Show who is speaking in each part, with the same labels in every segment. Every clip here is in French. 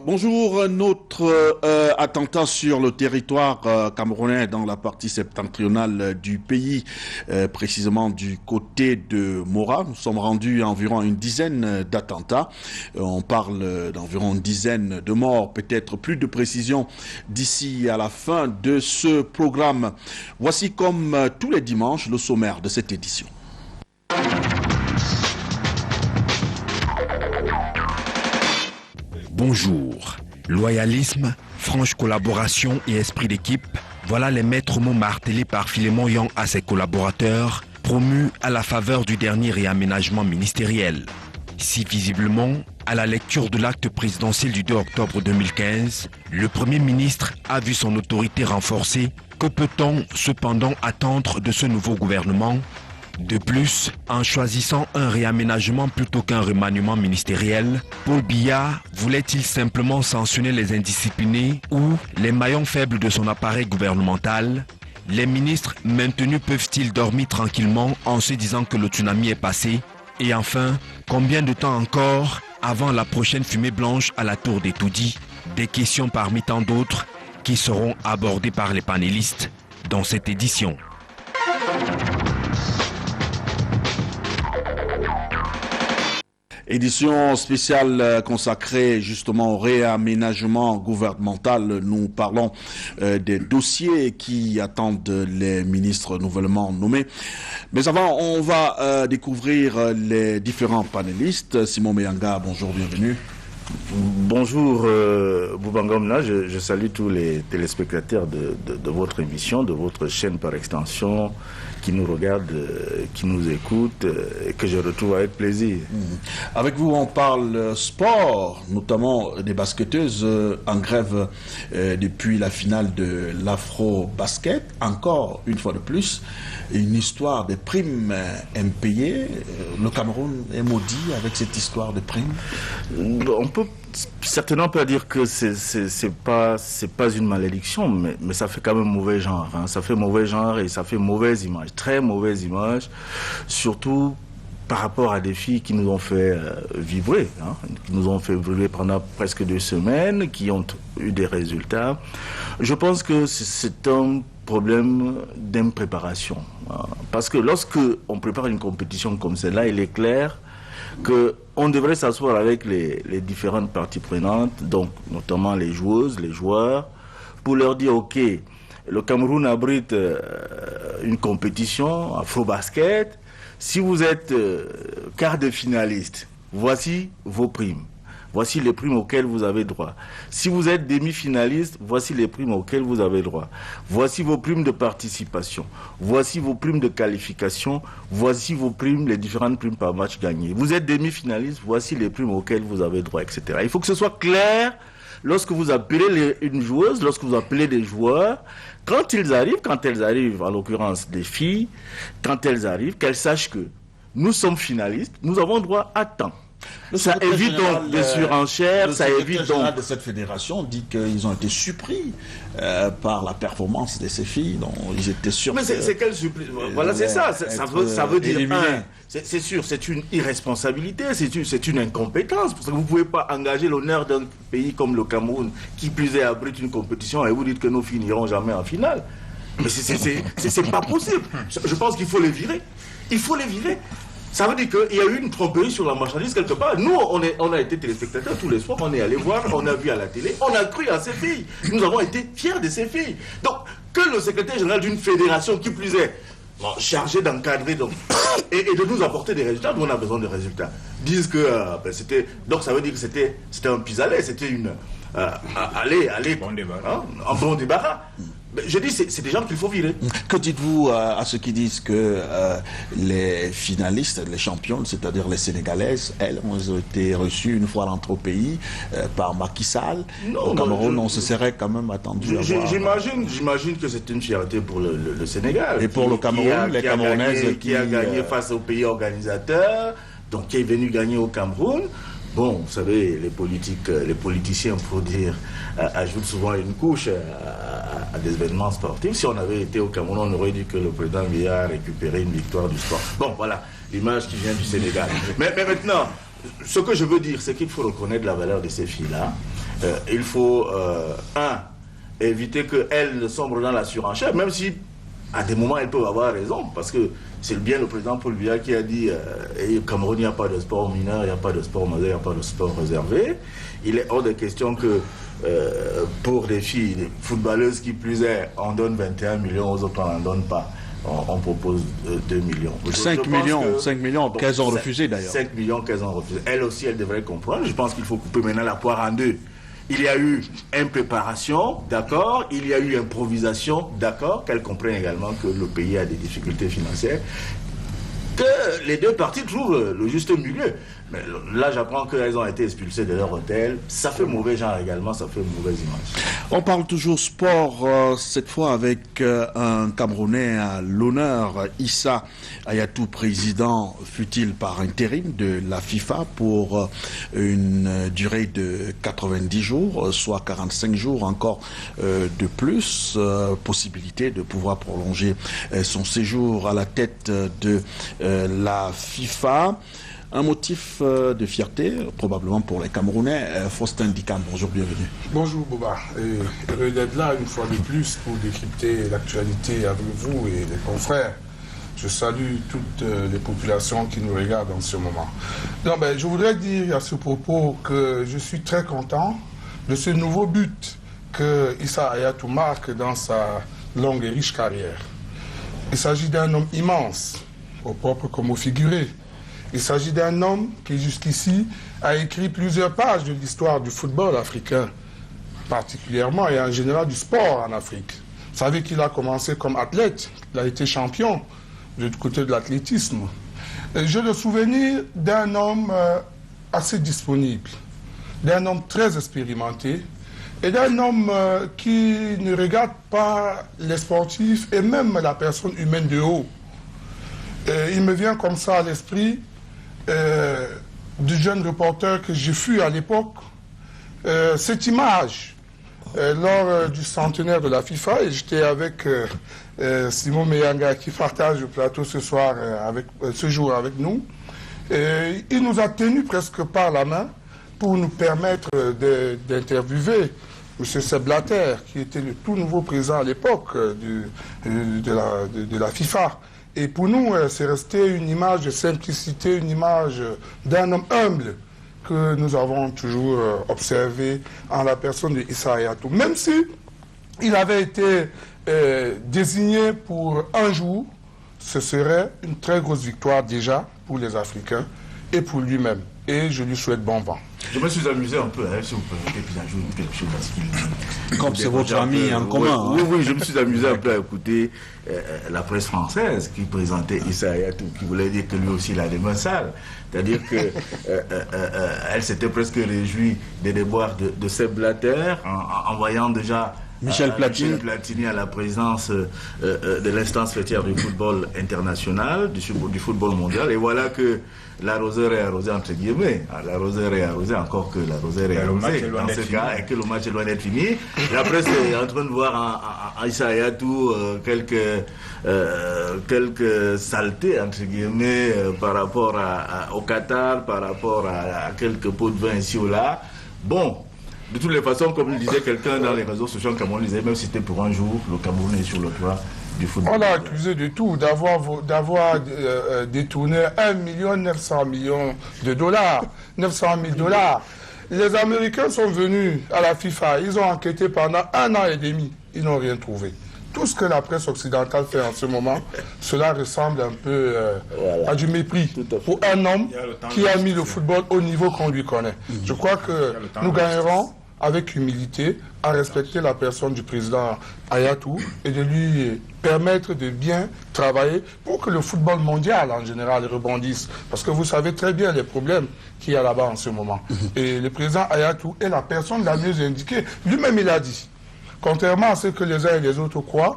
Speaker 1: Bonjour, notre attentat sur le territoire camerounais dans la partie septentrionale du pays, précisément du côté de Mora. Nous sommes rendus à environ une dizaine d'attentats. On parle d'environ une dizaine de morts, peut-être plus de précision d'ici à la fin de ce programme. Voici comme tous les dimanches le sommaire de cette édition.
Speaker 2: Bonjour. Loyalisme, franche collaboration et esprit d'équipe, voilà les maîtres mots martelés par Philémon Yang à ses collaborateurs, promus à la faveur du dernier réaménagement ministériel. Si visiblement, à la lecture de l'acte présidentiel du 2 octobre 2015, le Premier ministre a vu son autorité renforcée, que peut-on cependant attendre de ce nouveau gouvernement ? De plus, en choisissant un réaménagement plutôt qu'un remaniement ministériel, Paul Biya voulait-il simplement sanctionner les indisciplinés ou les maillons faibles de son appareil gouvernemental? Les ministres maintenus peuvent-ils dormir tranquillement en se disant que le tsunami est passé? Et enfin, combien de temps encore avant la prochaine fumée blanche à la tour des Toudi? Des questions parmi tant d'autres qui seront abordées par les panélistes dans cette édition.
Speaker 1: Édition spéciale consacrée justement au réaménagement gouvernemental. Nous parlons des dossiers qui attendent les ministres nouvellement nommés. Mais avant, on va découvrir les différents panélistes. Simon Meyanga, bonjour, bienvenue.
Speaker 3: Bonjour Boubangomna, je salue tous les téléspectateurs de votre émission, de votre chaîne par extension, qui nous regardent, qui nous écoutent, et que je retrouve avec plaisir.
Speaker 1: Avec vous, on parle sport, notamment des basketteuses en grève depuis la finale de l'Afro-Basket. Encore une fois de plus, une histoire de primes impayées. Le Cameroun est maudit avec cette histoire de primes.
Speaker 3: On peut certainement pas dire que c'est pas une malédiction, mais ça fait quand même mauvais genre. Hein. Ça fait mauvais genre et ça fait mauvaise image, très mauvaise image, surtout par rapport à des filles qui nous ont fait vibrer, hein, qui nous ont fait vibrer pendant presque 2 semaines, qui ont eu des résultats. Je pense que c'est un problème d'impréparation. Hein, parce que lorsque on prépare une compétition comme celle-là, il est clair qu'on devrait s'asseoir avec les différentes parties prenantes, donc notamment les joueuses, les joueurs, pour leur dire, ok, le Cameroun abrite une compétition Afro-Basket. Si vous êtes quart de finaliste, voici vos primes. Voici les primes auxquelles vous avez droit. Si vous êtes demi-finaliste, voici les primes auxquelles vous avez droit. Voici vos primes de participation. Voici vos primes de qualification. Voici vos primes, les différentes primes par match gagné. Vous êtes demi-finaliste, voici les primes auxquelles vous avez droit, etc. Il faut que ce soit clair lorsque vous appelez une joueuse, lorsque vous appelez des joueurs, quand elles arrivent, en l'occurrence des filles, quand elles arrivent, qu'elles sachent que nous sommes finalistes, nous avons droit à temps. Ça évite donc des surenchères, ça évite donc...
Speaker 1: de cette fédération dit qu'ils ont été surpris par la performance de ces filles, dont ils étaient sûrs.
Speaker 3: Mais c'est quelle surprise? Voilà, c'est ça. Ça veut dire, c'est sûr, c'est une irresponsabilité, c'est une incompétence, parce que vous ne pouvez pas engager l'honneur d'un pays comme le Cameroun, qui plus est abrite une compétition, et vous dites que nous finirons jamais en finale. Mais c'est pas possible. Je pense qu'il faut les virer. Il faut les virer. Ça veut dire qu'il y a eu une tromperie sur la marchandise quelque part. Nous, on a été téléspectateurs tous les soirs, on est allé voir, on a vu à la télé, on a cru à ces filles. Nous avons été fiers de ces filles. Donc, que le secrétaire général d'une fédération qui plus est chargé d'encadrer et de nous apporter des résultats, nous on a besoin de résultats, disent que c'était... Donc ça veut dire que c'était un pis-aller, c'était une... bon débarras. Un bon débarras. Je dis, c'est des gens qu'il faut virer.
Speaker 1: Que dites-vous à ceux qui disent que les finalistes, les championnes, c'est-à-dire les Sénégalaises, elles ont été reçues une fois rentrées au pays par Macky Sall? Au Cameroun, on se serait quand même attendu à voir...
Speaker 3: J'imagine que c'est une fierté pour le Sénégal.
Speaker 1: Et pour le Cameroun, les Camerounaises
Speaker 3: qui a gagné face au pays organisateur, donc qui est venu gagner au Cameroun. Bon, vous savez, les politiciens, pour dire, ajoutent souvent une couche à des événements sportifs. Si on avait été au Cameroun, on aurait dit que le président Biya a récupéré une victoire du sport. Bon, voilà, l'image qui vient du Sénégal. Mais maintenant, ce que je veux dire, c'est qu'il faut reconnaître la valeur de ces filles-là. il faut, éviter qu'elle ne sombre dans la surenchère, même si à des moments elle peut avoir raison, parce que c'est bien le président Paul Biya qui a dit au Cameroun, il n'y a pas de sport mineur, il n'y a pas de sport majeur, il n'y a pas de sport réservé. Il est hors de question que pour des filles, des footballeuses qui plus est, on donne 21 millions, aux autres on n'en donne pas. On propose 2 millions.
Speaker 1: 5 millions qu'elles ont refusé d'ailleurs.
Speaker 3: 5 millions qu'elles ont refusé. Elle aussi, elle devrait comprendre. Je pense qu'il faut couper maintenant la poire en deux. Il y a eu impréparation, d'accord. Il y a eu improvisation, d'accord. Qu'elle comprenne également que le pays a des difficultés financières. Que les deux parties trouvent le juste milieu. Mais là, j'apprends qu'elles ont été expulsées de leur hôtel. Ça fait mauvais genre également, ça fait mauvaise image.
Speaker 1: On parle toujours sport, cette fois avec un Camerounais à l'honneur, Issa Hayatou, président, fut-il par intérim de la FIFA pour une durée de 90 jours, soit 45 jours encore de plus, possibilité de pouvoir prolonger son séjour à la tête de la FIFA. Un motif de fierté, probablement pour les Camerounais. Faustin Dikam, bonjour, bienvenue.
Speaker 4: Bonjour Boba, heureux d'être là une fois de plus pour décrypter l'actualité avec vous et les confrères. Je salue toutes les populations qui nous regardent en ce moment. Non, je voudrais dire à ce propos que je suis très content de ce nouveau but que Issa Hayatou marque dans sa longue et riche carrière. Il s'agit d'un homme immense, au propre comme au figuré. Il s'agit d'un homme qui jusqu'ici a écrit plusieurs pages de l'histoire du football africain, particulièrement et en général du sport en Afrique. Vous savez qu'il a commencé comme athlète, il a été champion du côté de l'athlétisme. J'ai le souvenir d'un homme assez disponible, d'un homme très expérimenté et d'un homme qui ne regarde pas les sportifs et même la personne humaine de haut. Il me vient comme ça à l'esprit du jeune reporter que j'ai fui à l'époque, cette image lors du centenaire de la FIFA, et j'étais avec Simon Meyanga qui partage le plateau ce jour avec nous. Il nous a tenus presque par la main pour nous permettre d'interviewer M. Sepp Blatter, qui était le tout nouveau président à l'époque de la FIFA. Et pour nous, c'est resté une image de simplicité, une image d'un homme humble que nous avons toujours observé en la personne de Issa Hayatou. Même si il avait été désigné pour un jour, ce serait une très grosse victoire déjà pour les Africains et pour lui-même. Et je lui souhaite bon vent.
Speaker 3: Je me suis amusé un peu, si vous permettez, puis j'ajoute quelque chose à ce qu'il dit.
Speaker 1: Comme c'est votre ami en commun.
Speaker 3: Oui, je me suis amusé un peu à écouter la presse française qui présentait Issa Hayatou, qui voulait dire que lui aussi il a des mains sales. C'est-à-dire qu'elle s'était presque réjouie des déboires de Sepp Blatter en voyant déjà
Speaker 1: Michel
Speaker 3: Platini à la présidence de l'instance fêtière du football international, du football mondial. Et voilà que l'arroseur est arrosé entre guillemets. L'arroseur est arrosé encore que l'arroseur est arrosé dans ce cas, et que le match est loin d'être fini. La presse est en train de voir en Issa Hayatou quelques saletés entre guillemets par rapport au Qatar, par rapport à quelques pots de vin ici ou là. Bon. De toutes les façons, comme le disait quelqu'un dans les réseaux sociaux en Cameroun, disait même si c'était pour un jour, le Cameroun est sur le toit du football.
Speaker 4: On l'a accusé de tout, d'avoir détourné 1,9 million de dollars, 900 000 $. Les Américains sont venus à la FIFA, ils ont enquêté pendant 1 an et demi, ils n'ont rien trouvé. Tout ce que la presse occidentale fait en ce moment, cela ressemble un peu à du mépris pour un homme qui a mis le football au niveau qu'on lui connaît. Je crois que nous gagnerons avec humilité à respecter la personne du président Hayatou et de lui permettre de bien travailler pour que le football mondial en général rebondisse. Parce que vous savez très bien les problèmes qu'il y a là-bas en ce moment. Et le président Hayatou est la personne la mieux indiquée. Lui-même il a dit. Contrairement à ce que les uns et les autres croient,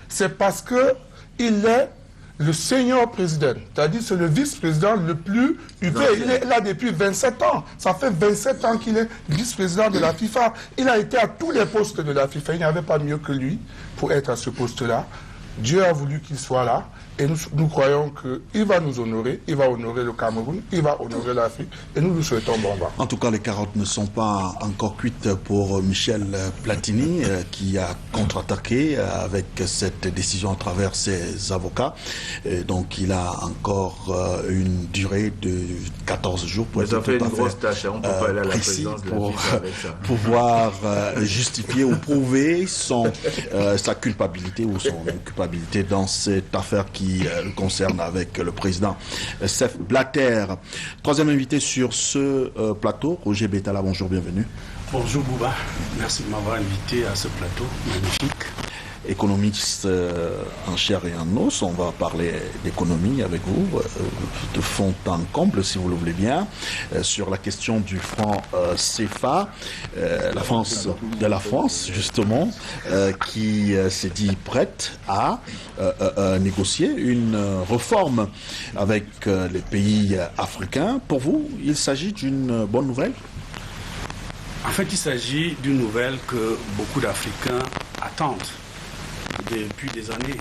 Speaker 4: c'est parce qu'il est le senior président, c'est-à-dire c'est le vice-président le plus huppé. Il est là depuis 27 ans. Ça fait 27 ans qu'il est vice-président de la FIFA. Il a été à tous les postes de la FIFA. Il n'y avait pas mieux que lui pour être à ce poste-là. Dieu a voulu qu'il soit là. Et nous croyons qu'il va nous honorer, il va honorer le Cameroun, il va honorer l'Afrique, et nous lui souhaitons bon vent.
Speaker 1: En tout cas, les carottes ne sont pas encore cuites pour Michel Platini, qui a contre-attaqué avec cette décision à travers ses avocats. Et donc, il a encore une durée de 14 jours pour
Speaker 3: être tout à fait on peut pas aller à la
Speaker 1: précis
Speaker 3: présidence de la
Speaker 1: pour
Speaker 3: FIFA avec ça.
Speaker 1: pouvoir justifier ou prouver sa culpabilité ou son culpabilité dans cette affaire qui le concerne avec le président Sepp Blatter. Troisième invité sur ce plateau, Roger Betala, bonjour, bienvenue.
Speaker 5: Bonjour Bouba, merci de m'avoir invité à ce plateau magnifique.
Speaker 1: Économiste en chair et en os, on va parler d'économie avec vous, de fond en comble si vous le voulez bien, sur la question du franc CFA, la France justement, qui s'est dit prête à négocier une réforme avec les pays africains. Pour vous, il s'agit d'une bonne nouvelle ?
Speaker 5: En fait, il s'agit d'une nouvelle que beaucoup d'Africains attendent depuis des années.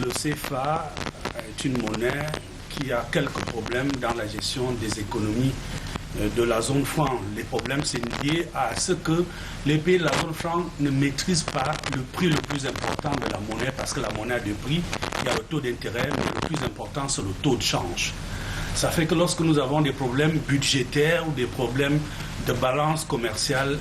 Speaker 5: Le CFA est une monnaie qui a quelques problèmes dans la gestion des économies de la zone franc. Les problèmes sont liés à ce que les pays de la zone franc ne maîtrisent pas le prix le plus important de la monnaie, parce que la monnaie a deux prix. Il y a le taux d'intérêt, mais le plus important, c'est le taux de change. Ça fait que lorsque nous avons des problèmes budgétaires ou des problèmes de balance commerciale,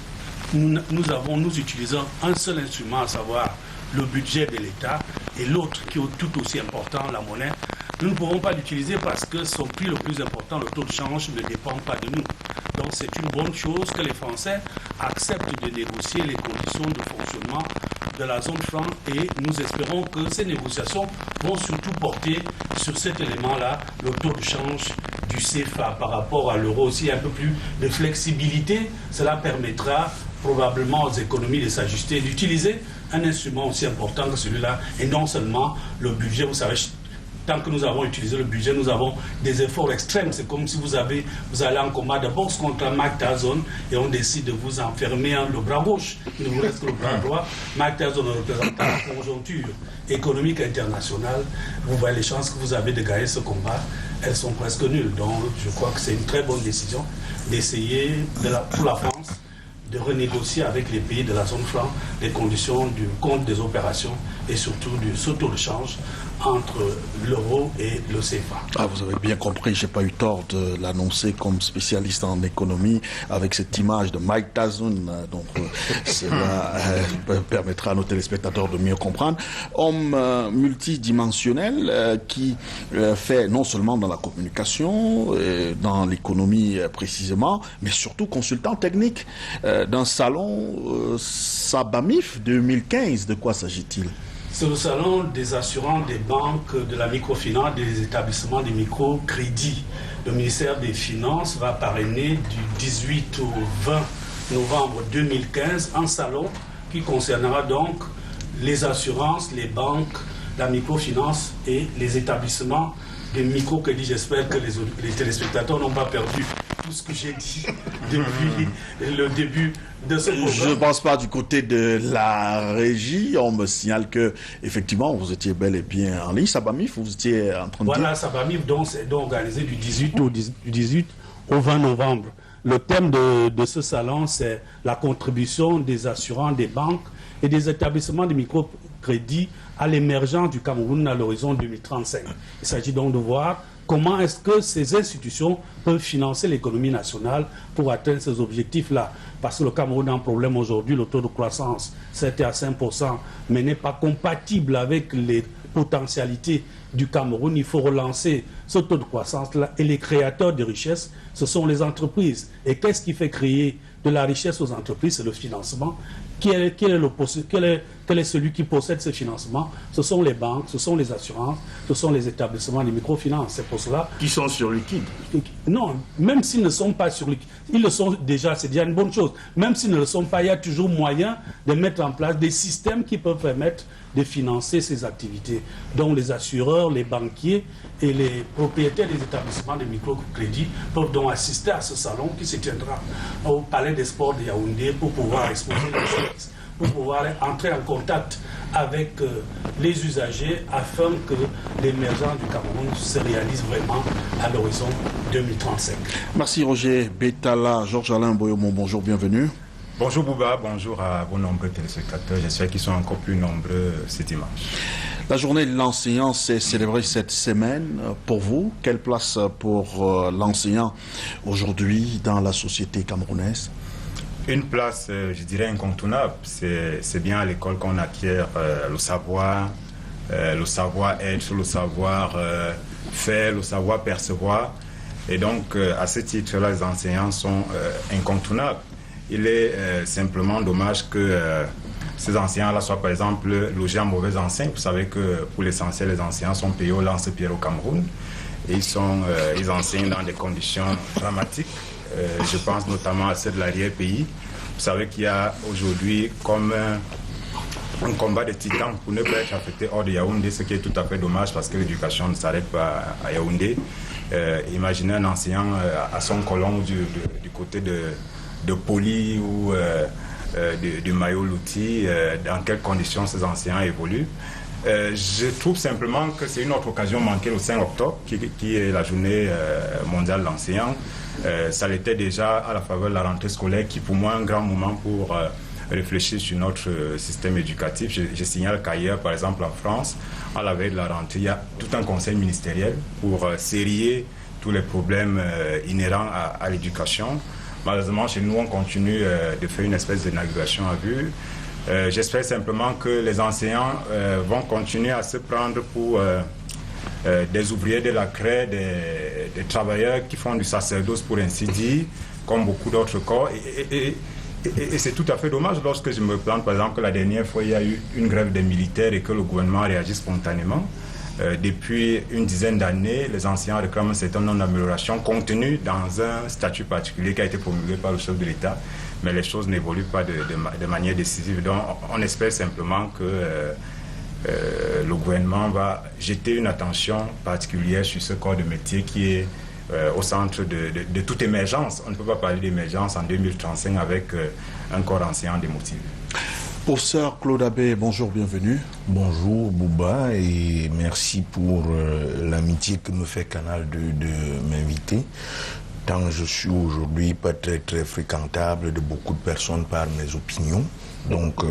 Speaker 5: nous utilisons un seul instrument, à savoir le budget de l'État, et l'autre qui est tout aussi important, la monnaie. Nous ne pouvons pas l'utiliser parce que son prix le plus important, le taux de change, ne dépend pas de nous. Donc c'est une bonne chose que les Français acceptent de négocier les conditions de fonctionnement de la zone franc, et nous espérons que ces négociations vont surtout porter sur cet élément-là, le taux de change du CFA par rapport à l'euro. Aussi un peu plus de flexibilité, cela permettra probablement aux économies de s'ajuster, d'utiliser un instrument aussi important que celui-là, et non seulement le budget. Vous savez, tant que nous avons utilisé le budget, nous avons des efforts extrêmes. C'est comme si vous allez en combat de boxe contre un Mike Tyson et on décide de vous enfermer le bras gauche. Il ne vous reste que le bras droit. Mike Tyson représentant la conjoncture économique internationale. Vous voyez les chances que vous avez de gagner ce combat, elles sont presque nulles. Donc je crois que c'est une très bonne décision d'essayer pour la France de renégocier avec les pays de la zone franc les conditions du compte des opérations et surtout du taux de change entre l'euro et le CFA.
Speaker 1: Ah, vous avez bien compris, je n'ai pas eu tort de l'annoncer comme spécialiste en économie avec cette image de Mike Tyson. Donc cela permettra à nos téléspectateurs de mieux comprendre. Homme multidimensionnel qui fait non seulement dans la communication, dans l'économie précisément, mais surtout consultant technique d'un salon Sabamif 2015. De quoi s'agit-il ?
Speaker 5: C'est le salon des assurants, des banques, de la microfinance, des établissements de microcrédit. Le ministère des Finances va parrainer du 18 au 20 novembre 2015 un salon qui concernera donc les assurances, les banques, la microfinance et les établissements de microcrédit. J'espère que les téléspectateurs n'ont pas perdu tout ce que j'ai dit depuis le début de ce programme.
Speaker 1: Je ne pense pas du côté de la régie. On me signale que effectivement vous étiez bel et bien en ligne. Sabamif, vous étiez en train de dire...
Speaker 5: Voilà, Sabamif, c'est donc organisé du 18 au 20 novembre. Le thème de ce salon, c'est la contribution des assurants, des banques et des établissements de microcrédit à l'émergence du Cameroun à l'horizon 2035. Il s'agit donc de voir comment est-ce que ces institutions peuvent financer l'économie nationale pour atteindre ces objectifs-là. Parce que le Cameroun a un problème aujourd'hui, le taux de croissance, c'était à 5%, mais n'est pas compatible avec les potentialités du Cameroun. Il faut relancer ce taux de croissance-là. Et les créateurs de richesse, ce sont les entreprises. Et qu'est-ce qui fait créer de la richesse aux entreprises? C'est le financement. Quel est celui qui possède ce financement? Ce sont les banques, ce sont les assurances, ce sont les établissements de microfinance. C'est pour cela...
Speaker 3: Qui sont sur liquide?
Speaker 5: Non, même s'ils ne sont pas sur liquide, ils le sont déjà, c'est déjà une bonne chose. Même s'ils ne le sont pas, il y a toujours moyen de mettre en place des systèmes qui peuvent permettre de financer ces activités. Donc les assureurs, les banquiers et les propriétaires des établissements de microcrédit peuvent donc assister à ce salon qui se tiendra au Palais des Sports de Yaoundé pour pouvoir exposer les choses, pour pouvoir entrer en contact avec les usagers afin que l'émergence du Cameroun se réalise vraiment à l'horizon 2035.
Speaker 1: Merci Roger Betala. Georges-Alain Boyomon, bonjour, bienvenue.
Speaker 6: Bonjour Bouba, bonjour à vos nombreux téléspectateurs. J'espère qu'ils sont encore plus nombreux ce dimanche.
Speaker 1: La journée de l'enseignant s'est célébrée cette semaine. Pour vous, quelle place pour l'enseignant aujourd'hui dans la société camerounaise?
Speaker 6: Une place, je dirais, incontournable. C'est bien à l'école qu'on acquiert le savoir-être, le savoir-faire, le savoir-percevoir. Et donc, à ce titre-là, les enseignants sont incontournables. Il est simplement dommage que ces enseignants-là soient, par exemple, logés en mauvaise enseigne. Vous savez que, pour l'essentiel, les enseignants sont payés au lance-pierre au Cameroun. Et ils enseignent dans des conditions dramatiques. Je pense notamment à ceux de l'arrière-pays. Vous savez qu'il y a aujourd'hui comme un combat de titans pour ne pas être affecté hors de Yaoundé, ce qui est tout à fait dommage parce que l'éducation ne s'arrête pas à Yaoundé. Imaginez un enseignant à son colon du côté de Poli ou du Mayo-Louti, dans quelles conditions ces enseignants évoluent. Je trouve simplement que c'est une autre occasion manquée le 5 octobre, qui est la journée mondiale de l'enseignant. Ça l'était déjà à la faveur de la rentrée scolaire, qui pour moi est un grand moment pour réfléchir sur notre système éducatif. Je signale qu'ailleurs, par exemple en France, à la veille de la rentrée, il y a tout un conseil ministériel pour sérier tous les problèmes inhérents à l'éducation. Malheureusement, chez nous, on continue de faire une espèce de navigation à vue. J'espère simplement que les enseignants vont continuer à se prendre pour des ouvriers de la craie, des travailleurs qui font du sacerdoce, pour ainsi dire, comme beaucoup d'autres corps. Et c'est tout à fait dommage lorsque je me plante, par exemple, que la dernière fois, il y a eu une grève des militaires et que le gouvernement a réagi spontanément. Depuis une dizaine d'années, les enseignants réclament un certain nombre d'améliorations contenues dans un statut particulier qui a été promulgué par le chef de l'État, mais les choses n'évoluent pas de manière décisive. Donc on espère simplement que le gouvernement va jeter une attention particulière sur ce corps de métier qui est au centre de toute émergence. On ne peut pas parler d'émergence en 2035 avec un corps enseignant démotivé.
Speaker 1: Professeur Claude Abbé, bonjour, bienvenue.
Speaker 7: Bonjour Bouba et merci pour l'amitié que me fait Canal de m'inviter. Tant je suis aujourd'hui pas très fréquentable de beaucoup de personnes par mes opinions. Donc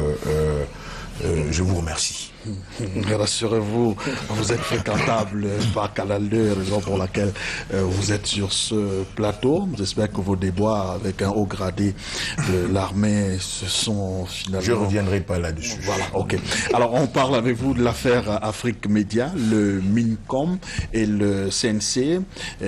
Speaker 7: je vous remercie.
Speaker 1: Rassurez-vous, vous êtes fréquentable par Canal 2, raison pour laquelle vous êtes sur ce plateau. J'espère que vos débats avec un haut gradé de l'armée se sont finalement...
Speaker 7: Je ne reviendrai pas là-dessus.
Speaker 1: Voilà, ok. Alors on parle avec vous de l'affaire Afrique Média, le MINCOM et le CNC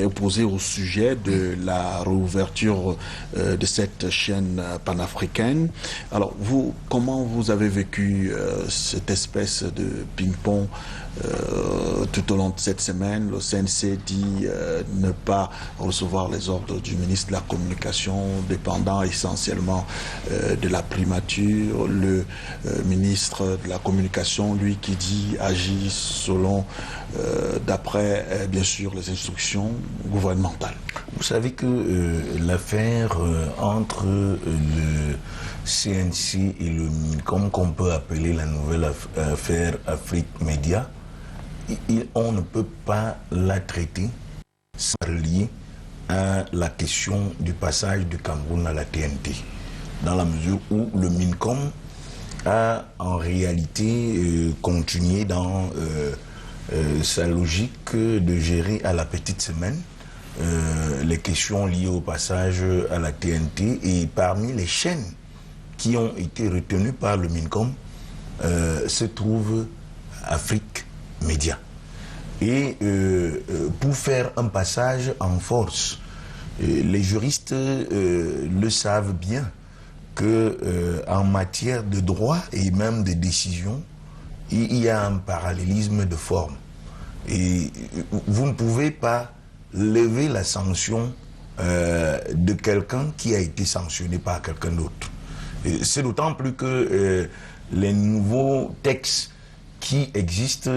Speaker 1: opposés au sujet de la réouverture de cette chaîne panafricaine. Alors vous, comment vous avez vécu cette espèce de ping-pong tout au long de cette semaine? Le CNC dit ne pas recevoir les ordres du ministre de la Communication, dépendant essentiellement de la primature. Le ministre de la Communication, lui, qui dit agit selon, d'après, bien sûr, les instructions gouvernementales.
Speaker 7: Vous savez que l'affaire entre le CNC et le MINCOM, qu'on peut appeler la nouvelle affaire Afrique Média, on ne peut pas la traiter sans lier à la question du passage du Cameroun à la TNT, dans la mesure où le MINCOM a en réalité continué dans sa logique de gérer à la petite semaine les questions liées au passage à la TNT, et parmi les chaînes qui ont été retenues par le MINCOM se trouve Afrique Média. Et pour faire un passage en force, les juristes le savent bien que en matière de droit et même de décision, il y a un parallélisme de forme. Et vous ne pouvez pas lever la sanction de quelqu'un qui a été sanctionné par quelqu'un d'autre. C'est d'autant plus que les nouveaux textes qui existent,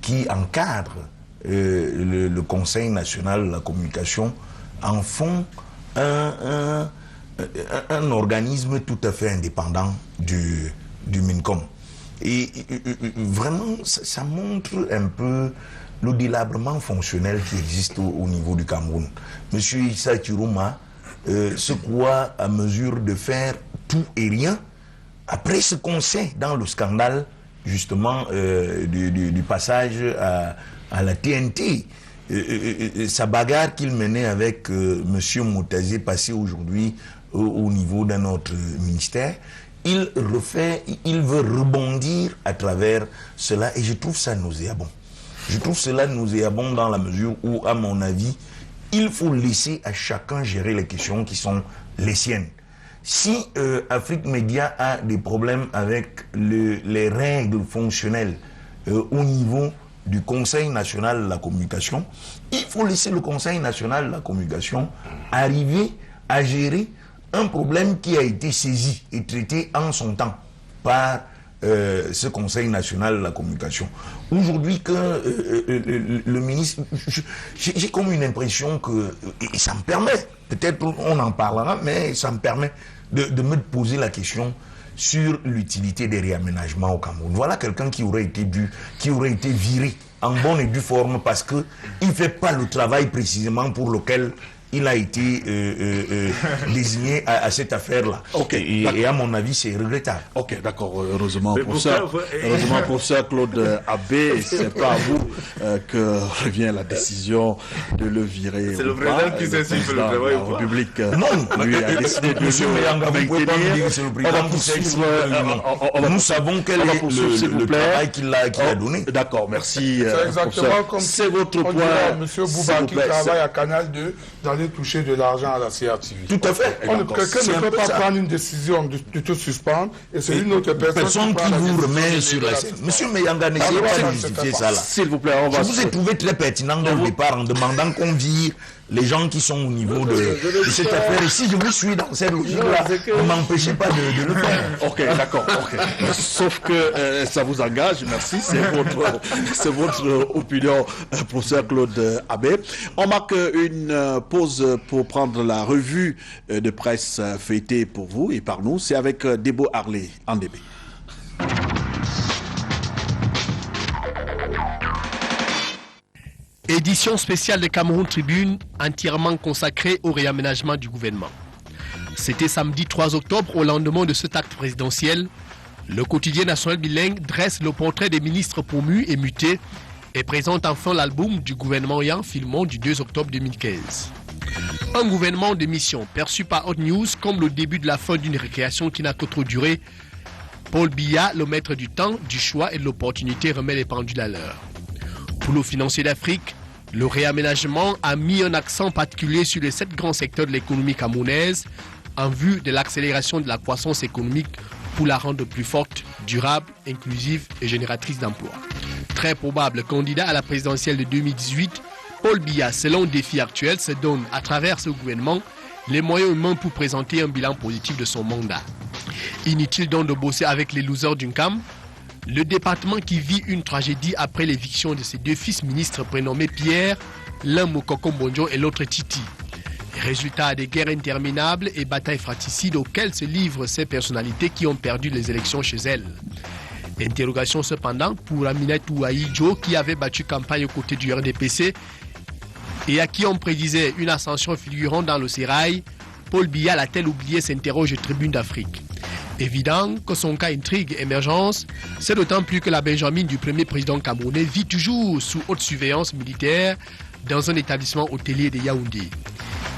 Speaker 7: qui encadrent le Conseil national de la communication, en font un organisme tout à fait indépendant du MINCOM. Et vraiment, ça montre un peu le délabrement fonctionnel qui existe au niveau du Cameroun. Monsieur Issa Chiroma se croit à mesure de faire tout et rien. Après ce qu'on sait dans le scandale, justement, du passage à la TNT, sa bagarre qu'il menait avec monsieur Moutazé, passé aujourd'hui au niveau d'un autre ministère, il veut rebondir à travers cela et je trouve ça nauséabond. Je trouve cela nauséabond dans la mesure où, à mon avis, il faut laisser à chacun gérer les questions qui sont les siennes. Si Afrique Média a des problèmes avec les règles fonctionnelles au niveau du Conseil national de la communication, il faut laisser le Conseil national de la communication arriver à gérer un problème qui a été saisi et traité en son temps par ce Conseil national de la communication. Aujourd'hui, que le ministre, j'ai comme une impression que, et ça me permet, peut-être on en parlera, mais ça me permet de me poser la question sur l'utilité des réaménagements au Cameroun. Voilà quelqu'un qui aurait été viré en bonne et due forme parce qu'il ne fait pas le travail précisément pour lequel il a été désigné à cette affaire-là.
Speaker 1: Okay,
Speaker 7: et à mon avis, c'est regrettable.
Speaker 1: Ok, d'accord. Heureusement pour ça, Claude Abbé, c'est pas à vous que revient la décision de le virer.
Speaker 3: C'est le président qui s'insulte le travail.
Speaker 1: La République,
Speaker 7: non,
Speaker 1: lui a décidé de
Speaker 7: Monsieur Meyanga, vous ne pouvez pas me dire que c'est le président qui s'insulte. Nous savons quel est le travail qu'il a donné.
Speaker 1: D'accord, merci.
Speaker 4: C'est exactement comme
Speaker 1: c'est votre point.
Speaker 4: Monsieur Bouba qui travaille à Canal 2 d'aller toucher de l'argent à la CRTV.
Speaker 7: Tout à fait.
Speaker 4: Quelqu'un ne peut pas prendre une décision de te suspendre et c'est une autre personne
Speaker 7: qui vous remet sur la scène. Monsieur Meyanga, n'essayez pas de justifier ça là.
Speaker 1: S'il vous plaît,
Speaker 7: je vous ai trouvé très pertinent dès le départ en demandant qu'on vire les gens qui sont au niveau de cette affaire. Et si je vous suis dans cette logique-là, ne m'empêchez pas de le faire.
Speaker 1: Ok, d'accord. Okay. Sauf que ça vous engage, merci. C'est votre opinion, professeur Claude Abbé. On marque une pause pour prendre la revue de presse feuilletée pour vous et par nous. C'est avec Debo Harley en DB.
Speaker 8: Édition spéciale de Cameroun Tribune entièrement consacrée au réaménagement du gouvernement. C'était samedi 3 octobre, au lendemain de cet acte présidentiel. Le quotidien national bilingue dresse le portrait des ministres promus et mutés et présente enfin l'album du gouvernement Yang Filmon du 2 octobre 2015. Un gouvernement de mission perçu par Hot News comme le début de la fin d'une récréation qui n'a que trop duré. Paul Biya, le maître du temps, du choix et de l'opportunité, remet les pendules à l'heure. Pour le financier d'Afrique, le réaménagement a mis un accent particulier sur les 7 grands secteurs de l'économie camerounaise en vue de l'accélération de la croissance économique pour la rendre plus forte, durable, inclusive et génératrice d'emplois. Très probable candidat à la présidentielle de 2018, Paul Biya, selon le défi actuel, se donne à travers ce gouvernement les moyens humains pour présenter un bilan positif de son mandat. Inutile donc de bosser avec les losers d'une CAM. Le département qui vit une tragédie après l'éviction de ses 2 fils ministres prénommés Pierre, l'un Moukoko Mbonjo et l'autre Titi. Résultat des guerres interminables et batailles fratricides auxquelles se livrent ces personnalités qui ont perdu les élections chez elles. Interrogation cependant pour Aminatou Aïdjo qui avait battu campagne aux côtés du RDPC et à qui on prédisait une ascension figurant dans le sérail. Paul Biya l'a-t-elle oublié, s'interroge Tribune d'Afrique. Évident que son cas intrigue émergence, c'est d'autant plus que la Benjamine du premier président camerounais vit toujours sous haute surveillance militaire dans un établissement hôtelier de Yaoundé.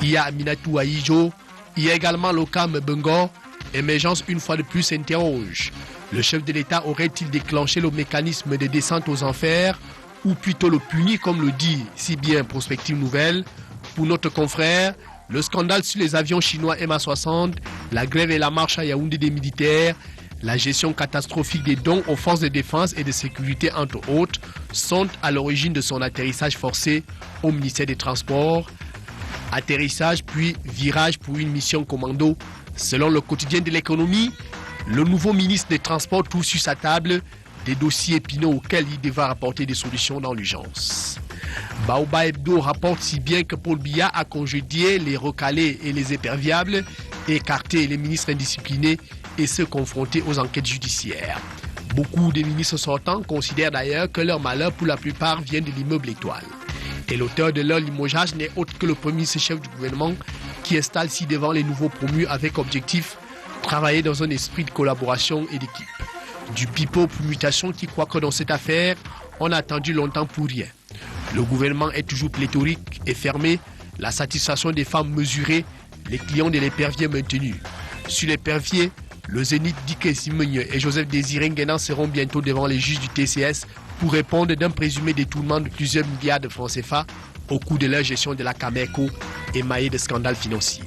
Speaker 8: Il y a Aminatou Aïdjo, il y a également Lokam Bengo. Émergence une fois de plus s'interroge. Le chef de l'État aurait-il déclenché le mécanisme de descente aux enfers ou plutôt le punir comme le dit si bien Prospective Nouvelle? Pour notre confrère, le scandale sur les avions chinois MA60, la grève et la marche à Yaoundé des militaires, la gestion catastrophique des dons aux forces de défense et de sécurité entre autres sont à l'origine de son atterrissage forcé au ministère des Transports. Atterrissage puis virage pour une mission commando. Selon le quotidien de l'économie, le nouveau ministre des Transports trouve sur sa table des dossiers épineux auxquels il devra apporter des solutions dans l'urgence. Baoba Hebdo rapporte si bien que Paul Biya a congédié les recalés et les éperviables, écarté les ministres indisciplinés et ceux confrontés aux enquêtes judiciaires. Beaucoup des ministres sortants considèrent d'ailleurs que leur malheur pour la plupart vient de l'immeuble Étoile. Et l'auteur de leur limogeage n'est autre que le premier chef du gouvernement qui installe ci-devant les nouveaux promus avec objectif travailler dans un esprit de collaboration et d'équipe. Du pipeau pour mutation qui croit que dans cette affaire, on a attendu longtemps pour rien. Le gouvernement est toujours pléthorique et fermé, la satisfaction des femmes mesurée, les clients de l'épervier maintenus. Sur l'épervier, le Zénith Dike Simegne et Joseph Désiré Nguénan seront bientôt devant les juges du TCS pour répondre d'un présumé détournement de plusieurs milliards de francs CFA au cours de leur gestion de la Cameco émaillée de scandales financiers.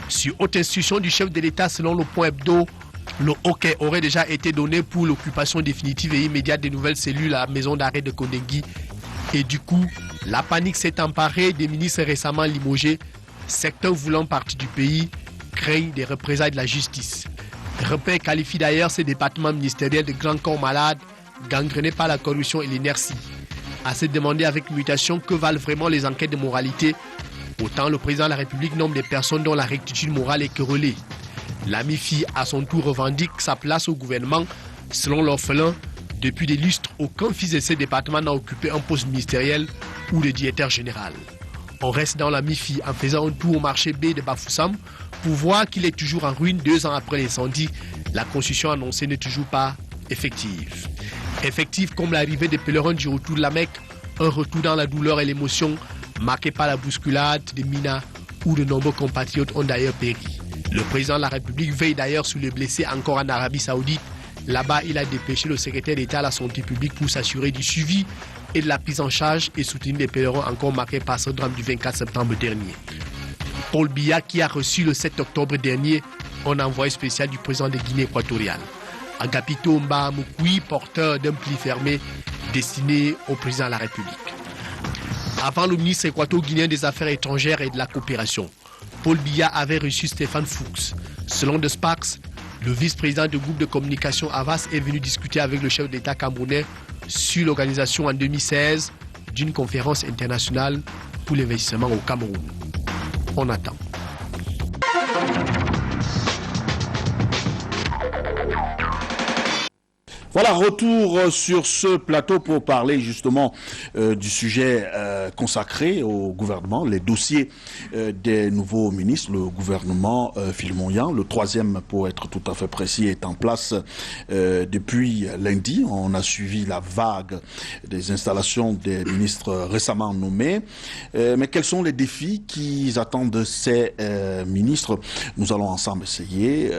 Speaker 8: Sur haute instruction du chef de l'État, selon le point hebdo, le OK aurait déjà été donné pour l'occupation définitive et immédiate des nouvelles cellules à la maison d'arrêt de Kondengui. Et du coup, la panique s'est emparée des ministres récemment limogés, secteurs voulant partir du pays, craignent des représailles de la justice. Repère qualifie d'ailleurs ces départements ministériels de grands corps malades, gangrenés par la corruption et l'inertie. À se demander avec mutation que valent vraiment les enquêtes de moralité. Autant le président de la République nomme des personnes dont la rectitude morale est querellée. La MIFI, à son tour, revendique sa place au gouvernement. Selon l'orphelin, depuis des lustres, aucun fils de ces départements n'a occupé un poste ministériel ou de directeur général. On reste dans la MIFI en faisant un tour au marché B de Bafoussam pour voir qu'il est toujours en ruine 2 ans après l'incendie. La construction annoncée n'est toujours pas effective. Effective comme l'arrivée des pèlerins du retour de la Mecque, un retour dans la douleur et l'émotion marqué par la bousculade des Mina où de nombreux compatriotes ont d'ailleurs péri. Le président de la République veille d'ailleurs sur les blessés encore en Arabie Saoudite. Là-bas, il a dépêché le secrétaire d'État à la santé publique pour s'assurer du suivi et de la prise en charge et soutenir les pèlerins encore marqués par ce drame du 24 septembre dernier. Paul Biya, qui a reçu le 7 octobre dernier un envoyé spécial du président de Guinée équatoriale. Agapito Mbamoukui, porteur d'un pli fermé destiné au président de la République. Avant le ministre équato-guinéen des Affaires étrangères et de la coopération, Paul Biya avait reçu Stéphane Fuchs. Selon The Sparks, le vice-président du groupe de communication Havas est venu discuter avec le chef d'État camerounais sur l'organisation en 2016 d'une conférence internationale pour l'investissement au Cameroun. On attend.
Speaker 1: Voilà, retour sur ce plateau pour parler justement du sujet consacré au gouvernement, les dossiers des nouveaux ministres. Le gouvernement Philémon-Yang, le 3e pour être tout à fait précis, est en place depuis lundi. On a suivi la vague des installations des ministres récemment nommés. Mais quels sont les défis qui attendent ces ministres? Nous allons ensemble essayer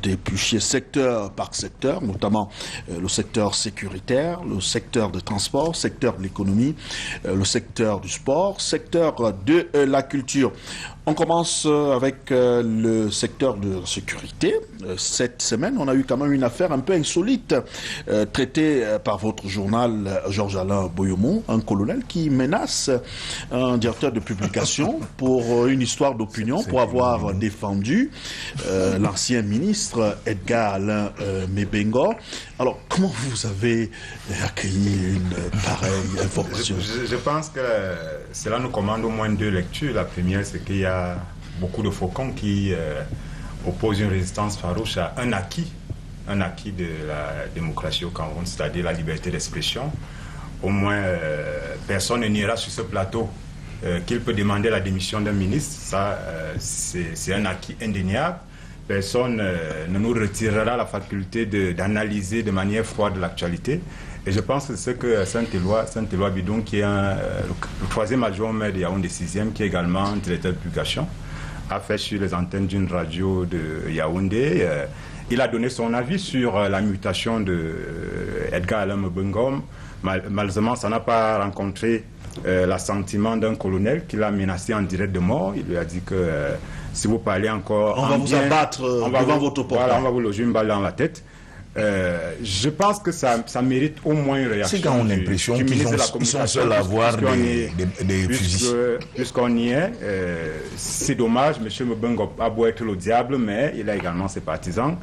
Speaker 1: d'éplucher secteur par secteur, notamment le secteur sécuritaire, le secteur de transport, secteur de l'économie, le secteur du sport, secteur de la culture. On commence avec le secteur de la sécurité. Cette semaine, on a eu quand même une affaire un peu insolite traitée par votre journal Georges-Alain Boyomon, un colonel qui menace un directeur de publication pour une histoire d'opinion, pour avoir défendu l'ancien ministre Edgar Alain Mebengo. Alors, comment vous avez accueilli une pareille information?
Speaker 6: Je pense que cela nous commande au moins 2 lectures. La première, c'est qu'il y a beaucoup de faucons qui opposent une résistance farouche à un acquis de la démocratie au Cameroun, c'est-à-dire la liberté d'expression. Au moins, personne ne niera sur ce plateau qu'il peut demander la démission d'un ministre. Ça, c'est un acquis indéniable. Personne ne nous retirera la faculté d'analyser de manière froide l'actualité. Et je pense que c'est ce que Saint-Éloi Bidon, qui est le 3e adjoint au maire de Yaoundé 6e, qui est également un directeur de publication, a fait sur les antennes d'une radio de Yaoundé. Il a donné son avis sur la mutation de Edgar Alain Mebengo. Malheureusement, ça n'a pas rencontré l'assentiment d'un colonel qui l'a menacé en direct de mort. Il lui a dit que si vous parlez encore...
Speaker 1: On va vous abattre devant votre porte.
Speaker 6: Voilà, on va vous loger une balle dans la tête. Je pense que ça mérite au moins une réaction.
Speaker 7: C'est quand on a l'impression qu'ils sont seuls à avoir des fusils.
Speaker 6: Puisqu'on y est, c'est dommage. M. Mebengo a beau être le diable, mais il a également ses partisans.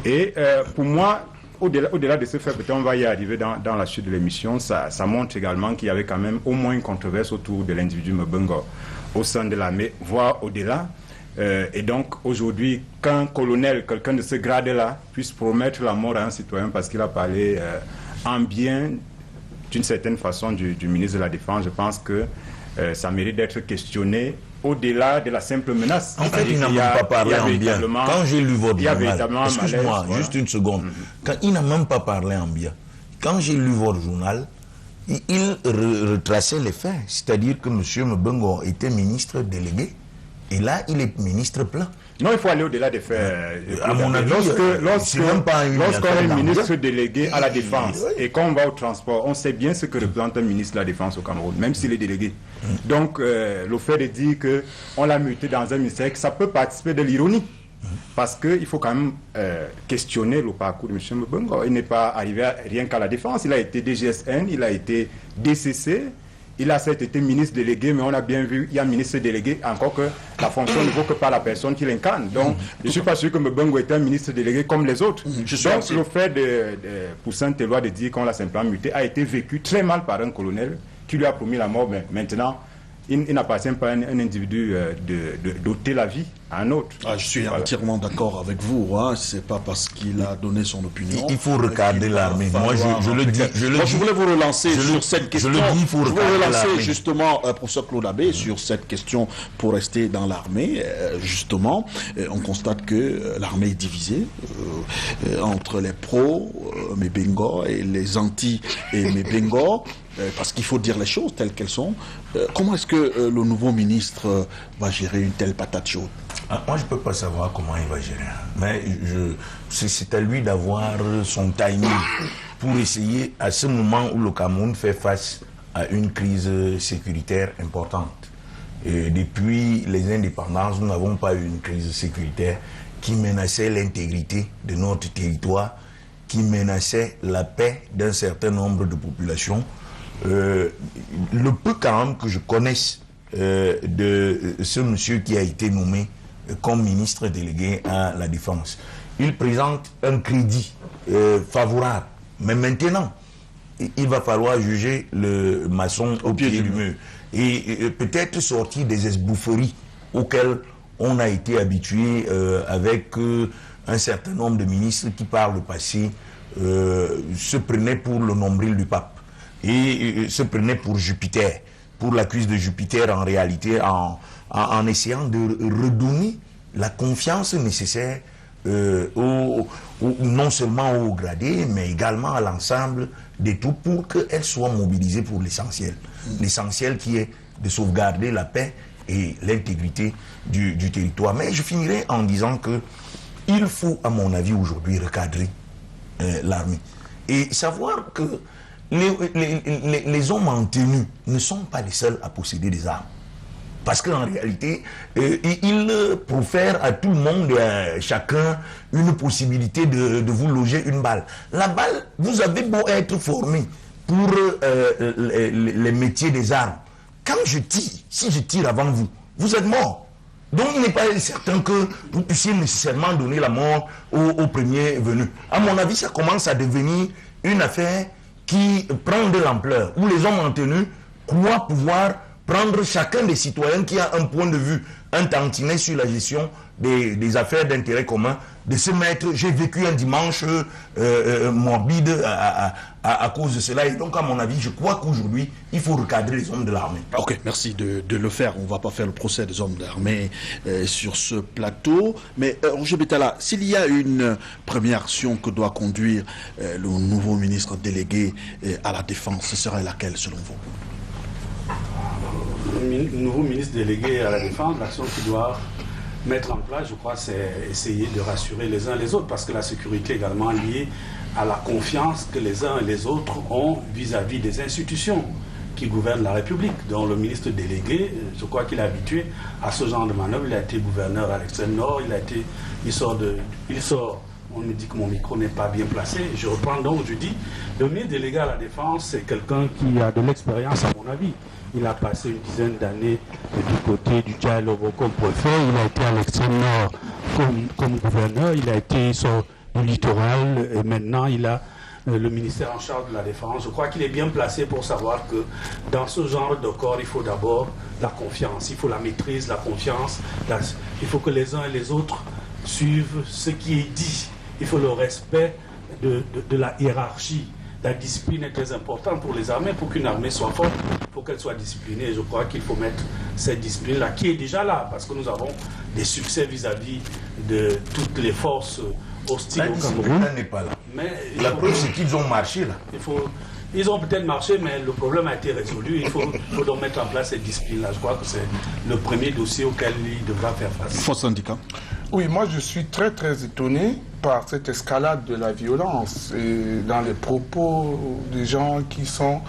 Speaker 6: Et pour moi, au-delà de ce fait, peut-être on va y arriver dans la suite de l'émission, ça montre également qu'il y avait quand même au moins une controverse autour de l'individu Mebengo au sein de l'armée, voire au-delà. Et donc aujourd'hui, qu'un colonel, quelqu'un de ce grade-là, puisse promettre la mort à un citoyen parce qu'il a parlé en bien, d'une certaine façon, du ministre de la Défense, je pense que ça mérite d'être questionné au-delà de la simple menace.
Speaker 7: En fait, il n'a même pas parlé en bien. Quand j'ai lu votre journal, excuse-moi, juste une seconde. Quand il n'a même pas parlé en bien. Quand j'ai lu votre journal, il retraçait les faits. C'est-à-dire que M. Mbengo était ministre délégué. Et là, il est ministre plein.
Speaker 6: Non, il faut aller au-delà des faits.
Speaker 7: À mon avis,
Speaker 6: lorsqu'on est ministre délégué à la Défense et qu'on va au transport, on sait bien ce que représente un ministre de la Défense au Cameroun, même s'il est délégué. Donc, le fait de dire qu'on l'a muté dans un ministère, ça peut participer de l'ironie. Parce qu'il faut quand même questionner le parcours de M. Mbengo. Il n'est pas arrivé rien qu'à la Défense. Il a été DGSN, il a été DCC. Il a certes été ministre délégué, mais on a bien vu, il y a un ministre délégué, encore que la fonction ne vaut que par la personne qui l'incarne. Donc, je ne suis pas sûr que Mbengo était un ministre délégué comme les autres. Donc, le fait pour Saint-Éloi de dire qu'on l'a simplement muté a été vécu très mal par un colonel qui lui a promis la mort. Mais maintenant, il n'appartient pas à un individu d'ôter la vie à un autre.
Speaker 1: Je suis entièrement d'accord avec vous. Hein. C'est pas parce qu'il a donné son opinion.
Speaker 7: Il faut regarder l'armée. Moi, je le dis.
Speaker 1: Je voulais vous relancer sur cette question.
Speaker 7: Je le dis, il faut regarder l'armée.
Speaker 1: Justement, professeur Claude Abbé, sur cette question pour rester dans l'armée. Justement, on constate que l'armée est divisée entre les pros, Mbengo, et les anti-Mbengo. Parce qu'il faut dire les choses telles qu'elles sont. Comment est-ce que le nouveau ministre va gérer une telle patate chaude?
Speaker 7: Moi, je ne peux pas savoir comment il va gérer. Mais c'est à lui d'avoir son timing pour essayer, à ce moment où le Cameroun fait face à une crise sécuritaire importante. Et depuis les indépendances, nous n'avons pas eu une crise sécuritaire qui menaçait l'intégrité de notre territoire, qui menaçait la paix d'un certain nombre de populations. Le peu quand même que je connaisse de ce monsieur qui a été nommé comme ministre délégué à la Défense, il présente un crédit favorable. Mais maintenant, il va falloir juger le maçon au pied du mur. Et peut-être sortir des esboufferie auxquelles on a été habitué avec un certain nombre de ministres qui, par le passé, se prenaient pour le nombril du pape. Et se prenait pour Jupiter, pour la cuisse de Jupiter en réalité, en essayant de redonner la confiance nécessaire non seulement aux gradés, mais également à l'ensemble des troupes pour qu'elles soient mobilisées pour l'essentiel. L'essentiel qui est de sauvegarder la paix et l'intégrité du territoire. Mais je finirai en disant qu'il faut, à mon avis, aujourd'hui recadrer l'armée. Et savoir que les hommes en tenue ne sont pas les seuls à posséder des armes. Parce qu'en réalité, ils profèrent à tout le monde, à chacun, une possibilité de vous loger une balle. La balle, vous avez beau être formé pour les métiers des armes. Quand je tire, si je tire avant vous, vous êtes mort. Donc il n'est pas certain que vous puissiez nécessairement donner la mort au premier venu. À mon avis, ça commence à devenir une affaire qui prend de l'ampleur, où les hommes en tenue croient pouvoir prendre chacun des citoyens qui a un point de vue, un tantinet sur la gestion des affaires d'intérêt commun, de se mettre, j'ai vécu un dimanche morbide à cause de cela. Et donc, à mon avis, je crois qu'aujourd'hui, il faut recadrer les hommes de l'armée.
Speaker 1: Ok, merci de le faire. On ne va pas faire le procès des hommes de l'armée sur ce plateau. Mais Roger Betala, s'il y a une première action que doit conduire le nouveau ministre délégué à la Défense, ce serait laquelle selon vous?
Speaker 5: Le nouveau ministre délégué à la Défense, l'action qu'il doit mettre en place, je crois, c'est essayer de rassurer les uns les autres, parce que la sécurité est également liée à la confiance que les uns et les autres ont vis-à-vis des institutions qui gouvernent la République. Donc le ministre délégué, je crois qu'il est habitué à ce genre de manœuvre. Il a été gouverneur à l'extrême nord, il sort, on me dit que mon micro n'est pas bien placé, je reprends donc, je dis, le ministre délégué à la Défense, c'est quelqu'un qui a de l'expérience à mon avis. Il a passé une dizaine d'années du côté du Dialogue comme préfet, il a été à l'extrême nord comme gouverneur, il a été sur le littoral et maintenant il a le ministère en charge de la Défense. Je crois qu'il est bien placé pour savoir que dans ce genre de corps, il faut d'abord la confiance, il faut la maîtrise, la confiance, il faut que les uns et les autres suivent ce qui est dit. Il faut le respect de la hiérarchie. La discipline est très importante pour les armées. Pour qu'une armée soit forte, il faut qu'elle soit disciplinée. Et je crois qu'il faut mettre cette discipline-là, qui est déjà là, parce que nous avons des succès vis-à-vis de toutes les forces hostiles au Cameroun.
Speaker 7: La n'est pas là.
Speaker 5: Mais
Speaker 7: la preuve, c'est qu'ils ont marché là.
Speaker 5: Ils ont peut-être marché, mais le problème a été résolu. Il faut donc mettre en place cette discipline-là. Je crois que c'est le premier dossier auquel il devra faire face.
Speaker 1: Faux syndicat.
Speaker 4: Oui, moi je suis très étonné par cette escalade de la violence et dans les propos des gens qui sont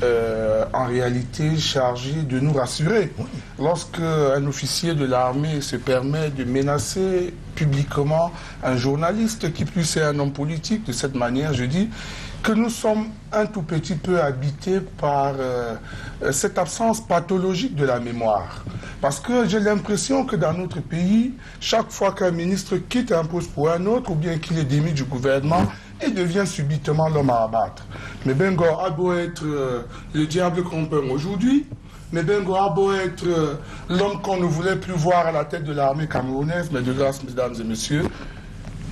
Speaker 4: en réalité chargés de nous rassurer. Lorsque un officier de l'armée se permet de menacer publiquement un journaliste, qui plus est un homme politique, de cette manière, je dis que nous sommes un tout petit peu habités par cette absence pathologique de la mémoire. Parce que j'ai l'impression que dans notre pays, chaque fois qu'un ministre quitte un poste pour un autre, ou bien qu'il est démis du gouvernement, il devient subitement l'homme à abattre. Mais Bengo a beau être le diable qu'on peint aujourd'hui, mais Bengo a beau être l'homme qu'on ne voulait plus voir à la tête de l'armée camerounaise, mais de grâce, mesdames et messieurs,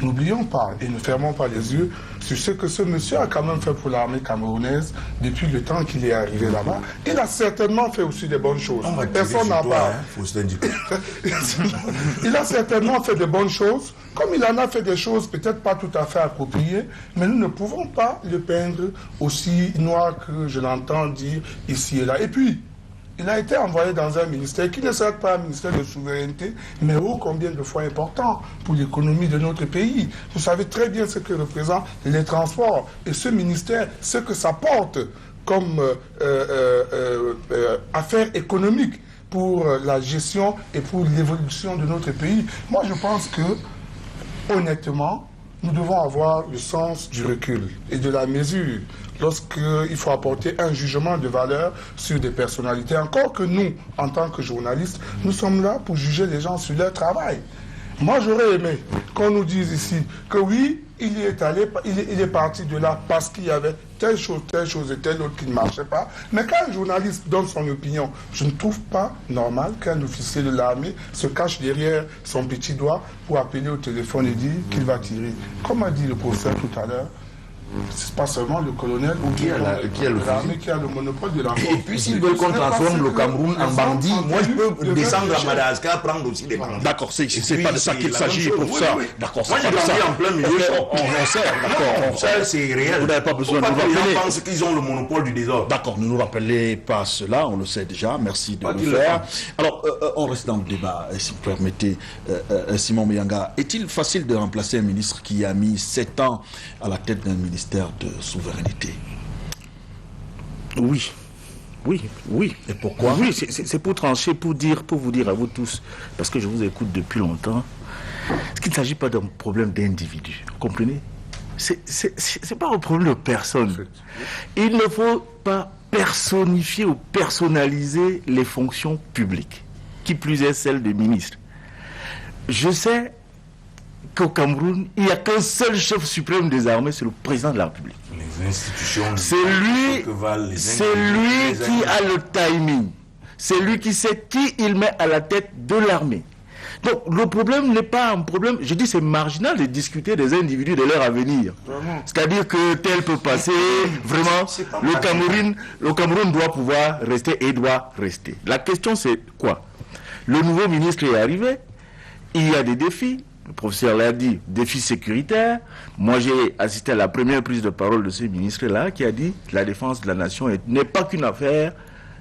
Speaker 4: n'oublions pas et ne fermons pas les yeux sur ce que ce monsieur a quand même fait pour l'armée camerounaise depuis le temps qu'il est arrivé là-bas. Il a certainement fait aussi des bonnes choses. Personne n'a pas. Il a certainement fait de bonnes choses, comme il en a fait des choses peut-être pas tout à fait appropriées, mais nous ne pouvons pas le peindre aussi noir que je l'entends dire ici et là. Et puis, il a été envoyé dans un ministère qui ne serait pas un ministère de souveraineté, mais ô combien de fois important pour l'économie de notre pays. Vous savez très bien ce que représentent les transports. Et ce ministère, ce que ça porte comme affaires économiques pour la gestion et pour l'évolution de notre pays. Moi, je pense que, honnêtement, nous devons avoir le sens du recul et de la mesure lorsqu'il faut apporter un jugement de valeur sur des personnalités. Encore que nous, en tant que journalistes, nous sommes là pour juger les gens sur leur travail. Moi, j'aurais aimé qu'on nous dise ici que oui, il y est allé, il est parti de là parce qu'il y avait telle chose et telle autre qui ne marchait pas. Mais quand un journaliste donne son opinion, je ne trouve pas normal qu'un officier de l'armée se cache derrière son petit doigt pour appeler au téléphone et dire qu'il va tirer. Comme a dit le professeur tout à l'heure, c'est pas seulement le colonel ou l'armée qui a le monopole de la force.
Speaker 7: Et puis s'ils veulent qu'on transforme le Cameroun en bandit, moi je peux descendre à Madagascar, prendre aussi des bandits.
Speaker 1: D'accord, c'est pas de ça qu'il s'agit pour ça. D'accord,
Speaker 7: moi j'ai grandi en plein milieu.
Speaker 1: On sait, d'accord.
Speaker 7: Ça c'est réel.
Speaker 1: Vous n'avez pas besoin de nous rappeler.
Speaker 7: Les gens pensent qu'ils ont le monopole du désordre.
Speaker 1: D'accord, ne nous rappelez pas cela, on le sait déjà. Merci de le faire. Alors, on reste dans le débat, si vous permettez, Simon Muyanga. Est-il facile de remplacer un ministre qui a mis 7 ans à la tête d'un ministère de souveraineté?
Speaker 3: Oui.
Speaker 1: Et pourquoi?
Speaker 3: Oui, c'est pour trancher, pour vous dire à vous tous, parce que je vous écoute depuis longtemps, qu'il ne s'agit pas d'un problème d'individu. Vous comprenez? C'est pas un problème de personne. Il ne faut pas personnifier ou personnaliser les fonctions publiques, qui plus est celles des ministres. Je sais qu'au Cameroun, il n'y a qu'un seul chef suprême des armées, c'est le président de la République.
Speaker 7: Les institutions...
Speaker 3: C'est lui qui a le timing. C'est lui qui sait qui il met à la tête de l'armée. Donc le problème n'est pas un problème, je dis c'est marginal de discuter des individus de leur avenir. C'est-à-dire que tel peut passer, vraiment, le Cameroun doit pouvoir rester et doit rester. La question c'est quoi? Le nouveau ministre est arrivé, il y a des défis. Le professeur l'a dit, défi sécuritaire. Moi, j'ai assisté à la première prise de parole de ce ministre-là qui a dit que la défense de la nation n'est pas qu'une affaire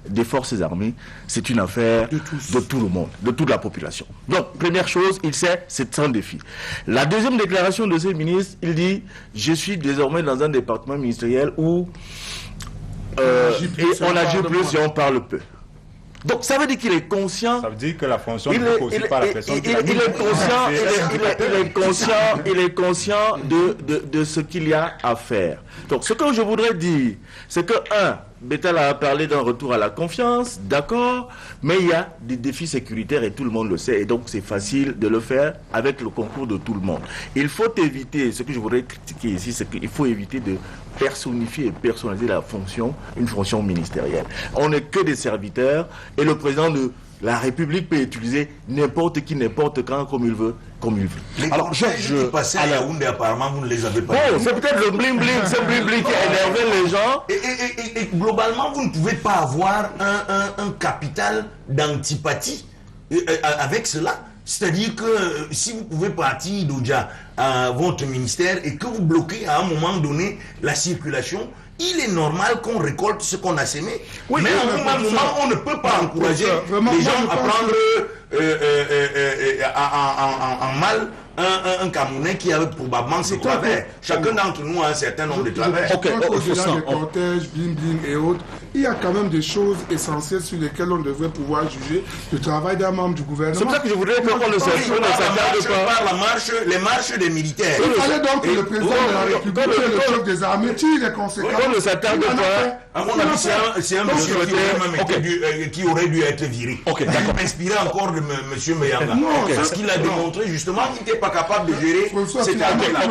Speaker 3: des forces armées, c'est une affaire de tout le monde, de toute la population. Donc, première chose, il sait, c'est un défi. La deuxième déclaration de ce ministre, il dit, je suis désormais dans un département ministériel où on agit plus et on parle peu. Donc ça veut dire qu'il est conscient.
Speaker 6: Ça veut dire que la fonction ne dépend aussi pas la personne.
Speaker 3: Il est conscient de ce qu'il y a à faire. Donc ce que je voudrais dire, c'est que Bettel a parlé d'un retour à la confiance, d'accord, mais il y a des défis sécuritaires et tout le monde le sait, et donc c'est facile de le faire avec le concours de tout le monde. Il faut éviter, ce que je voudrais critiquer ici, c'est qu'il faut éviter de personnifier et personnaliser une fonction ministérielle. On n'est que des serviteurs, et le président de la République peut utiliser n'importe qui, n'importe quand, comme il veut.
Speaker 7: Alors, je passais à Yaoundé, apparemment, vous ne les avez pas.
Speaker 3: Bon, c'est peut-être le bling-bling, ce bling-bling qui a énervé les gens.
Speaker 7: Et globalement, vous ne pouvez pas avoir un capital d'antipathie avec cela. C'est-à-dire que si vous pouvez partir d'Oudja à votre ministère et que vous bloquez à un moment donné la circulation, il est normal qu'on récolte ce qu'on a semé. Oui, mais à un moment, on ne peut pas encourager les gens à prendre en mal un Camerounais qui avait probablement ses travers. Chacun d'entre nous a un certain nombre de travers.
Speaker 4: Au-delà des cortèges, bling-bling et autres, il y a quand même des choses essentielles sur lesquelles on devrait pouvoir juger le travail d'un membre du gouvernement.
Speaker 3: C'est pour ça que je voudrais qu'on ne s'attarde
Speaker 7: pas. Les marches des militaires.
Speaker 4: Il fallait donc que le président de la République et le chef des armées tirent les conséquences.
Speaker 3: On ne s'attarde pas.
Speaker 7: À mon avis, c'est un monsieur qui aurait dû être viré. Inspiré encore de M. Meyanga. Parce qu'il a démontré justement qu'il n'était pas capable de gérer cette armée-là.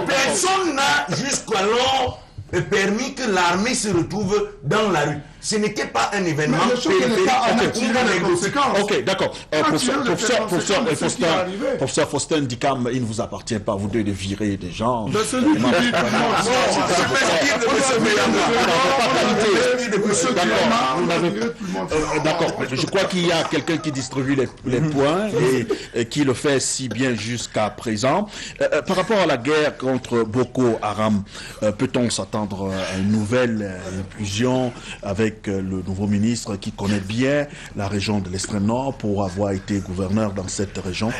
Speaker 7: Personne n'a jusqu'alors permis que l'armée se retrouve dans la rue. Ce n'était pas un événement
Speaker 1: Ok, d'accord. Professeur Faustin Dikam, il ne vous appartient pas, vous deux, de virer des gens. D'accord. Je crois qu'il y a quelqu'un qui distribue les points et qui le fait si bien jusqu'à présent. Par rapport à la guerre contre Boko Haram, peut-on s'attendre à une nouvelle inclusion avec le nouveau ministre qui connaît bien la région de l'extrême nord pour avoir été gouverneur dans cette région?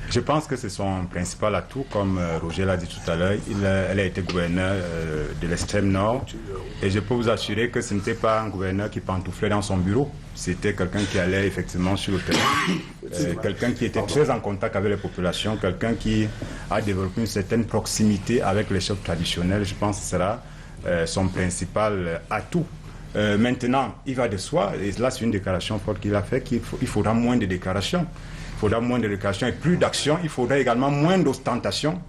Speaker 6: Je pense que c'est son principal atout, comme Roger l'a dit tout à l'heure. Elle a été gouverneur de l'extrême nord et je peux vous assurer que ce n'était pas un gouverneur qui pantouflait dans son bureau. C'était quelqu'un qui allait effectivement sur le terrain, quelqu'un qui était très en contact avec les populations, quelqu'un qui a développé une certaine proximité avec les chefs traditionnels. Je pense que ce sera son principal atout. Maintenant, il va de soi, et là c'est une déclaration forte qu'il a fait, qu'il faudra moins de déclarations. Il faudra moins de déclarations et plus d'actions. Il faudra également moins d'ostentation.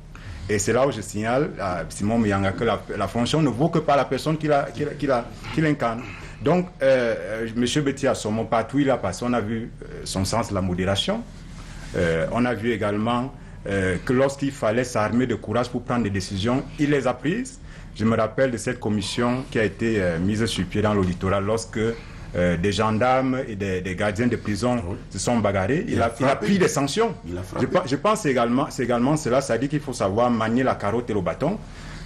Speaker 6: Et c'est là où je signale à Simon Meyanga que la fonction ne vaut que par la personne qui l'incarne. Donc, M. Betty Assomo, partout il a passé, on a vu son sens de la modération. On a vu également que lorsqu'il fallait s'armer de courage pour prendre des décisions, il les a prises. Je me rappelle de cette commission qui a été mise sur pied dans l'auditoire lorsque des gendarmes et des gardiens de prison se sont bagarrés. Il a pris des sanctions. Je pense c'est également cela, ça dit qu'il faut savoir manier la carotte et le bâton.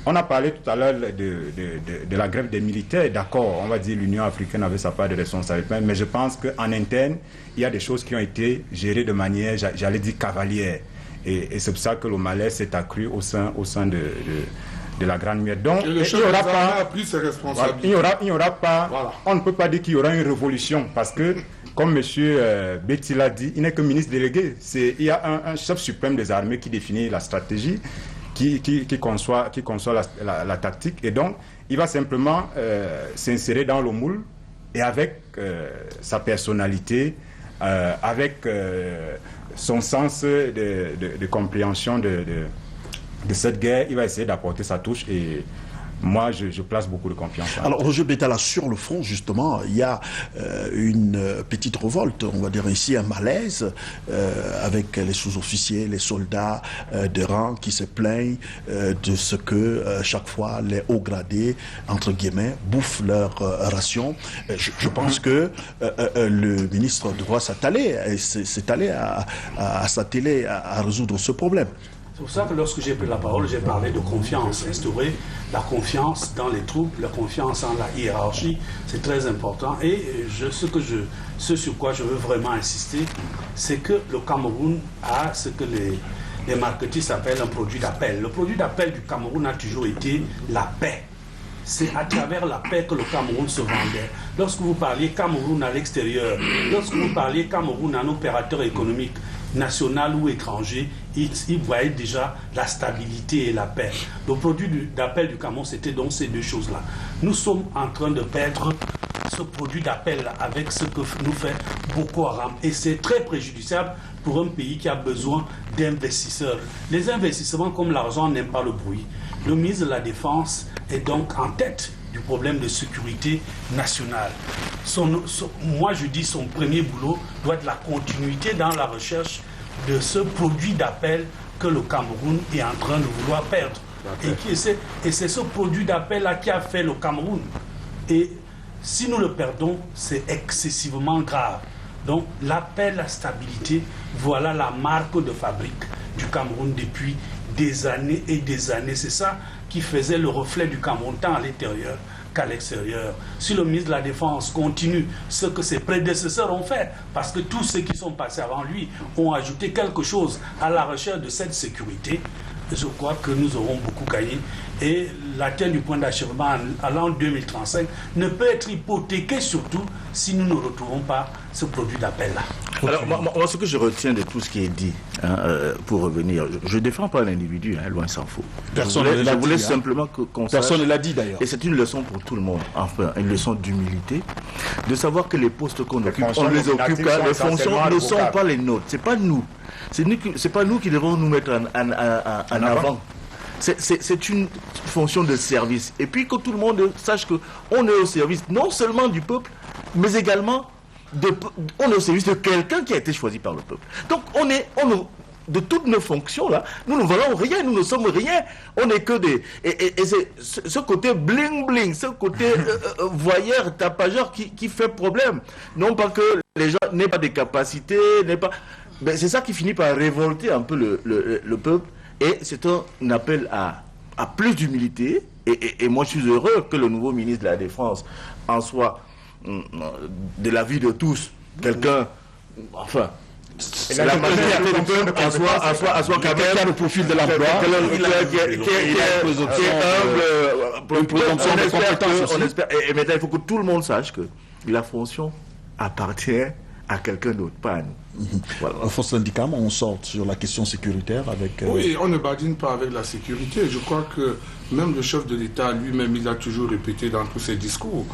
Speaker 6: On a parlé tout à l'heure de la grève des militaires. D'accord, on va dire l'Union africaine avait sa part de responsabilité, mais je pense qu'en interne, il y a des choses qui ont été gérées de manière, j'allais dire, cavalière. Et c'est pour ça que le malaise s'est accru au sein de la Grande Muette. Donc, il n'y aura pas, voilà. On ne peut pas dire qu'il y aura une révolution, parce que, comme M. Betty l'a dit, il n'est que ministre délégué. Il y a un chef suprême des armées qui définit la stratégie, qui conçoit la tactique, et donc, il va simplement s'insérer dans le moule, et avec sa personnalité, avec son sens de compréhension de cette guerre, il va essayer d'apporter sa touche et moi, je place beaucoup de confiance.
Speaker 1: Alors, Roger Betala, sur le front, justement, il y a une petite révolte, on va dire ici un malaise, avec les sous-officiers, les soldats de rang qui se plaignent de ce que chaque fois les hauts gradés, entre guillemets, bouffent leur ration. Je pense que le ministre doit s'atteler à résoudre ce problème.
Speaker 5: C'est pour ça que lorsque j'ai pris la parole, j'ai parlé de confiance, instaurer la confiance dans les troupes, la confiance en la hiérarchie, c'est très important. Et ce sur quoi je veux vraiment insister, c'est que le Cameroun a ce que les marketistes appellent un produit d'appel. Le produit d'appel du Cameroun a toujours été la paix. C'est à travers la paix que le Cameroun se vendait. Lorsque vous parliez Cameroun à l'extérieur, lorsque vous parliez Cameroun à un opérateur économique, national ou étranger, il voyait déjà la stabilité et la paix. Le produit d'appel du Cameroun, c'était donc ces deux choses-là. Nous sommes en train de perdre ce produit d'appel avec ce que nous fait Boko Haram. Et c'est très préjudiciable pour un pays qui a besoin d'investisseurs. Les investissements, comme l'argent, n'aiment pas le bruit. Le ministre de la Défense est donc en tête du problème de sécurité nationale. Moi, je dis son premier boulot doit être la continuité dans la recherche de ce produit d'appel que le Cameroun est en train de vouloir perdre. Et c'est ce produit d'appel-là qui a fait le Cameroun. Et si nous le perdons, c'est excessivement grave. Donc, l'appel à stabilité, voilà la marque de fabrique du Cameroun depuis des années et des années. C'est ça qui faisait le reflet du Cameroun, tant à l'intérieur qu'à l'extérieur. Si le ministre de la Défense continue ce que ses prédécesseurs ont fait, parce que tous ceux qui sont passés avant lui ont ajouté quelque chose à la recherche de cette sécurité, je crois que nous aurons beaucoup gagné. Et l'atteinte du point d'achèvement à l'an 2035 ne peut être hypothéquée surtout si nous ne retrouvons pas ce produit d'appel-là.
Speaker 3: Alors, moi, ce que je retiens de tout ce qui est dit, pour revenir, je ne défends pas l'individu, loin s'en faut.
Speaker 1: Personne
Speaker 3: je voulais simplement qu'on sache,
Speaker 1: personne ne l'a dit d'ailleurs.
Speaker 3: Et c'est une leçon pour tout le monde, enfin, une leçon d'humilité, de savoir que les postes qu'on occupe, on les occupe, les fonctions ne sont pas les nôtres, c'est pas nous. C'est pas nous qui devons nous mettre en avant. C'est une fonction de service. Et puis que tout le monde sache qu'on est au service non seulement du peuple, mais également on est au service de quelqu'un qui a été choisi par le peuple. Donc de toutes nos fonctions là, nous ne valons rien, nous ne sommes rien. On n'est que des... Et c'est ce côté bling-bling, ce côté voyeur, tapageur qui fait problème. Non pas que les gens n'aient pas de capacités, mais c'est ça qui finit par révolter un peu le peuple. Et c'est un appel à plus d'humilité. Et moi, je suis heureux que le nouveau ministre de la Défense en soit, de la vie de tous, quelqu'un, enfin...
Speaker 1: La majorité du peuple en soit quand même qui a le profil de l'emploi, qui est humble, une présomption de compétence.
Speaker 3: Et maintenant, il faut que tout le monde sache que la fonction appartient à quelqu'un d'autre, pas à nous.
Speaker 1: Voilà. Force syndicale, on sort sur la question sécuritaire avec...
Speaker 4: Oui, on ne badine pas avec la sécurité. Je crois que même le chef de l'État lui-même, il a toujours répété dans tous ses discours.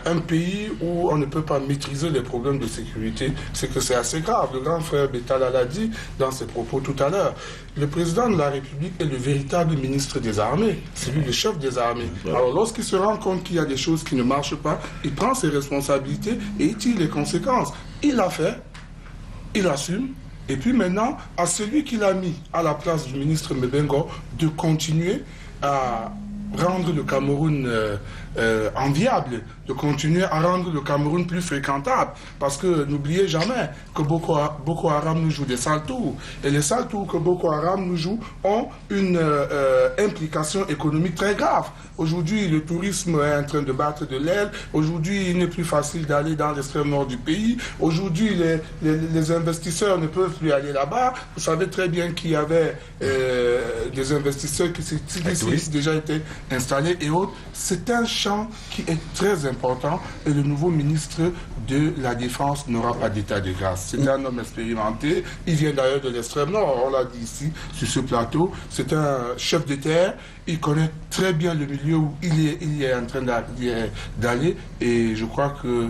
Speaker 4: Un pays où on ne peut pas maîtriser les problèmes de sécurité, c'est que c'est assez grave. Le grand frère Betala l'a dit dans ses propos tout à l'heure. Le président de la République est le véritable ministre des Armées. C'est lui le chef des armées. Alors lorsqu'il se rend compte qu'il y a des choses qui ne marchent pas, il prend ses responsabilités et il tire les conséquences. Il l'a fait, il assume. Et puis maintenant, à celui qui l'a mis à la place du ministre Mebengo de continuer à rendre le Cameroun enviable, de continuer à rendre le Cameroun plus fréquentable. Parce que n'oubliez jamais que Boko Haram nous joue des sales tours. Et les sales tours que Boko Haram nous joue ont une implication économique très grave. Aujourd'hui, le tourisme est en train de battre de l'aile. Aujourd'hui, il n'est plus facile d'aller dans l'extrême nord du pays. Aujourd'hui, les investisseurs ne peuvent plus aller là-bas. Vous savez très bien qu'il y avait des investisseurs qui déjà étaient installés et autres. C'est un champ qui est très important et le nouveau ministre de la Défense n'aura pas d'état de grâce. C'est un homme expérimenté, il vient d'ailleurs de l'extrême nord, on l'a dit ici, sur ce plateau. C'est un chef de terre, il connaît très bien le milieu où il est en train d'aller et je crois que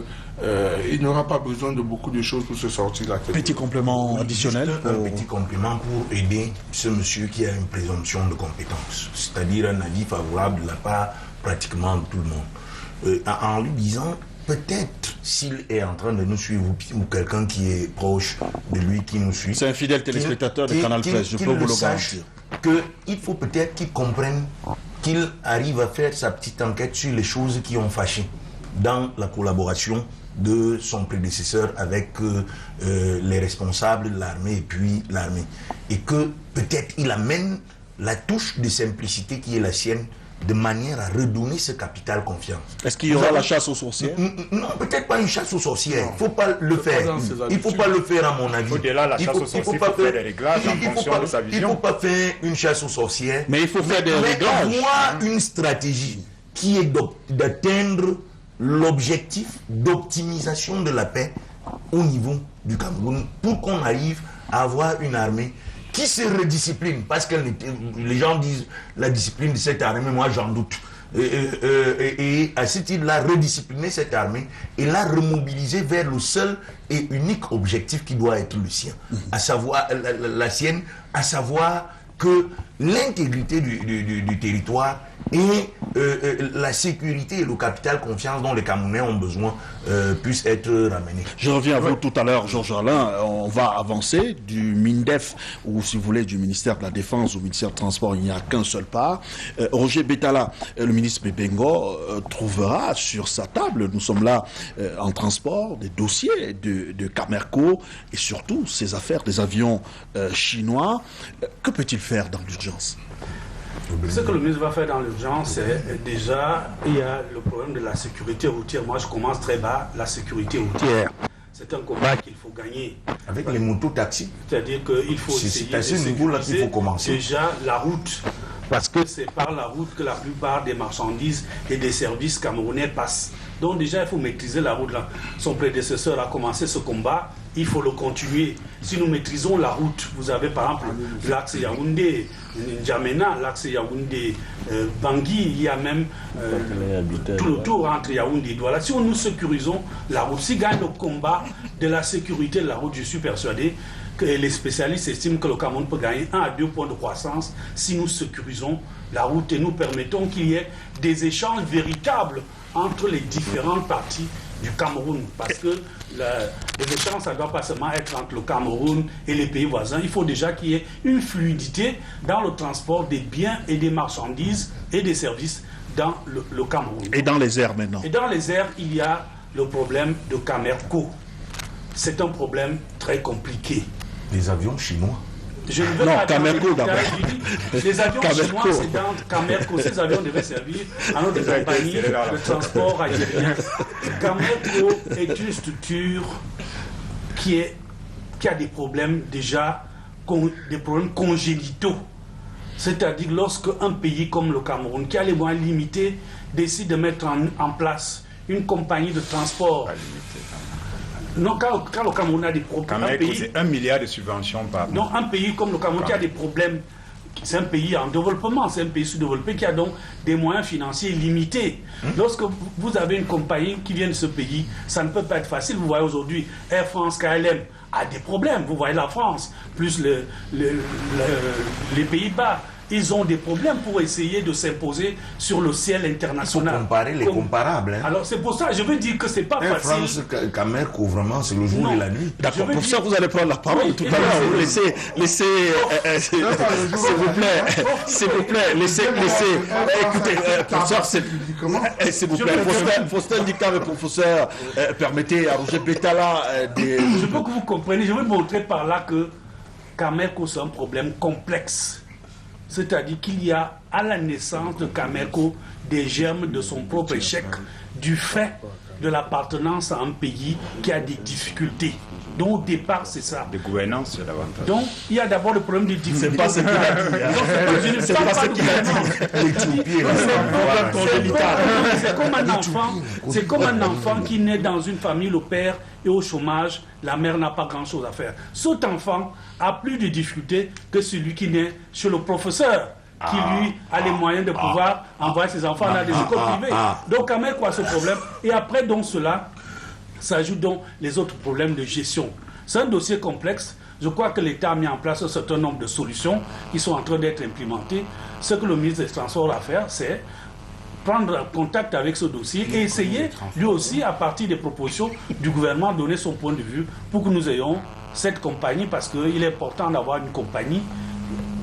Speaker 4: il n'aura pas besoin de beaucoup de choses pour se sortir la tête.
Speaker 1: Petit complément additionnel.
Speaker 7: Un petit complément pour aider ce monsieur qui a une présomption de compétence, c'est-à-dire un avis favorable de la part pratiquement de tout le monde. En lui disant, peut-être s'il est en train de nous suivre ou quelqu'un qui est proche de lui qui nous suit.
Speaker 1: C'est un fidèle téléspectateur de Canal 13, je peux vous le garantir.
Speaker 7: Qu'il faut peut-être qu'il comprenne, qu'il arrive à faire sa petite enquête sur les choses qui ont fâché dans la collaboration de son prédécesseur avec les responsables de l'armée et puis l'armée. Et que peut-être il amène la touche de simplicité qui est la sienne de manière à redonner ce capital confiance.
Speaker 1: Est-ce qu'il y aura la chasse aux sorcières?
Speaker 7: Non, peut-être pas une chasse aux sorcières. Il ne faut pas le faire. Il ne faut pas le faire à mon avis.
Speaker 6: Au-delà de la chasse aux sorcières, il faut faire des réglages en fonction de sa vision.
Speaker 7: Il ne faut pas faire une chasse aux sorcières.
Speaker 1: Mais il faut faire des réglages.
Speaker 7: Mais avoir une stratégie qui est d'atteindre l'objectif d'optimisation de la paix au niveau du Cameroun pour qu'on arrive à avoir une armée qui se rediscipline, parce que les gens disent la discipline de cette armée, moi j'en doute. Et à ce titre-là, rediscipliner cette armée et la remobiliser vers le seul et unique objectif qui doit être le sien, à savoir la sienne, à savoir que l'intégrité du territoire et la sécurité et le capital confiance dont les Camerounais ont besoin puissent être ramenés.
Speaker 1: Je reviens à vous tout à l'heure, Georges Alain. On va avancer du MINDEF, ou si vous voulez, du ministère de la Défense au ministère du Transport, il n'y a qu'un seul pas. Roger Betala, le ministre Bebengo, trouvera sur sa table, nous sommes là en transport, des dossiers de Camerco et surtout ces affaires des avions chinois. Que peut-il faire dans l'urgence?
Speaker 5: Ce que le ministre va faire dans l'urgence, c'est déjà, il y a le problème de la sécurité routière. Moi, je commence très bas, la sécurité routière. C'est un combat qu'il faut gagner.
Speaker 7: Avec les motos-taxis.
Speaker 5: C'est-à-dire qu'il faut essayer de
Speaker 7: sécuriser
Speaker 5: déjà la route. Parce que c'est par la route que la plupart des marchandises et des services camerounais passent. Donc déjà, il faut maîtriser la route. Là. Son prédécesseur a commencé ce combat, il faut le continuer. Si nous maîtrisons la route, vous avez par exemple l'axe Yaoundé, N'Djamena, l'axe Yaoundé, Bangui, il y a même tout le tour entre Yaoundé et Douala. Si nous sécurisons la route, si gagne le combat de la sécurité de la route, je suis persuadé que les spécialistes estiment que le Cameroun peut gagner 1 à 2 points de croissance si nous sécurisons la route et nous permettons qu'il y ait des échanges véritables entre les différentes parties du Cameroun. Parce que les échanges, ça ne doit pas seulement être entre le Cameroun et les pays voisins. Il faut déjà qu'il y ait une fluidité dans le transport des biens et des marchandises et des services dans le Cameroun.
Speaker 1: Et dans les airs maintenant.
Speaker 5: Et dans les airs, il y a le problème de Camerco. C'est un problème très compliqué.
Speaker 7: Les avions chinois.
Speaker 5: Je ne veux pas
Speaker 1: Camerco d'abord.
Speaker 5: Les avions chinois, c'est dans Camerco. Ces avions devaient servir à notre compagnie de transport aérien. Camerco est une structure qui a des problèmes déjà, des problèmes congénitaux. C'est-à-dire lorsque un pays comme le Cameroun, qui a les moyens limités, décide de mettre en place une compagnie de transport. Non, quand le Cameroun a des problèmes.
Speaker 6: C'est 1 milliard de subventions par an.
Speaker 5: Non, un pays comme le Cameroun qui a des problèmes, c'est un pays en développement, c'est un pays sous-développé qui a donc des moyens financiers limités. Lorsque vous avez une compagnie qui vient de ce pays, ça ne peut pas être facile. Vous voyez aujourd'hui Air France, KLM a des problèmes. Vous voyez la France, plus les Pays-Bas. Ils ont des problèmes pour essayer de s'imposer sur le ciel international.
Speaker 7: Il faut comparer les comparables. Hein.
Speaker 5: Alors c'est pour ça, je veux dire que c'est pas facile.
Speaker 7: France, Camerco, vraiment, c'est le jour et la nuit.
Speaker 1: D'accord, professeur, vous allez prendre la parole tout à l'heure. Laissez, s'il vous plaît, laissez, écoutez, professeur, s'il vous plaît, Faustin Dicam et professeur, permettez à Roger Betala
Speaker 5: Je veux que vous compreniez, je veux montrer par là que Camerco, c'est un problème complexe. C'est-à-dire qu'il y a à la naissance de Camerco des germes de son propre échec du fait de l'appartenance à un pays qui a des difficultés. Donc au départ, c'est ça.
Speaker 6: De gouvernance, c'est davantage.
Speaker 5: Donc il y a d'abord le problème des difficultés.
Speaker 1: C'est pas ce qu'il a dit.
Speaker 5: C'est pas ce qu'il a dit. C'est comme un enfant qui naît dans une famille, le père est au chômage, la mère n'a pas grand-chose à faire. Cet enfant a plus de difficultés que celui qui naît chez le professeur, qui lui a les moyens de pouvoir envoyer ses enfants dans des écoles privées. Donc quand même, quoi, ce problème. Et après, donc, cela s'ajoute donc les autres problèmes de gestion. C'est un dossier complexe. Je crois que l'État a mis en place un certain nombre de solutions qui sont en train d'être implémentées. Ce que le ministre des Transports a fait, c'est prendre contact avec ce dossier et essayer, lui aussi, à partir des propositions du gouvernement, donner son point de vue pour que nous ayons cette compagnie, parce qu'il est important d'avoir une compagnie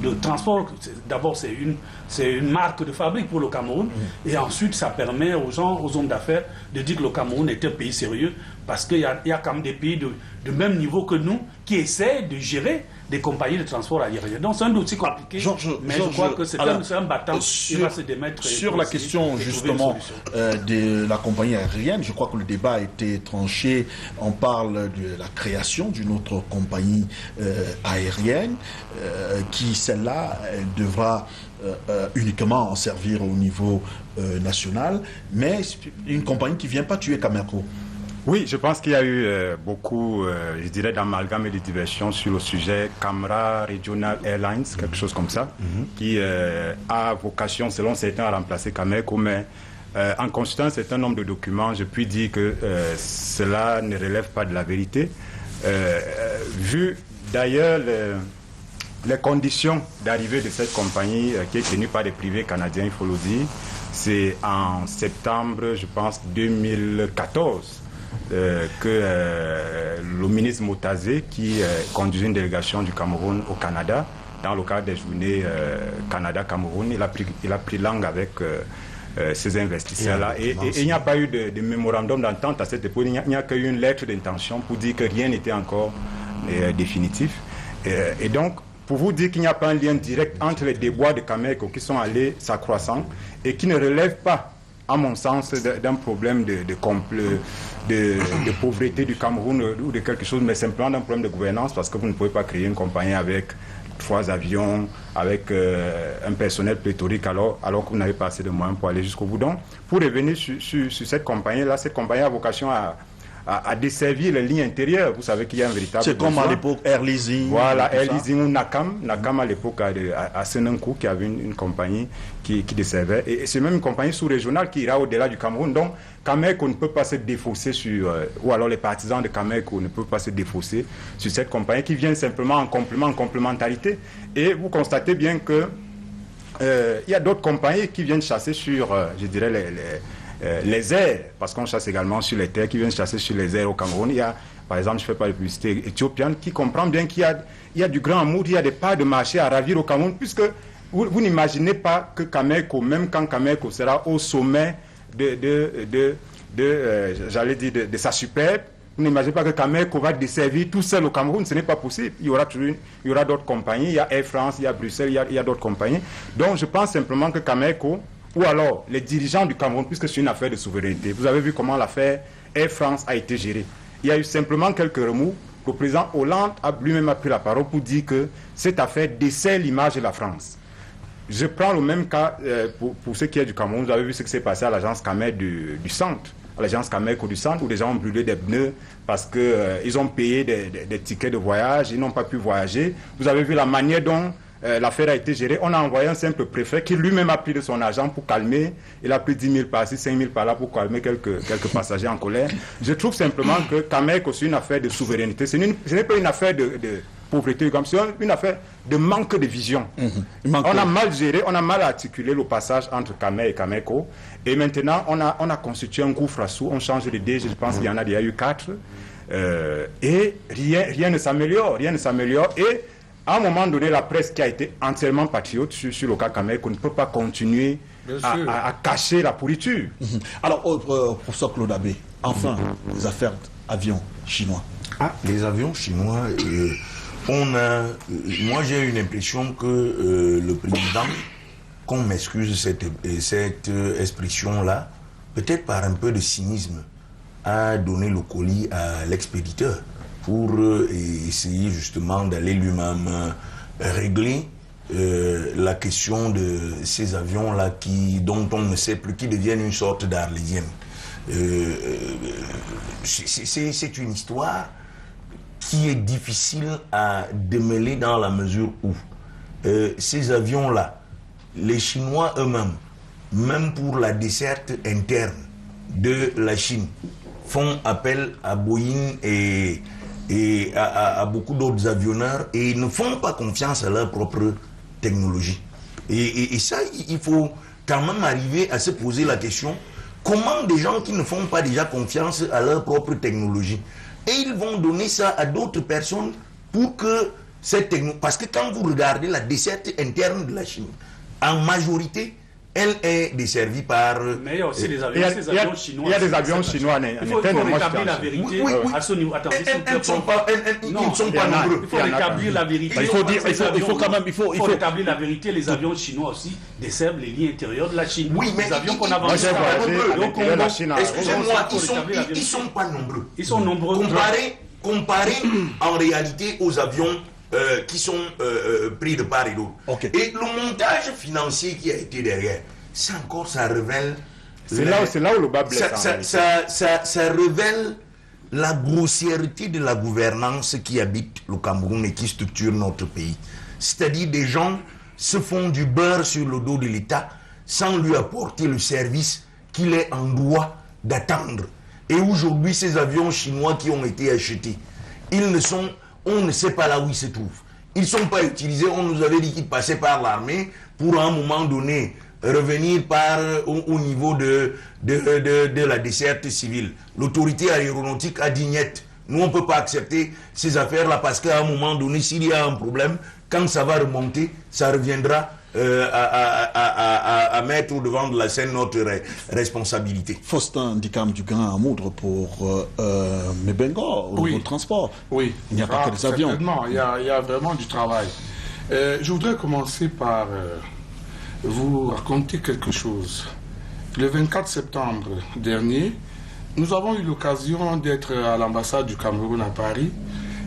Speaker 5: de transport. D'abord, c'est une marque de fabrique pour le Cameroun, et ensuite, ça permet aux gens, aux hommes d'affaires, de dire que le Cameroun est un pays sérieux, parce qu'il y a quand même des pays de même niveau que nous qui essaient de gérer des compagnies de transport aérien. Donc c'est un dossier compliqué, mais je crois que c'est un battant qui va se démettre.
Speaker 1: Sur la question justement de la compagnie aérienne, je crois que le débat a été tranché. On parle de la création d'une autre compagnie aérienne qui, celle-là, devra uniquement en servir au niveau national, mais une compagnie qui ne vient pas tuer Camerco.
Speaker 6: Oui, je pense qu'il y a eu beaucoup, je dirais, d'amalgame et de diversion sur le sujet Camra Regional Airlines, quelque chose comme ça, qui a vocation, selon certains, à remplacer Cameco, mais en consultant un certain nombre de documents, je puis dire que cela ne relève pas de la vérité. Vu d'ailleurs les conditions d'arrivée de cette compagnie qui est tenue par des privés canadiens, il faut le dire, c'est en septembre, je pense, 2014. Que le ministre Motazé, qui conduisait une délégation du Cameroun au Canada, dans le cadre des journées Canada-Cameroun, il a pris langue avec ces investisseurs-là. Et il n'y a pas eu de mémorandum d'entente à cette époque. Il n'y a qu'une une lettre d'intention pour dire que rien n'était encore définitif. Et donc, pour vous dire qu'il n'y a pas un lien direct entre les déboires de Cameco qui sont allés s'accroissant et qui ne relèvent pas, à mon sens, d'un problème de pauvreté du Cameroun ou de quelque chose, mais simplement d'un problème de gouvernance, parce que vous ne pouvez pas créer une compagnie avec 3 avions, avec un personnel pléthorique, alors que vous n'avez pas assez de moyens pour aller jusqu'au bout. Donc, pour revenir sur cette compagnie-là, cette compagnie a vocation à desservir les lignes intérieures. Vous savez qu'il y a un véritable
Speaker 1: C'est comme à l'époque Air Leasing.
Speaker 6: Voilà, Air Leasing ou Nakam. Nakam à l'époque à Senenkou, qui avait une compagnie qui desservait. Et c'est même une compagnie sous-régionale qui ira au-delà du Cameroun. Donc, Cameco ne peut pas se défausser sur... ou alors les partisans de Cameco ne peuvent pas se défausser sur cette compagnie qui vient simplement en complément, en complémentarité. Et vous constatez bien que il y a d'autres compagnies qui viennent chasser sur, je dirais, les airs, parce qu'on chasse également sur les terres, qui viennent chasser sur les airs au Cameroun. Il y a, par exemple, je ne fais pas de publicité éthiopienne, qui comprend bien qu'il y a du grand amour, il y a des parts de marché à ravir au Cameroun, puisque vous n'imaginez pas que Cameco, même quand Cameco sera au sommet j'allais dire, de sa superbe, vous n'imaginez pas que Cameco va desservir tout seul au Cameroun, ce n'est pas possible. Il y aura d'autres compagnies, il y a Air France, il y a Bruxelles, il y a d'autres compagnies. Donc je pense simplement que Cameco, ou alors les dirigeants du Cameroun, puisque c'est une affaire de souveraineté. Vous avez vu comment l'affaire Air France a été gérée. Il y a eu simplement quelques remous. Le président Hollande a lui-même pris la parole pour dire que cette affaire dessert l'image de la France. Je prends le même cas pour ce qui est du Cameroun. Vous avez vu ce qui s'est passé à l'agence Camer du centre, à l'agence Cameco du centre, où les gens ont brûlé des pneus parce qu'ils ont payé des tickets de voyage, ils n'ont pas pu voyager. Vous avez vu la manière dont l'affaire a été gérée. On a envoyé un simple préfet qui lui-même a pris de son argent pour calmer. Il a pris 10 000 par-ci, 5 000 par-là pour calmer quelques passagers en colère. Je trouve simplement que Cameco, c'est une affaire de souveraineté. Ce n'est pas une affaire de pauvreté, comme c'est une affaire de manque de vision. On a mal géré, on a mal articulé le passage entre Camer et Cameco. Et maintenant, on a constitué un gouffre à sous. On change d'idée, je pense qu'il y en a déjà eu 4. Et rien ne s'améliore. Rien ne s'améliore. Et à un moment donné, la presse qui a été entièrement patriote sur le cas Cameco ne peut pas continuer à cacher la pourriture.
Speaker 1: Alors, professeur Claude Abbé, enfin, les affaires avions chinois.
Speaker 7: Les avions chinois, moi j'ai une impression que le président, qu'on m'excuse cette expression-là, peut-être par un peu de cynisme, a donné le colis à l'expéditeur pour essayer justement d'aller lui-même régler la question de ces avions-là dont on ne sait plus, qui deviennent une sorte d'arlésienne. C'est une histoire qui est difficile à démêler dans la mesure où ces avions-là, les Chinois eux-mêmes, même pour la desserte interne de la Chine, font appel à Boeing et à beaucoup d'autres avionneurs et ne font pas confiance à leur propre technologie. Et ça, il faut quand même arriver à se poser la question, comment des gens qui ne font pas déjà confiance à leur propre technologie, et ils vont donner ça à d'autres personnes pour que cette technologie... Parce que quand vous regardez la desserte interne de la Chine, en majorité, elle est desservie par...
Speaker 5: Mais il y a aussi des avions, chinois. Il
Speaker 6: y a des avions chinois.
Speaker 5: Il faut rétablir la vérité à ce niveau. Attends,
Speaker 7: ils ne sont pas nombreux.
Speaker 5: Il faut rétablir la vérité.
Speaker 1: Il faut quand même... Il faut
Speaker 5: rétablir la vérité. Les avions chinois aussi desservent les lignes intérieures de la Chine.
Speaker 7: Oui, mais
Speaker 5: les avions qu'on a
Speaker 7: moi,
Speaker 5: vendus
Speaker 7: excusez-moi, ils ne sont pas nombreux.
Speaker 5: Ils sont nombreux.
Speaker 7: Comparé en réalité aux avions qui sont pris de part et d'autre.
Speaker 1: Okay.
Speaker 7: Et le montage financier qui a été derrière, ça révèle...
Speaker 6: C'est là où le bas blesse.
Speaker 7: Ça révèle la grossièreté de la gouvernance qui habite le Cameroun et qui structure notre pays. C'est-à-dire des gens se font du beurre sur le dos de l'État sans lui apporter le service qu'il est en droit d'attendre. Et aujourd'hui, ces avions chinois qui ont été achetés, on ne sait pas là où ils se trouvent. Ils ne sont pas utilisés, on nous avait dit qu'ils passaient par l'armée pour à un moment donné revenir au niveau de la desserte civile. L'autorité aéronautique a dit niet. Nous, on ne peut pas accepter ces affaires-là parce qu'à un moment donné, s'il y a un problème, quand ça va remonter, ça reviendra à mettre au devant de la scène notre responsabilité.
Speaker 1: Faustin Ndikam du Grand à moudre pour Mebengo, au niveau de transport.
Speaker 4: Oui,
Speaker 1: il n'y a pas que des avions.
Speaker 4: Il y a vraiment du travail. Je voudrais commencer par vous raconter quelque chose. Le 24 septembre dernier, nous avons eu l'occasion d'être à l'ambassade du Cameroun à Paris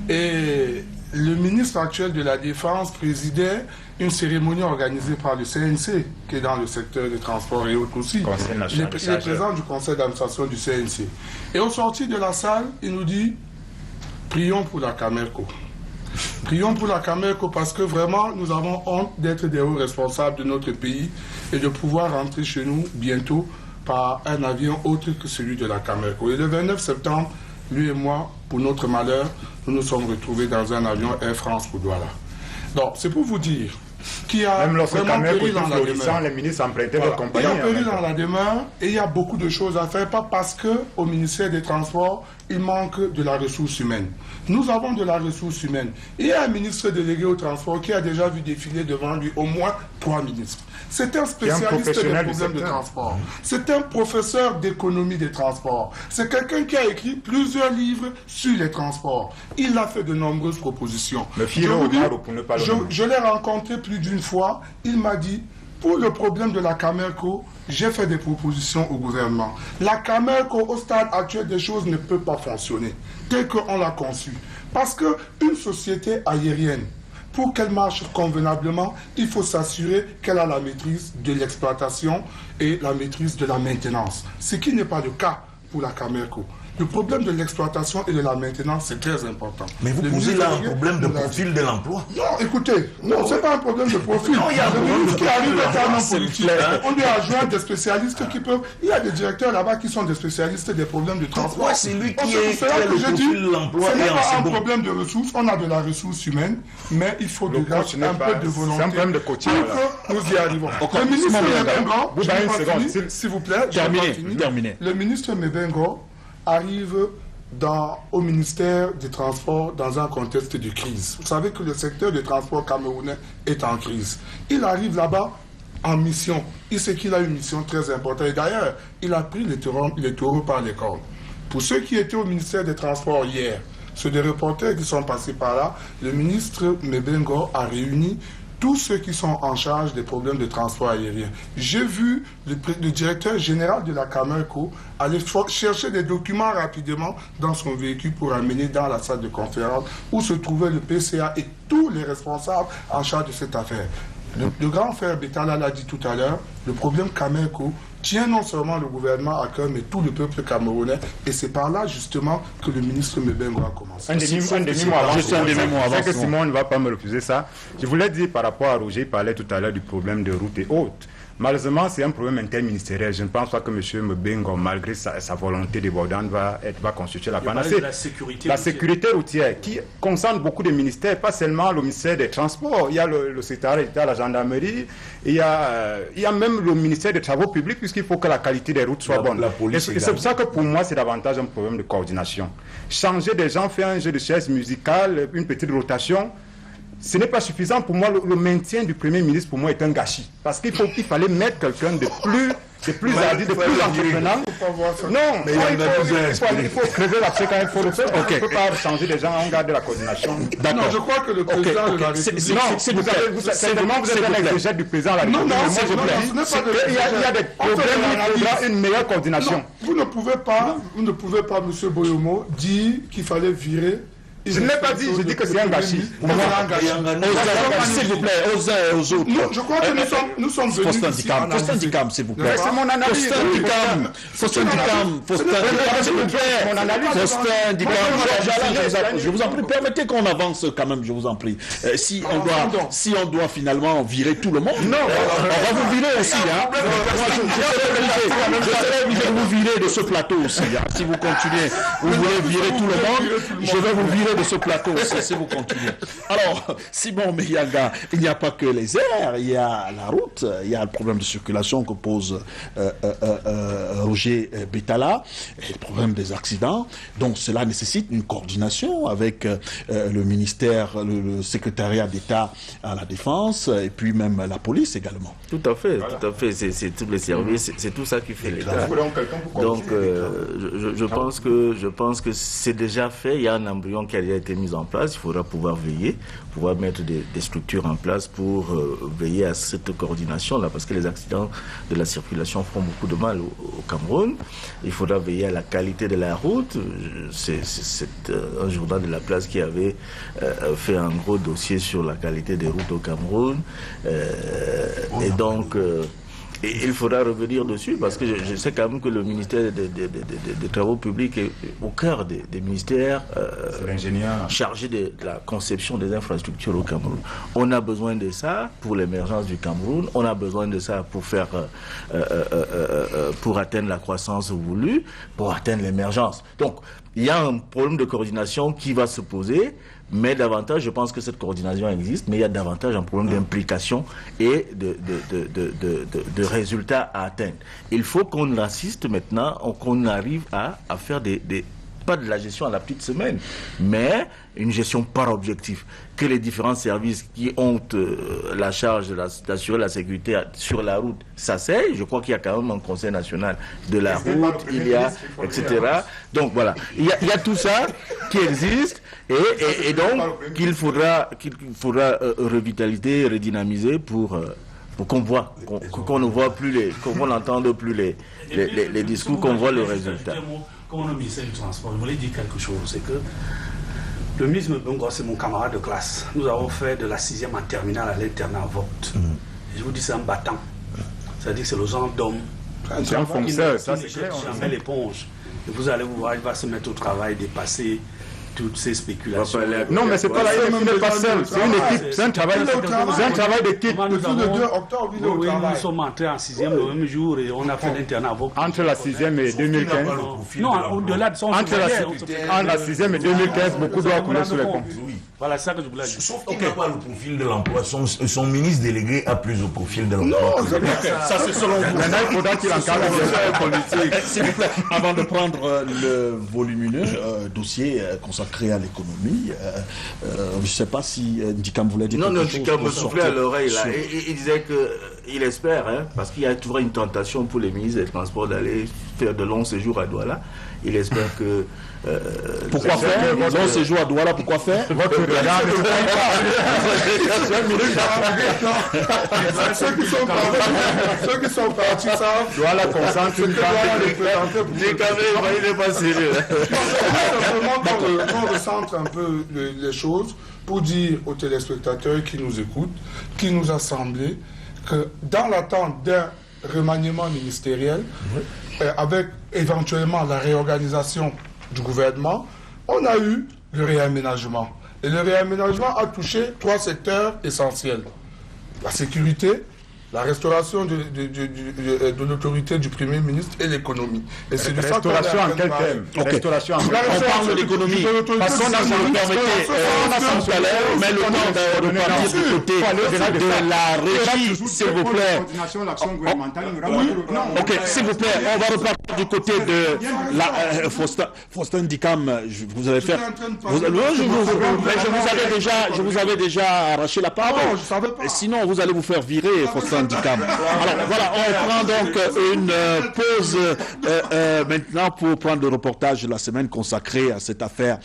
Speaker 4: et le ministre actuel de la Défense présidait une cérémonie organisée par le CNC, qui est dans le secteur des transports et autres aussi. Il est président du conseil d'administration du CNC. Et au sortir de la salle, il nous dit « Prions pour la Camerco ». Prions pour la Camerco parce que vraiment, nous avons honte d'être des hauts responsables de notre pays et de pouvoir rentrer chez nous bientôt par un avion autre que celui de la Camerco. Et le 29 septembre, lui et moi, pour notre malheur, nous nous sommes retrouvés dans un avion Air France pour Douala. Donc, c'est pour vous dire qu'il y a
Speaker 6: même
Speaker 4: vraiment péril dans la demeure.
Speaker 6: Les ministres empruntaient leur compagnie.
Speaker 4: Il y a péril dans la demeure et il y a beaucoup de choses à faire, pas parce qu'au ministère des Transports, il manque de la ressource humaine. Nous avons de la ressource humaine. Il y a un ministre délégué au transport qui a déjà vu défiler devant lui au moins 3 ministres. C'est un spécialiste des problèmes de transport. C'est un professeur d'économie des transports. C'est quelqu'un qui a écrit plusieurs livres sur les transports. Il a fait de nombreuses propositions. Je l'ai rencontré plus d'une fois. Il m'a dit, pour le problème de la Camerco, j'ai fait des propositions au gouvernement. La Camerco, au stade actuel des choses, ne peut pas fonctionner tel qu'on l'a conçu. Parce qu'une société aérienne, pour qu'elle marche convenablement, il faut s'assurer qu'elle a la maîtrise de l'exploitation et la maîtrise de la maintenance. Ce qui n'est pas le cas pour la Camerco. Le problème de l'exploitation et de la maintenance, c'est très important.
Speaker 7: Mais vous posez là un problème de profil de l'emploi.
Speaker 4: Non, écoutez, non, c'est pas un problème de profil. Non, il y a un ministre qui arrive à un homme politique. On lui a joint des spécialistes qui peuvent... Il y a des directeurs là-bas qui sont des spécialistes des problèmes de transport.
Speaker 7: Pourquoi c'est lui qui est le profil de l'emploi?
Speaker 4: Ce n'est pas un problème de ressources. On a de la ressource humaine, mais il faut un peu de volonté.
Speaker 6: C'est un problème de coaching.
Speaker 4: Nous y arrivons. Le ministre Mebengo, s'il vous plaît, terminé. Le ministre Mebengo arrive au ministère des Transports dans un contexte de crise. Vous savez que le secteur des transports camerounais est en crise. Il arrive là-bas en mission. Il sait qu'il a une mission très importante. Et d'ailleurs, il a pris les taureaux par les cornes. Pour ceux qui étaient au ministère des Transports hier, ceux des reporters qui sont passés par là, le ministre Mebengo a réuni tous ceux qui sont en charge des problèmes de transport aérien. J'ai vu le directeur général de la Camerco aller chercher des documents rapidement dans son véhicule pour amener dans la salle de conférence où se trouvait le PCA et tous les responsables en charge de cette affaire. Le grand frère Betala l'a dit tout à l'heure, le problème Camerco tient non seulement le gouvernement à cœur, mais tout le peuple camerounais. Et c'est par là, justement, que le ministre Mebengo a commencé.
Speaker 6: Un demi-mot avant. Je sais que Simon ne va pas me refuser ça. Je voulais dire par rapport à Roger, il parlait tout à l'heure du problème de route et autres. Malheureusement, c'est un problème interministériel. Je ne pense pas que M. Mebengo, malgré sa volonté débordante, va constituer la panacée. La sécurité routière, qui concerne beaucoup de ministères, pas seulement le ministère des Transports. Il y a le secrétariat d'État, la gendarmerie, il y a même le ministère des Travaux publics, puisqu'il faut que la qualité des routes soit bonne. Et c'est pour ça que pour moi, c'est davantage un problème de coordination. Changer des gens, faire un jeu de chaises musicales, une petite rotation, ce n'est pas suffisant. Pour moi, le maintien du Premier ministre, pour moi, est un gâchis. Parce qu'il fallait mettre quelqu'un de plus ardu, de plus entreprenant. Non, mais il faut crever l'abcès quand il faut le faire. On ne peut pas changer des gens, on garde la coordination.
Speaker 4: Non, je crois que le président de la République...
Speaker 6: vous êtes un exégète du président de la République.
Speaker 4: Non, ce n'est pas
Speaker 6: il y a des problèmes, il faudra une meilleure coordination.
Speaker 4: Vous ne pouvez pas, M. Boyomo, dire qu'il fallait virer
Speaker 6: Je ne l'ai pas dit, je dis que c'est un gâchis.
Speaker 1: S'il vous plaît, aux uns et aux autres.
Speaker 4: Je crois que nous sommes venus ici.
Speaker 1: Faustin Dicam, s'il vous plaît.
Speaker 6: C'est mon analyse.
Speaker 1: Faustin Dicam, s'il vous plaît. Faustin Dicam, je vous en prie, permettez qu'on avance quand même, je vous en prie. Si on doit finalement virer tout le monde, on va vous virer aussi. Je serai obligé de vous virer de ce plateau aussi. Si vous continuez, vous voulez virer tout le monde, je vais vous virer de ce plateau si vous continuez. Alors, Simon Meyaga, il n'y a pas que les airs, il y a la route, il y a le problème de circulation que pose Roger Betala, et le problème des accidents. Donc cela nécessite une coordination avec le ministère, le secrétariat d'État à la Défense, et puis même la police également.
Speaker 3: Tout à fait, c'est tous les services, c'est tout ça qui fait l'État. Donc je pense que c'est déjà fait, il y a un embryon qui a déjà été mis en place, il faudra pouvoir veiller, pouvoir mettre des structures en place pour veiller à cette coordination-là, parce que les accidents de la circulation font beaucoup de mal au Cameroun. Il faudra veiller à la qualité de la route. C'est un journal de La Place qui avait fait un gros dossier sur la qualité des routes au Cameroun. Et donc... Et il faudra revenir dessus parce que je sais quand même que le ministère des Travaux publics est au cœur des ministères chargés de la conception des infrastructures au Cameroun. On a besoin de ça pour l'émergence du Cameroun, on a besoin de ça pour faire, pour atteindre la croissance voulue, pour atteindre l'émergence. Donc, il y a un problème de coordination qui va se poser. Mais davantage, je pense que cette coordination existe, mais il y a davantage un problème d'implication et de résultats à atteindre. Il faut qu'on assiste maintenant, qu'on arrive à faire pas de la gestion à la petite semaine, mais une gestion par objectif. Que les différents services qui ont la charge d'assurer la sécurité sur la route s'asseyent. Je crois qu'il y a quand même un conseil national de la route, il y a, etc. Donc voilà, il y a tout ça qui existe et donc qu'il faudra revitaliser, redynamiser pour qu'on voit, qu'on ne voit plus qu'on n'entende plus les discours, qu'on voit le résultat.
Speaker 5: Comme le ministère du Transport, je voulais dire quelque chose, c'est que le ministre Mbongo, c'est mon camarade de classe. Nous avons fait de la 6e en terminale à l'internat vote. Et je vous dis, c'est un battant. C'est-à-dire que c'est le genre d'homme
Speaker 6: C'est un fonctionnaire, ça
Speaker 5: c'est clair. Jamais l'éponge. Et vous allez vous voir, il va se mettre au travail, dépasser toutes ces spéculations.
Speaker 6: Non, mais c'est pas la équipe, il n'est pas seul. C'est une équipe, c'est un travail d'équipe.
Speaker 4: Depuis le 2 octobre, il est au travail.
Speaker 5: Nous sommes entrés en 6e le même jour et on a fait l'internat.
Speaker 6: Entre la 6e et 2015.
Speaker 5: Non, au-delà de son
Speaker 6: Entre la 6e et 2015, beaucoup doivent couler sous les ponts.
Speaker 5: Voilà, c'est ça que je voulais dire.
Speaker 7: Sauf qu'il n'a pas le profil de l'emploi. Son ministre délégué a plus au profil de l'emploi.
Speaker 1: Non, ça c'est selon vous.
Speaker 6: Maintenant, il faudra qu'il encadre les politiques.
Speaker 1: S'il vous plaît, avant de prendre le volumineux dossier consacré à l'économie, je ne sais pas si Ndikam voulait dire quelque chose.
Speaker 3: Non, Ndikam me soufflait à l'oreille là. Et il disait qu'il espère, parce qu'il y a toujours une tentation pour les ministres des Transports d'aller faire de longs séjours à Douala. Il espère que...
Speaker 1: pourquoi faire long séjour à Douala, pourquoi faire
Speaker 4: Ceux qui sont partis savent.
Speaker 6: Douala concentre une
Speaker 3: il n'est pas sérieux.
Speaker 4: On recentre un peu les choses pour dire aux téléspectateurs qui nous écoutent, qui nous a semblé que dans l'attente d'un remaniement ministériel, avec éventuellement la réorganisation du gouvernement, on a eu le réaménagement. Et le réaménagement a touché 3 secteurs essentiels. La sécurité, la restauration de l'autorité du Premier ministre et l'économie. Et c'est de ça qu'on est en train de parler.
Speaker 6: Restauration en quel thème?
Speaker 1: On parle de l'économie. Parce qu'on a, si vous permettez, mais le temps de repartir du côté de la régie, s'il vous plaît. Ok, s'il vous plaît, on va repartir du côté de la Faustin Dicam. Vous allez faire. Je vous avais déjà arraché la parole. Sinon, vous allez vous faire virer, Faustin Dicam. Alors voilà, on prend donc une pause maintenant pour prendre le reportage de la semaine consacré à cette affaire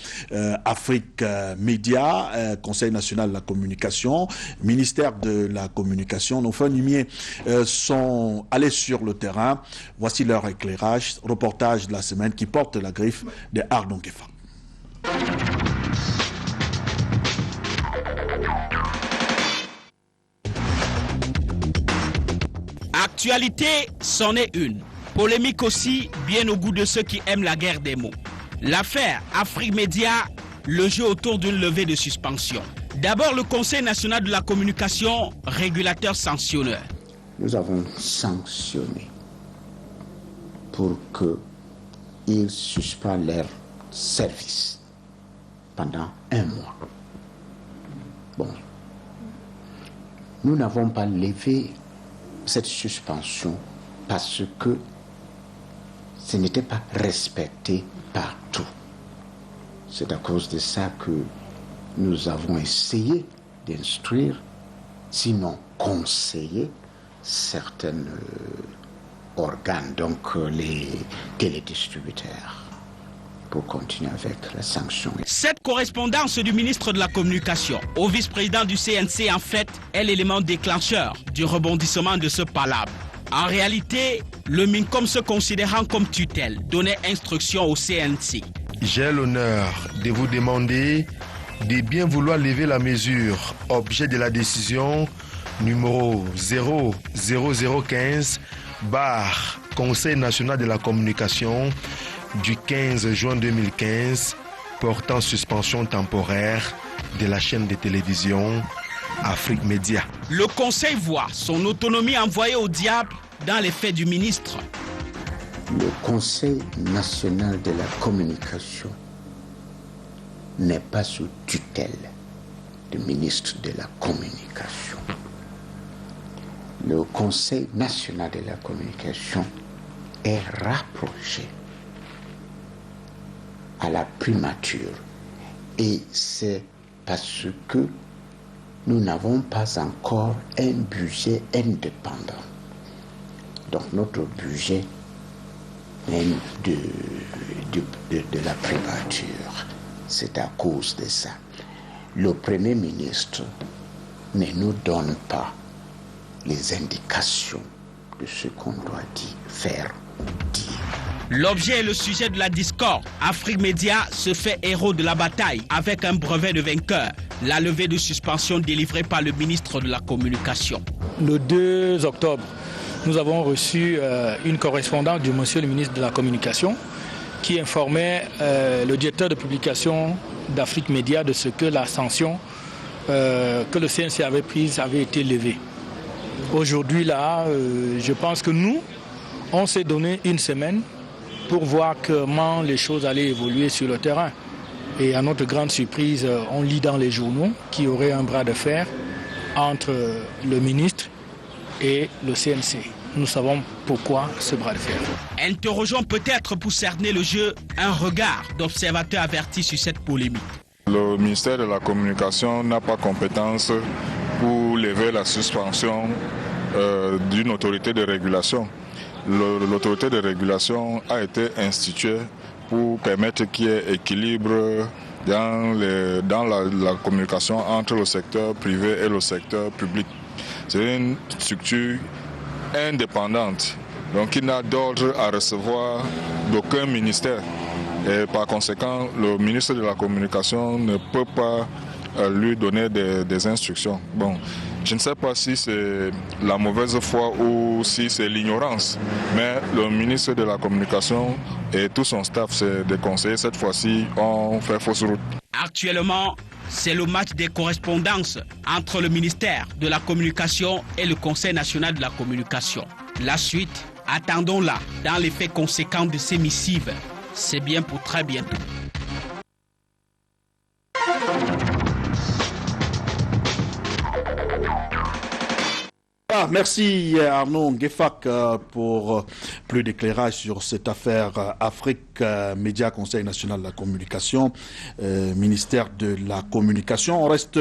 Speaker 1: Afrique Média, Conseil national de la communication, ministère de la communication. Nos frères numiers sont allés sur le terrain. Voici leur éclairage, reportage de la semaine qui porte la griffe de Ardon Kefa.
Speaker 9: L'actualité, c'en est une. Polémique aussi, bien au goût de ceux qui aiment la guerre des mots. L'affaire Afrique Média, le jeu autour d'une levée de suspension. D'abord, le Conseil national de la communication, régulateur sanctionneur.
Speaker 10: Nous avons sanctionné pour qu'ils suspendent leur service pendant 1 mois. Bon, nous n'avons pas levé cette suspension parce que ce n'était pas respecté partout. C'est à cause de ça que nous avons essayé d'instruire, sinon conseiller, certains organes, donc les télédistributeurs, pour continuer avec la sanction.
Speaker 9: Cette correspondance du ministre de la Communication au vice-président du CNC, en fait, est l'élément déclencheur du rebondissement de ce palabre. En réalité, le MINCOM, se considérant comme tutelle, donnait instruction au CNC.
Speaker 11: J'ai l'honneur de vous demander de bien vouloir lever la mesure, objet de la décision numéro 00015 / Conseil national de la communication du 15 juin 2015 portant suspension temporaire de la chaîne de télévision Afrique Média.
Speaker 9: Le Conseil voit son autonomie envoyée au diable dans les faits du ministre.
Speaker 10: Le Conseil national de la communication n'est pas sous tutelle du ministre de la Communication. Le Conseil national de la communication est rapproché à la primature et c'est parce que nous n'avons pas encore un budget indépendant. Donc notre budget est de la primature. C'est à cause de ça. Le Premier ministre ne nous donne pas les indications de ce qu'on doit faire ou dire.
Speaker 9: L'objet et le sujet de la discorde. Afrique Média se fait héros de la bataille avec un brevet de vainqueur. La levée de suspension délivrée par le ministre de la Communication.
Speaker 12: Le 2 octobre, nous avons reçu une correspondance du monsieur le ministre de la Communication qui informait le directeur de publication d'Afrique Média de ce que la sanction que le CNC avait prise avait été levée. Aujourd'hui, là, je pense que nous, on s'est donné 1 semaine pour voir comment les choses allaient évoluer sur le terrain. Et à notre grande surprise, on lit dans les journaux qu'il y aurait un bras de fer entre le ministre et le CNC. Nous savons pourquoi ce bras de fer.
Speaker 9: Interrogeons peut-être pour cerner le jeu un regard d'observateur averti sur cette polémique.
Speaker 13: Le ministère de la Communication n'a pas compétence pour lever la suspension d'une autorité de régulation. L'autorité de régulation a été instituée pour permettre qu'il y ait équilibre dans la communication entre le secteur privé et le secteur public. C'est une structure indépendante, donc il n'a d'ordre à recevoir d'aucun ministère. Et par conséquent, le ministre de la Communication ne peut pas lui donner des instructions. Bon, je ne sais pas si c'est la mauvaise foi ou si c'est l'ignorance, mais le ministre de la Communication et tout son staff, c'est des conseillers, cette fois-ci, ont fait fausse route.
Speaker 9: Actuellement, c'est le match des correspondances entre le ministère de la Communication et le Conseil national de la communication. La suite, attendons-la dans les faits conséquents de ces missives. C'est bien pour très bientôt.
Speaker 1: Merci Arnaud Ngefak pour plus d'éclairage sur cette affaire Afrique Média, Conseil national de la communication, ministère de la communication. On reste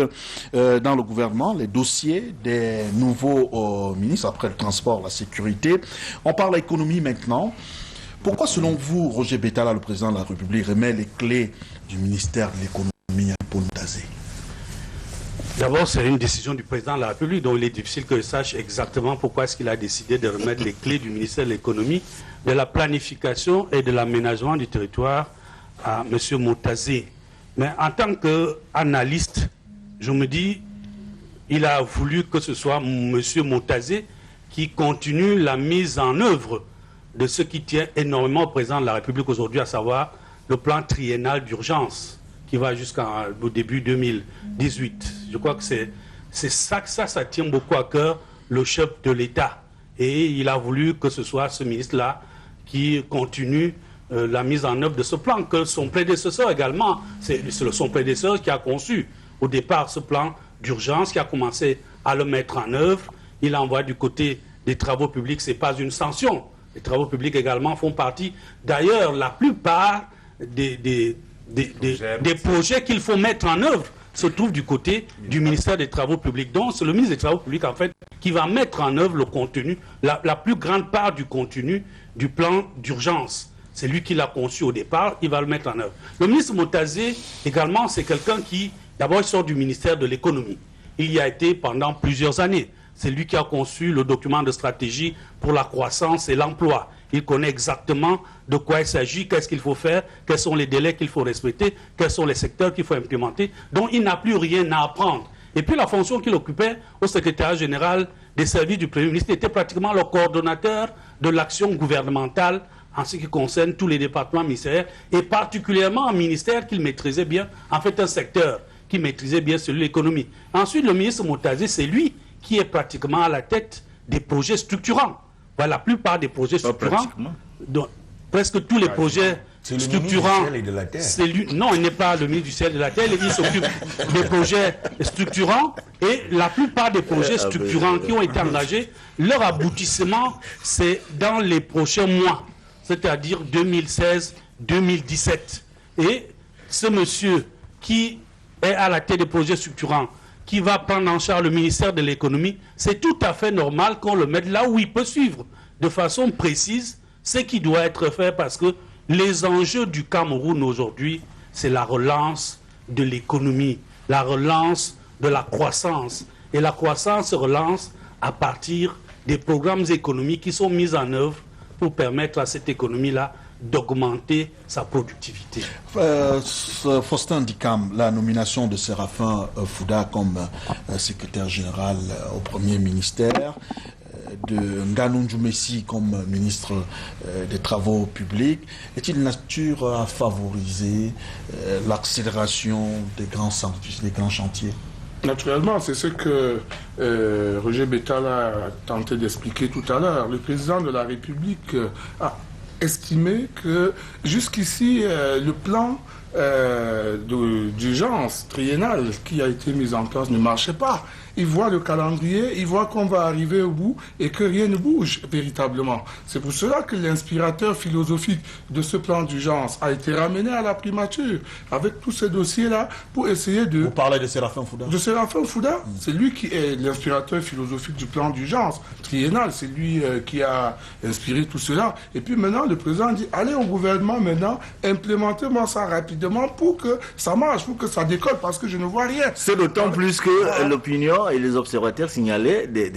Speaker 1: dans le gouvernement, les dossiers des nouveaux ministres après le transport, la sécurité. On parle économie maintenant. Pourquoi selon vous, Roger Betala, le président de la République, remet les clés du ministère de l'économie à Paul Ndazé?
Speaker 5: D'abord, c'est une décision du président de la République, donc il est difficile que je sache exactement pourquoi est-ce qu'il a décidé de remettre les clés du ministère de l'économie, de la planification et de l'aménagement du territoire à M. Moutazé. Mais en tant qu'analyste, je me dis, il a voulu que ce soit M. Moutazé qui continue la mise en œuvre de ce qui tient énormément au président de la République aujourd'hui, à savoir le plan triennal d'urgence qui va jusqu'au début 2018. Je crois que c'est ça que ça tient beaucoup à cœur le chef de l'État. Et il a voulu que ce soit ce ministre-là qui continue la mise en œuvre de ce plan, que son prédécesseur également, c'est son prédécesseur qui a conçu au départ ce plan d'urgence, qui a commencé à le mettre en œuvre. Il envoie du côté des travaux publics, ce n'est pas une sanction. Les travaux publics également font partie. D'ailleurs, la plupart des projets qu'il faut mettre en œuvre se trouvent du côté du ministère des Travaux publics. Donc, c'est le ministre des Travaux publics, en fait, qui va mettre en œuvre le contenu, la plus grande part du contenu du plan d'urgence. C'est lui qui l'a conçu au départ, il va le mettre en œuvre. Le ministre Motazé, également, c'est quelqu'un qui, d'abord, il sort du ministère de l'économie. Il y a été pendant plusieurs années. C'est lui qui a conçu le document de stratégie pour la croissance et l'emploi. Il connaît exactement de quoi il s'agit, qu'est-ce qu'il faut faire, quels sont les délais qu'il faut respecter, quels sont les secteurs qu'il faut implémenter. Donc il n'a plus rien à apprendre. Et puis la fonction qu'il occupait au secrétariat général des services du Premier ministre était pratiquement le coordonnateur de l'action gouvernementale en ce qui concerne tous les départements ministériels, et particulièrement un ministère qu'il maîtrisait bien, en fait un secteur qui maîtrisait bien celui de l'économie. Ensuite, le ministre Motazé, c'est lui qui est pratiquement à la tête des projets structurants. Voilà, la plupart des projets structurants, donc, presque tous les projets structurants, c'est lui. Non, il n'est pas le ministre du ciel et de la terre, il s'occupe des projets structurants, et la plupart des projets structurants qui ont été engagés, leur aboutissement, c'est dans les prochains mois, c'est-à-dire 2016-2017. Et ce monsieur qui est à la tête des projets structurants, qui va prendre en charge le ministère de l'économie, c'est tout à fait normal qu'on le mette là où il peut suivre de façon précise ce qui doit être fait, parce que les enjeux du Cameroun aujourd'hui, c'est la relance de l'économie, la relance de la croissance. Et la croissance se relance à partir des programmes économiques qui sont mis en œuvre pour permettre à cette économie-là d'augmenter sa productivité.
Speaker 1: Faustin Dikam, la nomination de Séraphin Fouda comme secrétaire général au Premier ministère, de Nganou Ndjoumessi comme ministre des Travaux publics, est-il nature à favoriser l'accélération des grands chantiers?
Speaker 4: Naturellement, c'est ce que Roger Betala a tenté d'expliquer tout à l'heure. Le président de la République a estimé que jusqu'ici, le plan d'urgence triennale qui a été mis en place ne marchait pas. Il voit le calendrier, il voit qu'on va arriver au bout et que rien ne bouge véritablement. C'est pour cela que l'inspirateur philosophique de ce plan d'urgence a été ramené à la primature avec tous ces dossiers-là pour essayer de...
Speaker 1: Vous parlez de Séraphin Fouda? De
Speaker 4: Séraphin Fouda, c'est lui qui est l'inspirateur philosophique du plan d'urgence triennal, c'est lui qui a inspiré tout cela. Et puis maintenant, le président dit, allez au gouvernement maintenant, implémentez-moi ça rapidement pour que ça marche, pour que ça décolle, parce que je ne vois rien.
Speaker 3: C'est d'autant plus que l'opinion et les observateurs signalaient des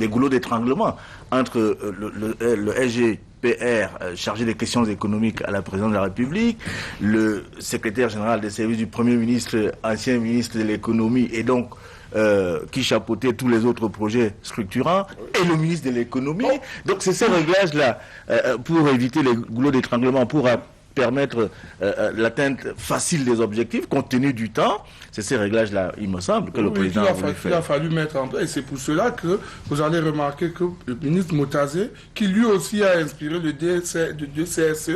Speaker 3: goulots d'étranglement entre le SGPR chargé des questions économiques à la présidence de la République, le secrétaire général des services du Premier ministre, ancien ministre de l'économie, et donc qui chapeautait tous les autres projets structurants, et le ministre de l'économie. Donc c'est ces réglages-là, pour éviter les goulots d'étranglement, pour permettre l'atteinte facile des objectifs, compte tenu du temps. C'est ces réglages-là, il me semble, que le président a voulu faire.
Speaker 4: Il a fallu mettre en place, et c'est pour cela que vous allez remarquer que le ministre Motazé, qui lui aussi a inspiré le DCSE,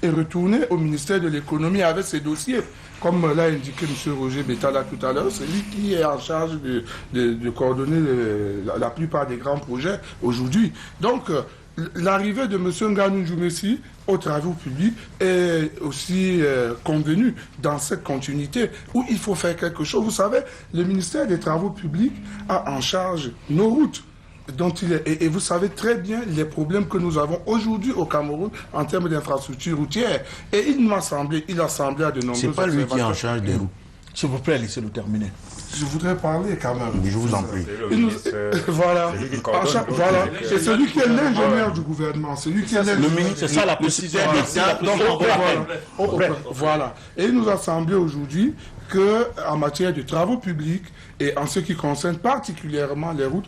Speaker 4: est retourné au ministère de l'économie avec ses dossiers. Comme l'a indiqué M. Roger Betala tout à l'heure, c'est lui qui est en charge de coordonner la plupart des grands projets aujourd'hui. Donc, l'arrivée de M. Nganou Ndjoumessi aux travaux publics est aussi convenue dans cette continuité où il faut faire quelque chose. Vous savez, le ministère des Travaux publics a en charge nos routes. Et vous savez très bien les problèmes que nous avons aujourd'hui au Cameroun en termes d'infrastructures routières. Et il a semblé à de nombreux...
Speaker 7: C'est pas lui qui est en charge des routes.
Speaker 1: S'il vous plaît, laissez-nous terminer.
Speaker 4: Je voudrais parler quand même.
Speaker 7: Je vous en prie.
Speaker 4: Voilà. Voilà. C'est celui qui est l'ingénieur du gouvernement. C'est lui qui est
Speaker 1: le ministre, c'est ça la précision.
Speaker 4: Voilà. Et il nous a semblé aujourd'hui qu'en matière de travaux publics et en ce qui concerne particulièrement les routes,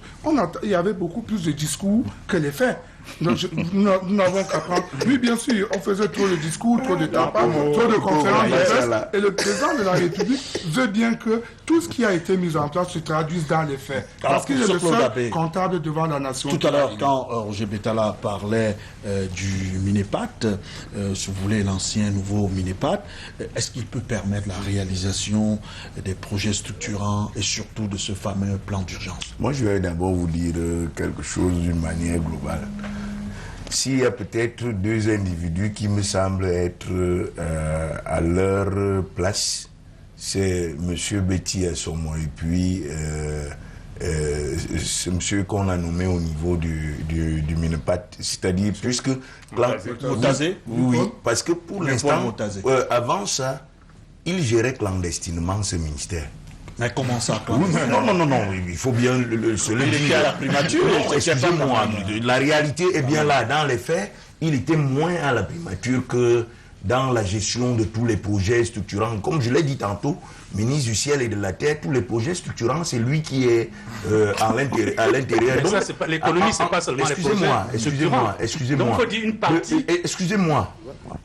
Speaker 4: il y avait beaucoup plus de discours que les faits. Donc, nous n'avons qu'à prendre. Oui, bien sûr, on faisait trop de discours, trop de tapas, trop de conférences de presse. Et le président de la République veut bien que tout ce qui a été mis en place se traduise dans les faits. Parce qu'il est le seul comptable devant la nation.
Speaker 1: Tout à l'heure, quand Roger Betala parlait du Minepat, si vous voulez, l'ancien nouveau Minepat, est-ce qu'il peut permettre la réalisation des projets structurants et surtout de ce fameux plan d'urgence?
Speaker 7: Moi, je vais d'abord vous dire quelque chose d'une manière globale. S'il y a peut-être deux individus qui me semblent être à leur place, c'est M. Betty Assomo et puis ce monsieur qu'on a nommé au niveau du Minepat, c'est-à-dire puisque... Oui, parce que pour l'instant, avant ça, il gérait clandestinement ce ministère.
Speaker 1: Mais comment ça?
Speaker 7: Non, il faut bien se le dire. Il était à la primature. Excusez-moi, la réalité est bien là. Dans les faits, il était moins à la primature que dans la gestion de tous les projets structurants. Comme je l'ai dit tantôt, ministre du ciel et de la terre, tous les projets structurants, c'est lui qui est à l'intérieur.
Speaker 5: Donc, ça, c'est pas l'économie, c'est pas seulement les projets.
Speaker 7: Excusez-moi.
Speaker 5: Donc, il faut dire une partie.
Speaker 7: Excusez-moi.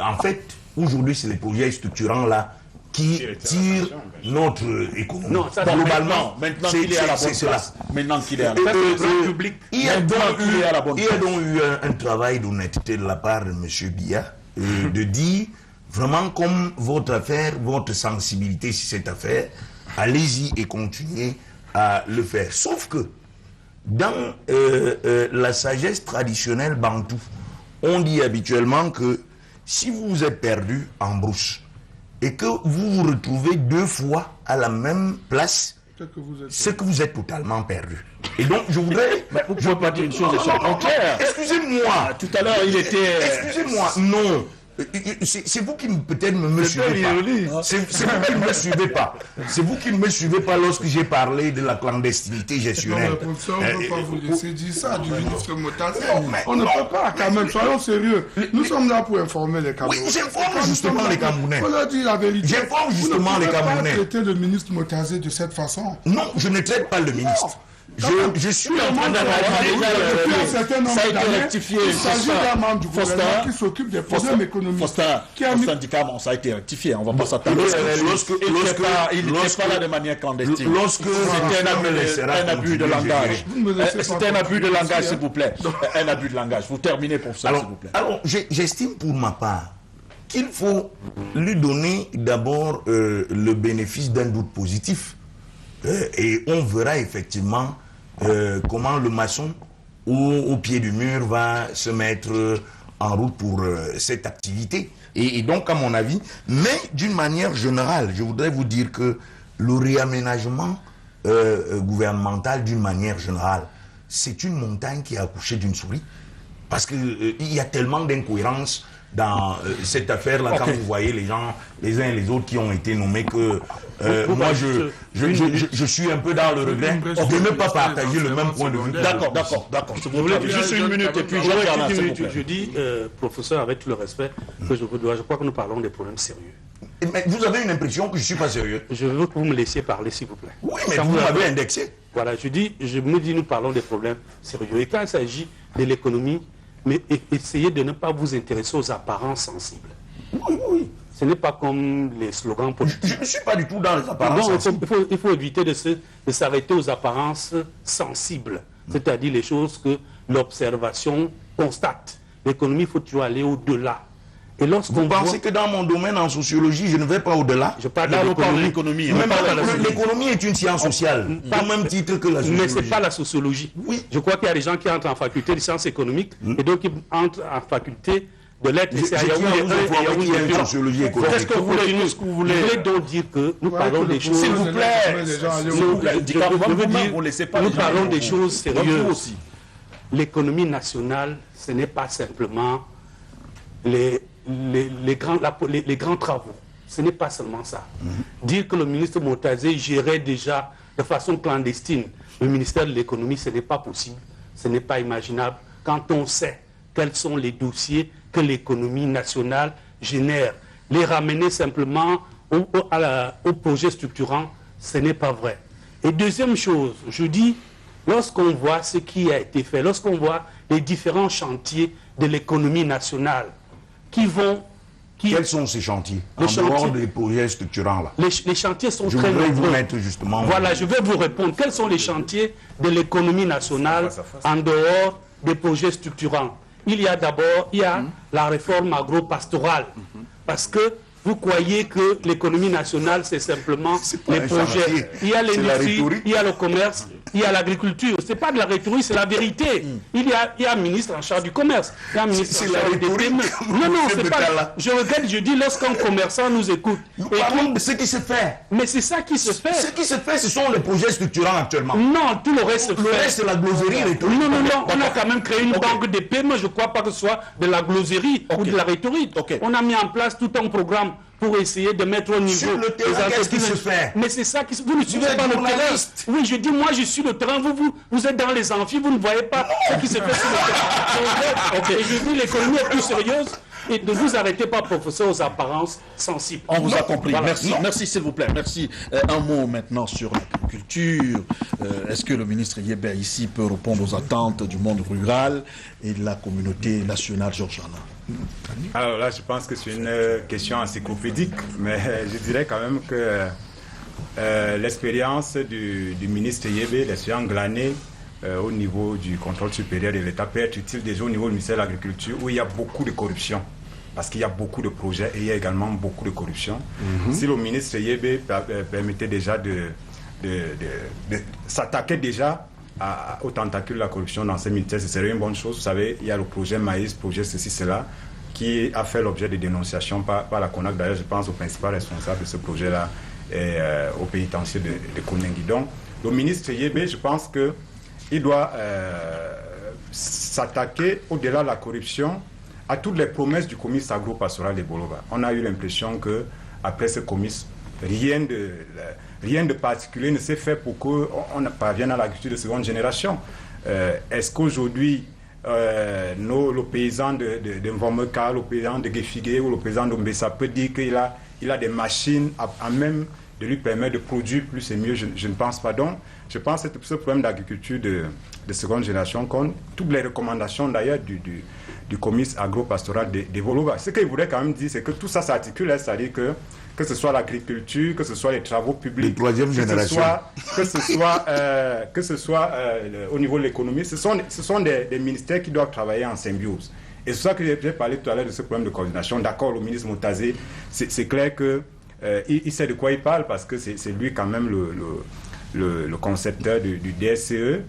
Speaker 7: En fait, aujourd'hui, c'est les projets structurants là qui tire notre économie.
Speaker 1: Non, ça, globalement, maintenant qu'il est à la bonne place. Maintenant qu'il est à la bonne place.
Speaker 7: Il y a donc eu un travail d'honnêteté de la part de M. Biya, de dire, vraiment comme votre affaire, votre sensibilité sur cette affaire, allez-y et continuez à le faire. Sauf que, dans la sagesse traditionnelle bantou, on dit habituellement que si vous vous êtes perdu en brousse, et que vous vous retrouvez deux fois à la même place, c'est que vous êtes totalement perdu. Et donc, je voudrais...
Speaker 1: Mais vous ne pouvez pas dire une chose et son contraire.
Speaker 7: Excusez-moi.
Speaker 1: Tout à l'heure, il était...
Speaker 7: Excusez-moi, non. C'est vous qui peut-être ne me suivez pas. C'est vous qui ne me suivez pas. C'est vous qui ne me suivez pas lorsque j'ai parlé de la clandestinité gestionnaire.
Speaker 4: Non, mais on ne peut pas vous laisser dire ça du ministre Motazé. On ne peut pas, quand même, soyons sérieux. Nous sommes là pour informer les Camerounais.
Speaker 7: Oui, j'informe justement les Camerounais.
Speaker 4: On leur dit la vérité.
Speaker 7: J'informe justement les Camerounais.
Speaker 4: Vous ne pouvez pas traiter le ministre Motazé de cette façon.
Speaker 7: Non, je ne traite pas le ministre. Je suis en train
Speaker 4: ça a été rectifié. Il s'agit d'un membre du gouvernement qui s'occupe des problèmes économiques.
Speaker 1: Ça a été rectifié. On ne va pas s'attendre. Il n'était pas là de manière clandestine. C'était un abus de langage. C'était un abus de langage, s'il vous plaît. Un abus de langage. Vous terminez pour ça, s'il vous plaît.
Speaker 7: Alors, j'estime pour ma part qu'il faut lui donner d'abord le bénéfice d'un doute positif. Et on verra effectivement comment le maçon au pied du mur va se mettre en route pour cette activité. Et donc, à mon avis, mais d'une manière générale, je voudrais vous dire que le réaménagement gouvernemental, d'une manière générale, c'est une montagne qui a accouché d'une souris. Parce qu'il y a tellement d'incohérences dans cette affaire-là, quand vous voyez les gens, les uns et les autres qui ont été nommés, que moi je suis un peu dans le regret de ne pas partager le même point de vue.
Speaker 1: D'accord. Vous voulez juste une minute et puis
Speaker 5: je dis, professeur, avec tout le respect que je vous dois, je crois que nous parlons des problèmes sérieux.
Speaker 7: Mais vous avez une impression que je ne suis pas sérieux.
Speaker 5: Je veux que vous me laissiez parler, s'il vous plaît.
Speaker 7: Oui, mais vous m'avez indexé.
Speaker 5: Voilà, je me dis, nous parlons des problèmes sérieux. Et quand il s'agit de l'économie, mais essayez de ne pas vous intéresser aux apparences sensibles.
Speaker 7: Oui.
Speaker 5: Ce n'est pas comme les slogans politiques.
Speaker 7: Je ne suis pas du tout dans les apparences sensibles.
Speaker 5: Il faut éviter de s'arrêter aux apparences sensibles, c'est-à-dire les choses que l'observation constate. L'économie, il faut toujours aller au-delà. Et
Speaker 7: vous pensez que dans mon domaine en sociologie, je ne vais pas au-delà?
Speaker 5: Je parle de l'économie.
Speaker 7: L'économie est une science sociale, au même titre que la sociologie.
Speaker 5: Mais ce n'est pas la sociologie.
Speaker 7: Oui.
Speaker 5: Je crois qu'il y a des gens qui entrent en faculté de sciences économiques et donc ils entrent en faculté de lettres.
Speaker 7: Qu'est-ce
Speaker 5: que vous voulez donc dire que nous parlons des choses...
Speaker 1: S'il vous plaît,
Speaker 5: nous parlons des choses sérieuses. L'économie nationale, ce n'est pas simplement les grands travaux. Ce n'est pas seulement ça. Dire que le ministre Motazé gérait déjà de façon clandestine le ministère de l'économie, ce n'est pas possible, ce n'est pas imaginable quand on sait quels sont les dossiers que l'économie nationale génère. Les ramener simplement au projet structurant, ce n'est pas vrai. Et deuxième chose, je dis, lorsqu'on voit ce qui a été fait, lorsqu'on voit les différents chantiers de l'économie nationale qui vont...
Speaker 14: Quels sont ces chantiers?
Speaker 5: Les chantiers
Speaker 14: des projets structurants là.
Speaker 5: Les chantiers sont très nombreux.
Speaker 14: Je voudrais vous mettre justement...
Speaker 5: Voilà, je vais vous répondre. Quels sont les chantiers de l'économie nationale en dehors des projets structurants? Il y a d'abord la réforme agro-pastorale. Parce que vous croyez que l'économie nationale, c'est simplement les projets. Il y a l'industrie, il y a le commerce, il y a l'agriculture. Ce n'est pas de la rhétorique, c'est la vérité. Il y a un ministre en charge du commerce. Il y a un ministre en charge des PME. Non, c'est pas... Je regrette, je dis, lorsqu'un commerçant nous écoute...
Speaker 14: Nous parlons de ce qui se fait.
Speaker 5: Mais c'est ça qui se fait.
Speaker 14: Ce qui se fait, ce sont les projets structurants actuellement.
Speaker 5: Non, tout le reste se fait.
Speaker 14: Le reste, c'est la gloserie rhétorique.
Speaker 5: Non, on a quand même créé une banque des PME. Je ne crois pas que ce soit de la gloserie ou de la rhétorique. On a mis en place tout un programme pour essayer de mettre au niveau
Speaker 14: sur le terrain, qu'est-ce qui se fait?
Speaker 5: Mais c'est ça qui se... Vous ne suivez pas le terrain. Oui, je dis, moi je suis le terrain, vous êtes dans les amphis, vous ne voyez pas ce qui se fait sur le terrain. Et je dis, l'économie est plus sérieuse. Et ne vous arrêtez pas, professeur, aux apparences sensibles.
Speaker 1: On vous a compris. Voilà. Merci s'il vous plaît. Merci. Un mot maintenant sur l'agriculture. Est-ce que le ministre Yébé ici peut répondre aux attentes du monde rural et de la communauté nationale georgienne?
Speaker 6: Alors là, je pense que c'est une question encyclopédique, mais je dirais quand même que l'expérience du ministre Yébé, l'expérience glanée au niveau du contrôle supérieur de l'État peut être utile déjà au niveau du ministère de l'Agriculture où il y a beaucoup de corruption. Parce qu'il y a beaucoup de projets et il y a également beaucoup de corruption. Si le ministre Yébé permettait déjà de s'attaquer déjà aux tentacules de la corruption dans ces ministères, ce serait une bonne chose. Vous savez, il y a le projet Maïs, projet ceci, cela, qui a fait l'objet de dénonciations par la CONAC. D'ailleurs, je pense au principal responsable de ce projet-là et au pénitencier de Konengi. Donc, le ministre Yébé, je pense que il doit s'attaquer au-delà de la corruption à toutes les promesses du comice agro-pastoral de Boloba. On a eu l'impression que après ce comice, rien de particulier ne s'est fait pour qu'on parvienne à l'agriculture de seconde génération. Est-ce qu'aujourd'hui, le paysan de Mvomeka, le paysan de Gefigué ou le paysan de Mbessa peut dire qu'il a des machines à même de lui permettre de produire plus et mieux? Je ne pense pas. Donc, je pense que c'est ce problème d'agriculture de seconde génération qu'on toutes les recommandations d'ailleurs du comice agro-pastoral de Boloba. Ce qu'il voudrait quand même dire, c'est que tout ça s'articule, c'est-à-dire que ce soit l'agriculture, que ce soit les travaux publics, que ce soit au niveau de l'économie, ce sont des ministères qui doivent travailler en symbiose. Et c'est ça que j'ai parlé tout à l'heure de ce problème de coordination. D'accord, le ministre Moutazé, c'est clair que il sait de quoi il parle parce que c'est lui quand même le concepteur du DSCE.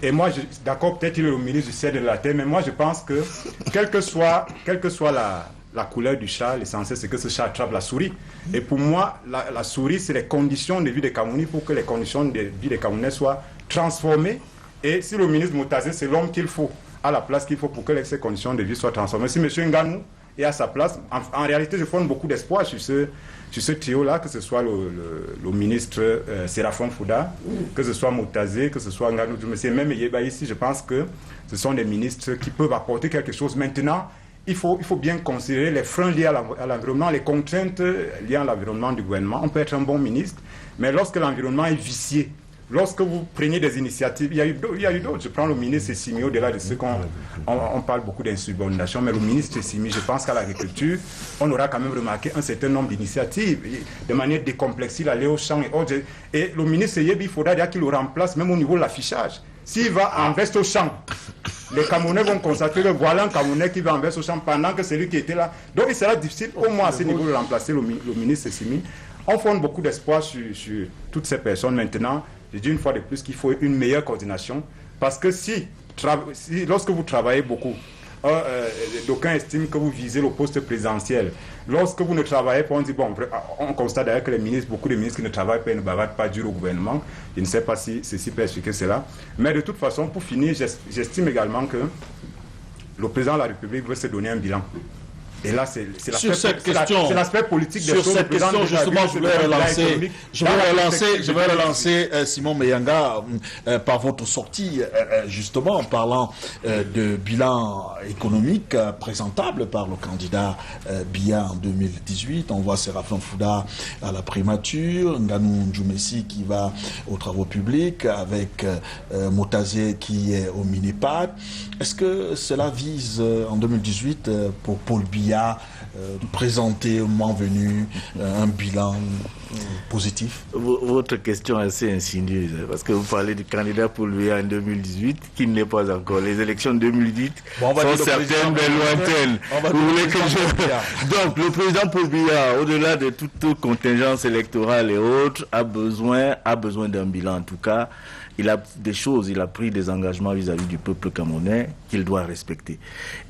Speaker 6: Et moi, d'accord, peut-être il est le ministre du ciel et de la terre, mais moi je pense que quelle que soit la couleur du chat, l'essentiel c'est que ce chat attrape la souris. Et pour moi, la souris, c'est les conditions de vie des Camerounais pour que les conditions de vie des Camerounais soient transformées. Et si le ministre Moutazé, c'est l'homme qu'il faut, à la place qu'il faut pour que ces conditions de vie soient transformées. Si M. Nganou est à sa place, en réalité, je fonde beaucoup d'espoir sur ce trio-là, que ce soit le ministre Séraphin Fouda, que ce soit Moutazé, que ce soit Nganou, même Yeba ici, je pense que ce sont des ministres qui peuvent apporter quelque chose. Maintenant, il faut bien considérer les freins liés à l'environnement, les contraintes liées à l'environnement du gouvernement. On peut être un bon ministre, mais lorsque l'environnement est vicié, lorsque vous prenez des initiatives, il y a eu d'autres. Je prends le ministre Simi, au-delà de ce qu'on parle beaucoup d'insubordination, mais le ministre Simi, je pense qu'à l'agriculture, on aura quand même remarqué un certain nombre d'initiatives. De manière décomplexée, il allait au champ et autres. Et le ministre Yebi, il faudra dire qu'il le remplace même au niveau de l'affichage. S'il va en veste au champ, les Camerounais vont constater que voilà un Camerounais qui va en veste au champ pendant que c'est lui qui était là. Donc il sera difficile au moins à ce niveau de remplacer le ministre Simi. On fonde beaucoup d'espoir sur toutes ces personnes maintenant. Je dis une fois de plus qu'il faut une meilleure coordination parce que lorsque vous travaillez beaucoup, d'aucuns estiment que vous visez le poste présidentiel. Lorsque vous ne travaillez pas, on dit bon, on constate d'ailleurs que beaucoup de ministres qui ne travaillent pas et ne bavardent pas dur au gouvernement. Je ne sais pas si ceci peut expliquer cela. Mais de toute façon, pour finir, j'estime également que le président de la République veut se donner un bilan. Et là, c'est
Speaker 1: l'aspect
Speaker 6: politique des
Speaker 1: choses.
Speaker 6: Sur
Speaker 1: cette question, justement, je vais relancer Simon Mayanga par votre sortie, justement, en parlant de bilan économique présentable par le candidat Biya en 2018. On voit Séraphin Fouda à la primature, Nganou Djoumessi qui va aux travaux publics, avec Motazé qui est au Minipad. Est-ce que cela vise en 2018 pour Paul Biya de présenter au moment venu un bilan positif?
Speaker 3: Votre question est assez insidieuse, parce que vous parlez du candidat Paul Biya en 2018, qui n'est pas encore. Les élections de 2018 sont certaines mais lointaines. Vous voulez que Donc, le président Paul Biya, au-delà de toute contingence électorale et autres, a besoin d'un bilan. En tout cas, il a des choses, il a pris des engagements vis-à-vis du peuple camerounais qu'il doit respecter.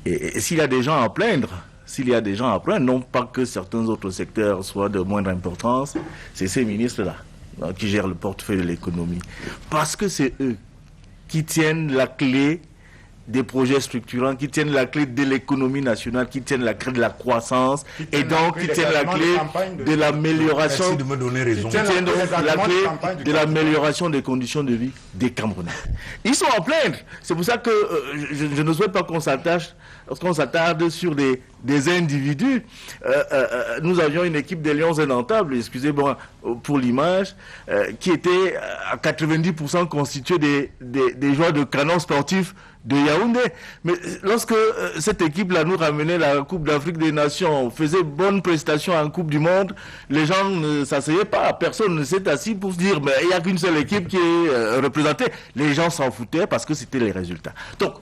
Speaker 3: Et s'il y a des gens à plaindre, non pas que certains autres secteurs soient de moindre importance, c'est ces ministres-là qui gèrent le portefeuille de l'économie. Parce que c'est eux qui tiennent la clé des projets structurants, qui tiennent la clé de l'économie nationale, qui tiennent la clé de la croissance, et donc qui tiennent la clé de l'amélioration,
Speaker 7: merci de me donner raison.
Speaker 3: qui tiennent donc la clé de l'amélioration des conditions de vie des Camerounais. Ils sont en plainte. C'est pour ça que je ne souhaite pas qu'on s'attarde sur des individus. Nous avions une équipe des Lions indomptables, excusez-moi pour l'image, qui était à 90% constituée des joueurs de canon sportifs de Yaoundé. Mais lorsque cette équipe-là nous ramenait la Coupe d'Afrique des Nations, faisait bonne prestation en Coupe du Monde, les gens ne s'asseyaient pas, personne ne s'est assis pour se dire mais il n'y a qu'une seule équipe qui est représentée. Les gens s'en foutaient parce que c'était les résultats. Donc,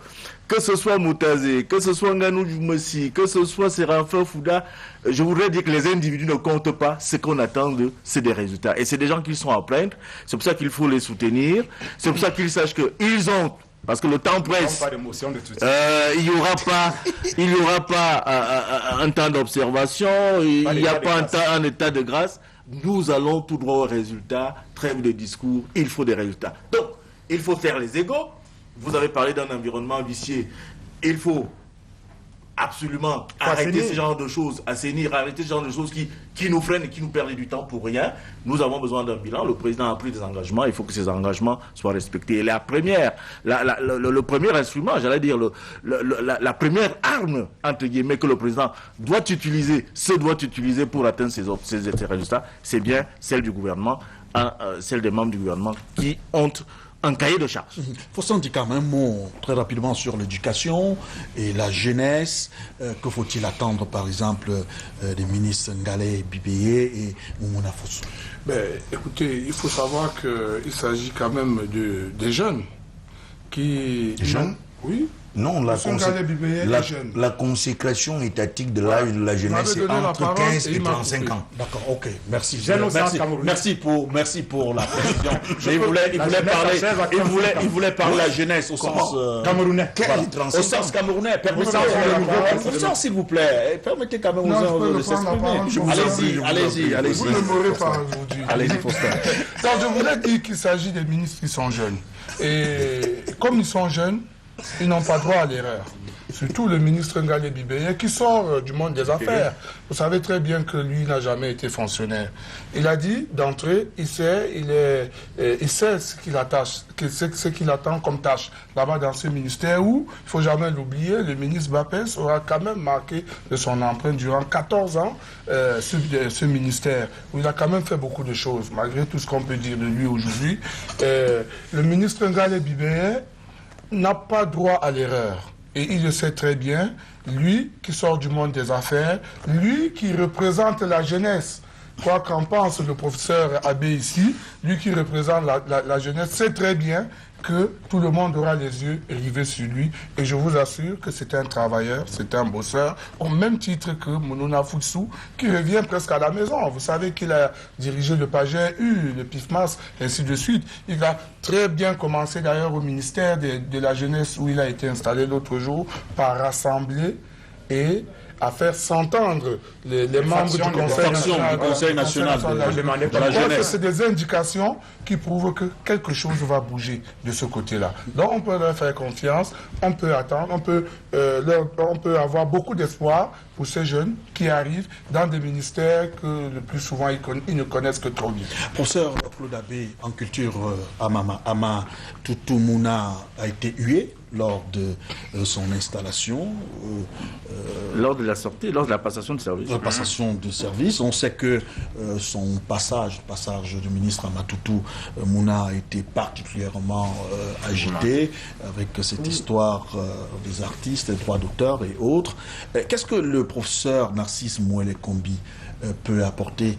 Speaker 3: que ce soit Moutazé, que ce soit Nganou Djoumessi, que ce soit Séraphin Fouda, je voudrais dire que les individus ne comptent pas. Ce qu'on attend d'eux, c'est des résultats. Et c'est des gens qui sont à plaindre. C'est pour ça qu'il faut les soutenir. C'est pour ça qu'ils sachent qu'ils ont... Parce que le temps presse. Il n'y aura pas un temps d'observation, il n'y a pas un état de grâce. Nous allons tout droit au résultat. Trêve de discours, il faut des résultats. Donc, il faut faire les égaux. Vous avez parlé d'un environnement vicieux. Il faut absolument arrêter ce genre de choses, assainir, arrêter ce genre de choses qui nous freinent et qui nous perdent du temps pour rien. Nous avons besoin d'un bilan. Le président a pris des engagements. Il faut que ces engagements soient respectés. Et le premier instrument, j'allais dire, la première arme, entre guillemets, que le président doit utiliser pour atteindre ces résultats, c'est bien celle du gouvernement, celle des membres du gouvernement qui ont un cahier de charge.
Speaker 1: Il faut s'en dire quand même un mot très rapidement sur l'éducation et la jeunesse. Que faut-il attendre, par exemple, des ministres Ngalé Bibeye et Moumouna Fossou?
Speaker 4: Écoutez, il faut savoir qu'il s'agit quand même des jeunes qui...
Speaker 7: Jeunes?
Speaker 4: Oui.
Speaker 7: Non, la consécration étatique de l'âge de la jeunesse, c'est entre 15 et 35 ans.
Speaker 1: D'accord, ok, merci. Merci pour la précision. Il voulait parler de la jeunesse au sens camerounais. Au sens camerounais. Permettez, s'il vous plaît. Permettez quand même aux gens de s'exprimer. Allez-y.
Speaker 4: Vous ne m'aurez pas aujourd'hui.
Speaker 1: Allez-y, Faustin.
Speaker 4: Donc, je voulais dire qu'il s'agit des ministres qui sont jeunes. Et comme ils sont jeunes, ils n'ont pas droit à l'erreur. Surtout le ministre Ngalé Bibeye qui sort du monde des affaires. Vous savez très bien que lui n'a jamais été fonctionnaire. Il a dit d'entrée, il sait ce qu'il attend comme tâche là-bas dans ce ministère où, il ne faut jamais l'oublier, le ministre Bapès aura quand même marqué de son empreinte durant 14 ans ce ministère, où il a quand même fait beaucoup de choses, malgré tout ce qu'on peut dire de lui aujourd'hui. Le ministre Ngalé Bibeye n'a pas droit à l'erreur. Et il le sait très bien, lui qui sort du monde des affaires, lui qui représente la jeunesse. Quoi qu'en pense le professeur Abbé ici, lui qui représente la jeunesse, sait très bien que tout le monde aura les yeux rivés sur lui. Et je vous assure que c'est un travailleur, c'est un bosseur, au même titre que Moumouna Fossou, qui revient presque à la maison. Vous savez qu'il a dirigé le Paget U, le PIFMAS, ainsi de suite. Il a très bien commencé d'ailleurs au ministère de la Jeunesse, où il a été installé l'autre jour, par rassembler et à faire s'entendre les membres du Conseil national
Speaker 1: de la jeunesse.
Speaker 4: C'est des indications qui prouvent que quelque chose va bouger de ce côté-là. Donc on peut leur faire confiance, on peut attendre, on peut avoir beaucoup d'espoir pour ces jeunes qui arrivent dans des ministères que le plus souvent ils ne connaissent que trop bien.
Speaker 1: Professeur Claude Abbé, en culture, Ama Toutou Mouna a été hué lors de son installation.
Speaker 3: Lors de la sortie, lors de la passation de service.
Speaker 1: La passation de service. On sait que son passage du ministre Amatoutou Mouna a été particulièrement agité avec cette histoire des artistes, des droits d'auteur et autres. Qu'est-ce que le professeur Narcisse Mouele-Kombi peut apporter,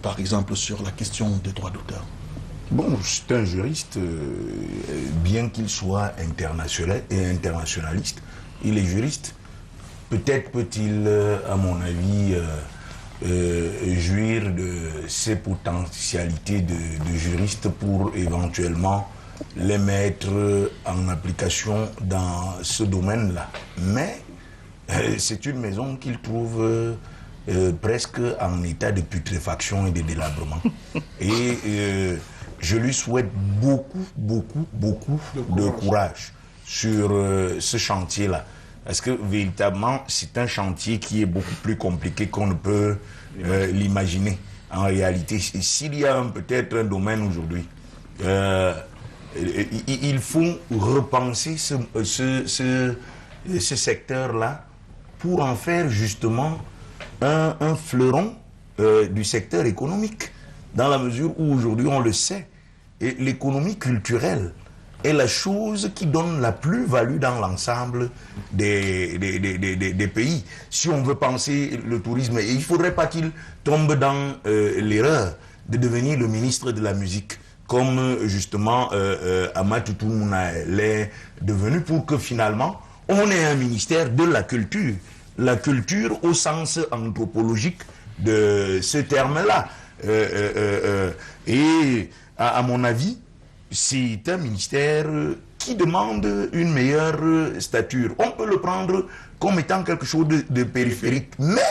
Speaker 1: par exemple, sur la question des droits d'auteur?
Speaker 7: Bon, c'est un juriste, bien qu'il soit internationaliste, il est juriste. Peut-être peut-il, à mon avis, jouir de ses potentialités de juriste pour éventuellement les mettre en application dans ce domaine-là. Mais c'est une maison qu'il trouve presque en état de putréfaction et de délabrement. Et je lui souhaite beaucoup de courage sur ce chantier-là. Parce que véritablement, c'est un chantier qui est beaucoup plus compliqué qu'on ne peut l'imaginer. En réalité, s'il y a peut-être un domaine aujourd'hui, il faut repenser ce secteur-là pour en faire justement un fleuron du secteur économique. Dans la mesure où aujourd'hui, on le sait, l'économie culturelle est la chose qui donne la plus-value dans l'ensemble des pays. Si on veut penser le tourisme, il ne faudrait pas qu'il tombe dans l'erreur de devenir le ministre de la musique, comme justement Amatoutou Mouna l'est devenu, pour que finalement, on ait un ministère de la culture. La culture au sens anthropologique de ce terme-là. Et à mon avis, c'est un ministère qui demande une meilleure stature. On peut le prendre comme étant quelque chose de périphérique. Mais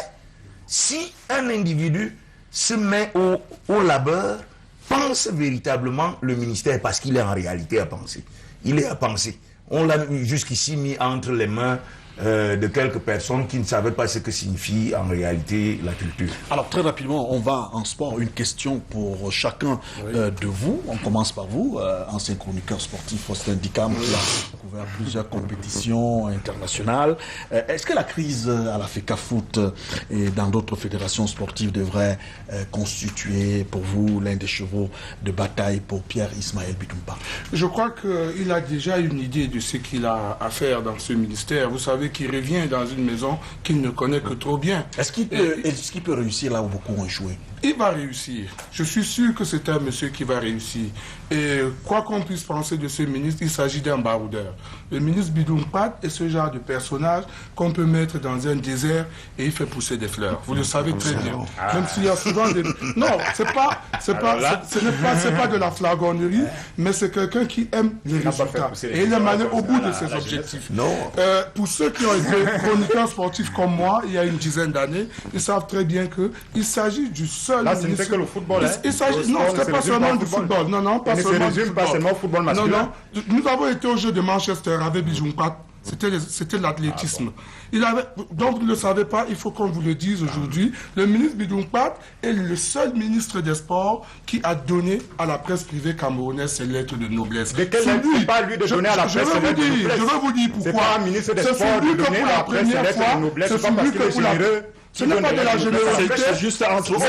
Speaker 7: si un individu se met au labeur, pense véritablement le ministère, parce qu'il est en réalité à penser. Il est à penser. On l'a jusqu'ici mis entre les mains de quelques personnes qui ne savaient pas ce que signifie en réalité la culture.
Speaker 1: Alors très rapidement, on va en sport. Une question pour chacun de vous. On commence par vous, ancien chroniqueur sportif Faustin Dikam, qui a couvert plusieurs compétitions internationales. Est-ce que la crise à la FECAFOOT et dans d'autres fédérations sportives devrait constituer pour vous l'un des chevaux de bataille pour Pierre Ismaël Bitoumpa?
Speaker 4: Je crois qu'il a déjà une idée de ce qu'il a à faire dans ce ministère. Vous savez qu'il revient dans une maison qu'il ne connaît que trop bien.
Speaker 1: Est-ce qu'il peut réussir là où beaucoup ont échoué?
Speaker 4: Il va réussir. Je suis sûr que c'est un monsieur qui va réussir. Et quoi qu'on puisse penser de ce ministre, il s'agit d'un baroudeur. Le ministre Bitoumpa est ce genre de personnage qu'on peut mettre dans un désert et il fait pousser des fleurs. Vous le savez très bien. Même s'il y a souvent des... Non, ce n'est pas de la flagornerie, mais c'est quelqu'un qui aime les résultats. Et il est allé au bout de ses objectifs. Pour ceux qui ont été chroniqueurs sportifs comme moi, il y a une dizaine d'années, ils savent très bien qu'il s'agit du seul...
Speaker 6: Là, ce n'est que le football.
Speaker 4: Il s'agit... Non, ce n'est pas seulement du football. Non, pas seulement football masculin. Non. Nous avons été au jeu de Manchester avec Bijoumpat. C'était l'athlétisme. Donc vous ne le savez pas, il faut qu'on vous le dise aujourd'hui. Le ministre Bitoumpa est le seul ministre des Sports qui a donné à la presse privée camerounaise ses lettres de noblesse.
Speaker 6: C'est pas lui de donner à la presse ses lettres de noblesse.
Speaker 4: Je veux vous dire pourquoi.
Speaker 6: C'est pas un ministre des Sports de donner à la presse ses lettres de noblesse. C'est pas parce qu'il est généreux.
Speaker 4: Ce n'est pas de la générosité.
Speaker 1: C'est juste entre
Speaker 4: Non,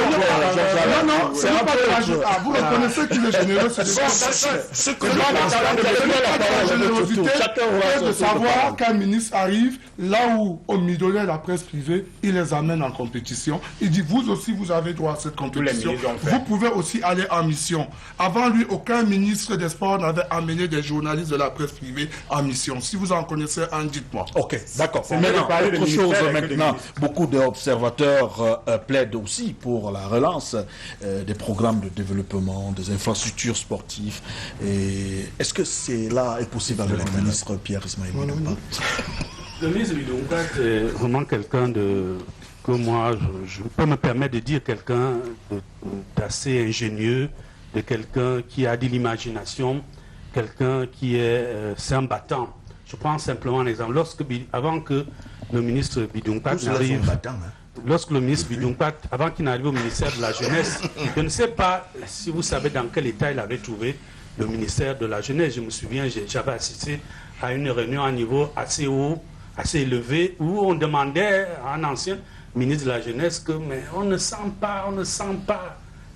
Speaker 4: c'est pas de la générosité. Vous reconnaissez qu'il est généreux, c'est ce que je la générosité est de savoir qu'un ministre arrive là où on m'y donnait la presse privée, il les amène en compétition. Il dit, vous aussi, vous avez droit à cette compétition. Vous pouvez aussi aller en mission. Avant lui, aucun ministre des Sports n'avait amené des journalistes de la presse privée en mission. Si vous en connaissez un, dites-moi.
Speaker 1: Ok, d'accord. Autre chose maintenant, beaucoup d'observateurs plaident aussi pour la relance des programmes de développement, des infrastructures sportives. Est-ce que cela est possible avec le ministre Pierre Ismaël Bitoumpa?
Speaker 5: Le ministre Bidonga est vraiment quelqu'un que moi, je peux me permettre de dire quelqu'un d'assez ingénieux, de quelqu'un qui a de l'imagination, quelqu'un qui c'est un battant. Je prends simplement un exemple. Avant que le ministre Bidonga n'arrive... Lorsque le ministre Bidonga, avant qu'il n'arrive au ministère de la Jeunesse, je ne sais pas si vous savez dans quel état il avait trouvé le ministère de la Jeunesse. Je me souviens, j'avais assisté à une réunion à un niveau assez haut, assez élevé, où on demandait à un ancien ministre de la Jeunesse que, mais on ne sent pas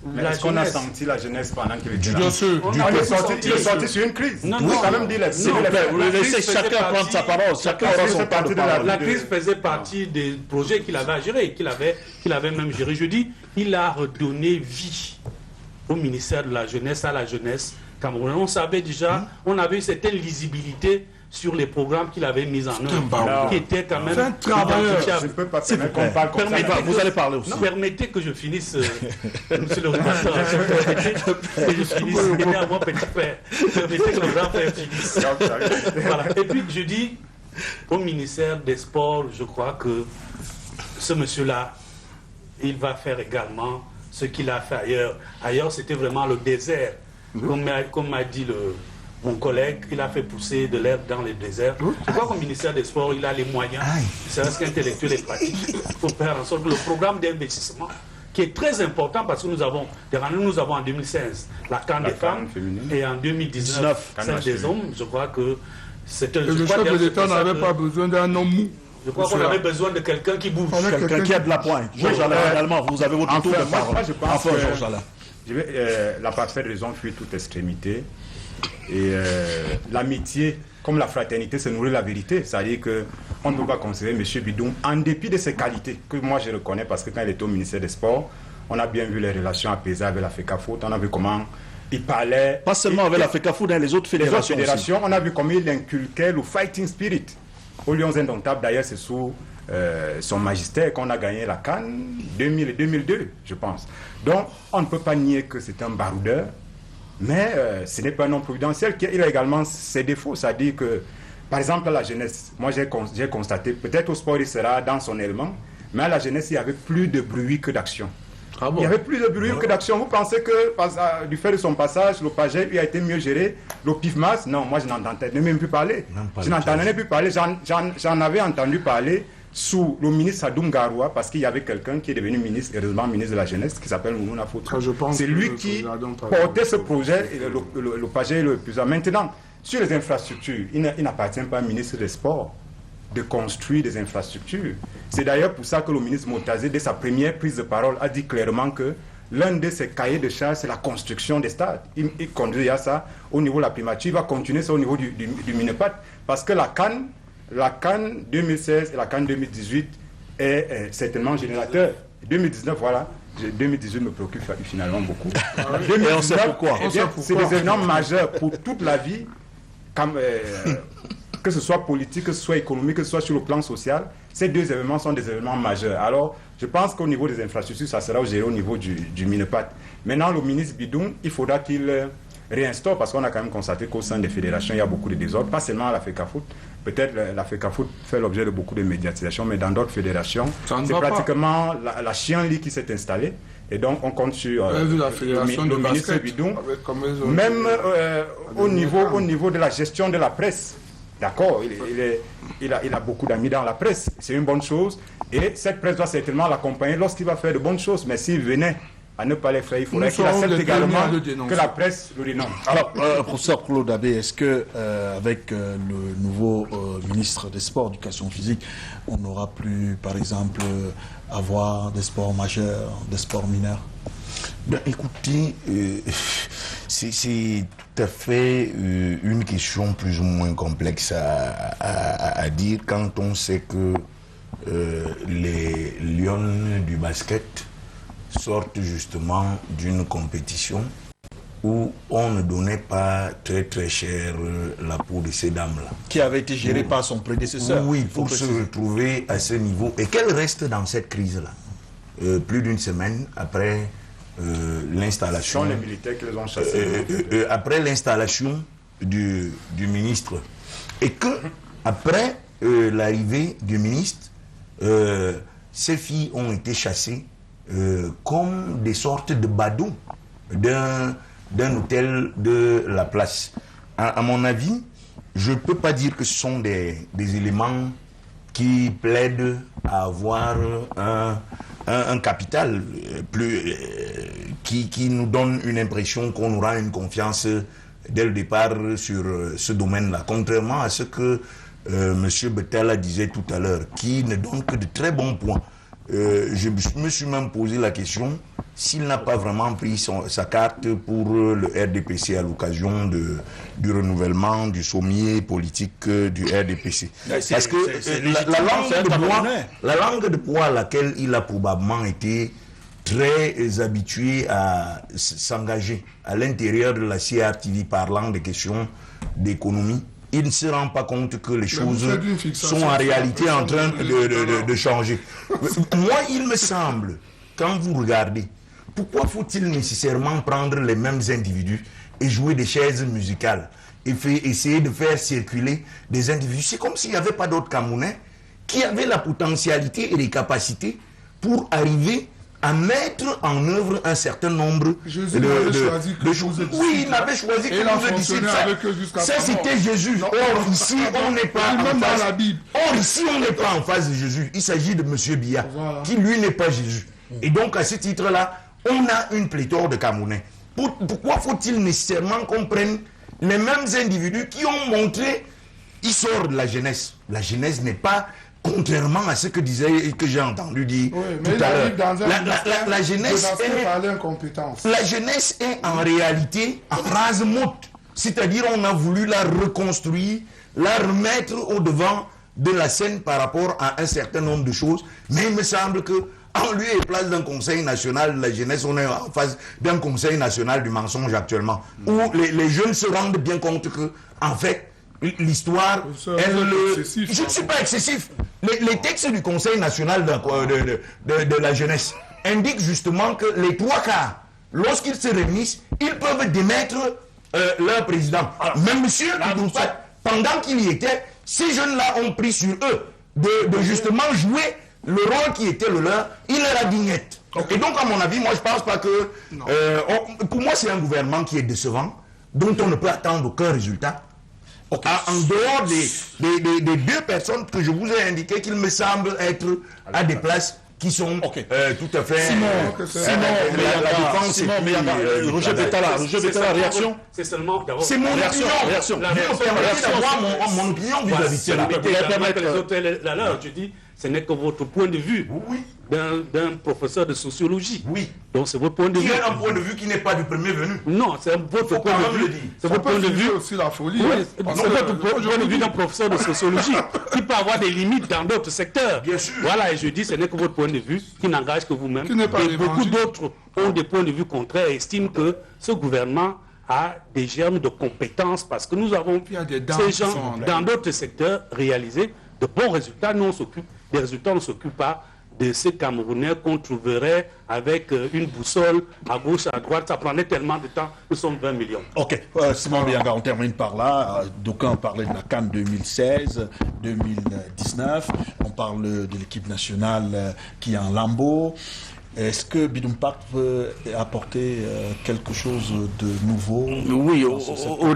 Speaker 6: mais
Speaker 5: la
Speaker 6: est-ce qu'on a
Speaker 5: jeunesse.
Speaker 6: Senti la jeunesse pendant qu'il était là?
Speaker 4: Bien sûr.
Speaker 6: Il est sorti sur une crise.
Speaker 5: Non,
Speaker 6: Vous
Speaker 5: non,
Speaker 6: quand même dit la
Speaker 1: S'il vous plaît, vous laissez chacun prendre sa parole. Chacun aura son temps de parole.
Speaker 5: La crise faisait partie des projets qu'il avait à gérer, qu'il avait même géré. Je dis, il a redonné vie au ministère de la Jeunesse, à la jeunesse camerounaise. On savait déjà, on avait une certaine lisibilité sur les programmes qu'il avait mis en œuvre, qui étaient quand même identifiables.
Speaker 6: Je ne peux pas permettre qu'on parle comme ça.
Speaker 1: Vous allez parler aussi.
Speaker 5: Permettez que je finisse, monsieur le rédacteur. Permettez que je finisse. Aidez à moi, petit père. Permettez que le grand frère finisse. Voilà. Et puis, je dis, au ministère des Sports, je crois que ce monsieur-là, il va faire également ce qu'il a fait ailleurs. Ailleurs, c'était vraiment le désert. Comme m'a dit mon collègue, il a fait pousser de l'herbe dans les déserts. Je crois qu'au ministère des Sports, il a les moyens, c'est intellectuel et pratique, pour faire en sorte que le programme d'investissement, qui est très important parce que nous avons en 2016 la CAN des femmes et en 2019 celle des hommes. Je crois que c'est un...
Speaker 4: Et le chef de l'État n'avait pas besoin d'un homme mou.
Speaker 5: Je crois qu'on avait besoin de quelqu'un qui bouge.
Speaker 1: Quelqu'un qui a de la pointe. Georges Alain, également, vous avez votre tour de parole.
Speaker 6: Moi, je pense que la parfaite raison fuit toute extrémité. Et l'amitié, comme la fraternité, se nourrit la vérité. C'est-à-dire qu'on ne peut pas considérer M. Bidon, en dépit de ses qualités, que moi je reconnais, parce que quand il était au ministère des Sports, on a bien vu les relations apaisées avec la FECAFOOT, on a vu comment il parlait...
Speaker 1: Pas seulement avec la FECAFOOT, dans les autres fédérations aussi.
Speaker 6: On a vu comment il inculquait le fighting spirit. Aux Lions Indomptables, d'ailleurs, c'est sous son magistère qu'on a gagné la CAN 2000 et 2002, je pense. Donc, on ne peut pas nier que c'est un baroudeur, mais ce n'est pas un homme providentiel. Il a également ses défauts, c'est-à-dire que, par exemple, à la jeunesse, moi j'ai constaté, peut-être au sport il sera dans son élément, mais à la jeunesse, il y avait plus de bruit que d'action. Ah bon? Il y avait plus de bruit que d'action. Vous pensez que, du fait de son passage, le PAGE a été mieux géré, le PIFMAS, non, moi je n'entendais même plus parler. Je n'entendais plus parler, j'en avais entendu parler sous le ministre Sadoum Garoua, parce qu'il y avait quelqu'un qui est devenu ministre, heureusement ministre de la Jeunesse, qui s'appelle Moumouna Foutra. C'est lui qui portait ce projet, le PAGE le plus. Maintenant, sur les infrastructures, il n'appartient pas au ministre des Sports de construire des infrastructures. C'est d'ailleurs pour ça que le ministre Moutazé, dès sa première prise de parole, a dit clairement que l'un de ses cahiers de charges, c'est la construction des stades. Il conduit à ça au niveau de la primature, il va continuer ça au niveau du Minepat, parce que la CAN 2016 et la CAN 2018 est certainement générateur. 2019, voilà. 2018 me préoccupe finalement beaucoup.
Speaker 1: Et on sait pourquoi.
Speaker 6: C'est des événements majeurs pour toute la vie, que ce soit politique, que ce soit économique, que ce soit sur le plan social. Ces deux événements sont des événements majeurs. Alors, je pense qu'au niveau des infrastructures, ça sera géré au niveau du Minepat. Maintenant, le ministre Bidon, il faudra qu'il réinstaure, parce qu'on a quand même constaté qu'au sein des fédérations, il y a beaucoup de désordre, pas seulement à la FECAFOOT. Peut-être la FECAFOOT fait l'objet de beaucoup de médiatisation, mais dans d'autres fédérations, c'est pratiquement la chienlit qui s'est installée. Et donc, on compte sur le ministre Bidon, même au niveau de la gestion de la presse. D'accord, il a beaucoup d'amis dans la presse, c'est une bonne chose. Et cette presse doit certainement l'accompagner lorsqu'il va faire de bonnes choses. Mais s'il venait à ne pas les faire, il faudrait qu'il accepte également que la presse le dénonce.
Speaker 1: Alors, professeur Claude Abbé, est-ce que avec le nouveau ministre des Sports, Éducation physique, on n'aura plus, par exemple, avoir des sports majeurs, des sports mineurs?
Speaker 7: Ben, écoutez, c'est tout à fait une question plus ou moins complexe à dire quand on sait que les Lions du basket sortent justement d'une compétition où on ne donnait pas très très cher la peau de ces dames-là.
Speaker 1: Qui avait été gérée par son prédécesseur.
Speaker 7: Oui, pour se retrouver à ce niveau. Et qu'elle reste dans cette crise-là. Plus d'une semaine après l'installation...
Speaker 6: Ce sont les militaires qui les ont chassés.
Speaker 7: Après l'installation du ministre. Et que, après l'arrivée du ministre, ces filles ont été chassées comme des sortes de badauds d'un hôtel de la place. À mon avis, je ne peux pas dire que ce sont des éléments qui plaident à avoir un capital qui nous donne une impression qu'on aura une confiance dès le départ sur ce domaine-là. Contrairement à ce que M. Betala disait tout à l'heure, qui ne donne que de très bons points. Je me suis même posé la question s'il n'a pas vraiment pris sa carte pour le RDPC à l'occasion du renouvellement du sommier politique du RDPC. Parce que la langue de bois à laquelle il a probablement été très habitué à s'engager à l'intérieur de la CRTV parlant des questions d'économie, il ne se rend pas compte que les choses sont en réalité en train de changer. Moi, il me semble, quand vous regardez, pourquoi faut-il nécessairement prendre les mêmes individus et jouer des chaises musicales et essayer de faire circuler des individus? C'est comme s'il n'y avait pas d'autres Camerounais qui avaient la potentialité et les capacités pour arriver à mettre en œuvre un certain nombre de choses. Oui, il avait choisi que vous disciples. Ça, c'était Jésus. Or, ici, on n'est pas en face. Or, ici, on n'est pas en face de Jésus. Il s'agit de M. Biya, qui, lui, n'est pas Jésus. Et donc, à ce titre-là, on a une pléthore de Camerounais. Pourquoi faut-il nécessairement qu'on prenne les mêmes individus qui ont montré, ils sortent de la jeunesse. La jeunesse n'est pas... Contrairement à ce que j'ai entendu dire tout à l'heure, la jeunesse est en réalité en rase motte. C'est-à-dire on a voulu la reconstruire, la remettre au devant de la scène par rapport à un certain nombre de choses. Mais il me semble que en lieu et place d'un conseil national de la jeunesse, on est en face d'un conseil national du mensonge actuellement, où les jeunes se rendent bien compte que, en fait, l'histoire, je ne suis pas excessif. Les textes du Conseil national de la jeunesse indiquent justement que les 3/4, lorsqu'ils se réunissent, ils peuvent démettre leur président. Mais monsieur, pendant qu'il y était, ces jeunes-là ont pris sur eux de justement jouer le rôle qui était le leur. Il leur a dit net. Et donc, à mon avis, moi, je ne pense pas que... pour moi, c'est un gouvernement qui est décevant, dont on ne peut attendre aucun résultat. En dehors des deux personnes que je vous ai indiquées, qu'il me semble être à des places qui sont tout à fait...
Speaker 1: Roger Betala, réaction.
Speaker 5: C'est seulement d'abord...
Speaker 7: C'est mon réaction. Vous permettez d'avoir mon opinion vis-à-vis de cela.
Speaker 5: Les autres, là, tu dis, ce n'est que votre point de vue d'un professeur de sociologie.
Speaker 7: Oui.
Speaker 5: Donc c'est votre point de vue.
Speaker 7: Qui est un point de vue qui n'est pas du premier venu.
Speaker 5: Non, c'est votre point de vue. C'est votre point de vue aussi la folie. Oui, c'est votre point de vue d'un professeur de sociologie qui peut avoir des limites dans d'autres secteurs.
Speaker 7: Bien sûr.
Speaker 5: Voilà, et je dis, ce n'est que votre point de vue qui n'engage que vous-même. Et beaucoup d'autres ont des points de vue contraires et estiment que ce gouvernement a des germes de compétences parce que nous avons ces gens dans d'autres secteurs réalisés de bons résultats. Nous, on s'occupe des résultats, on ne s'occupe pas de ces Camerounais qu'on trouverait avec une boussole à gauche, à droite. Ça prendrait tellement de temps. Nous sommes 20 millions.
Speaker 1: Ok, Simon Bianga, on termine par là. D'aucuns parlaient de la CAN 2016, 2019. On parle de l'équipe nationale qui est en lambeau. Est-ce que Bidoumpact peut apporter quelque chose de nouveau?
Speaker 3: Oui, au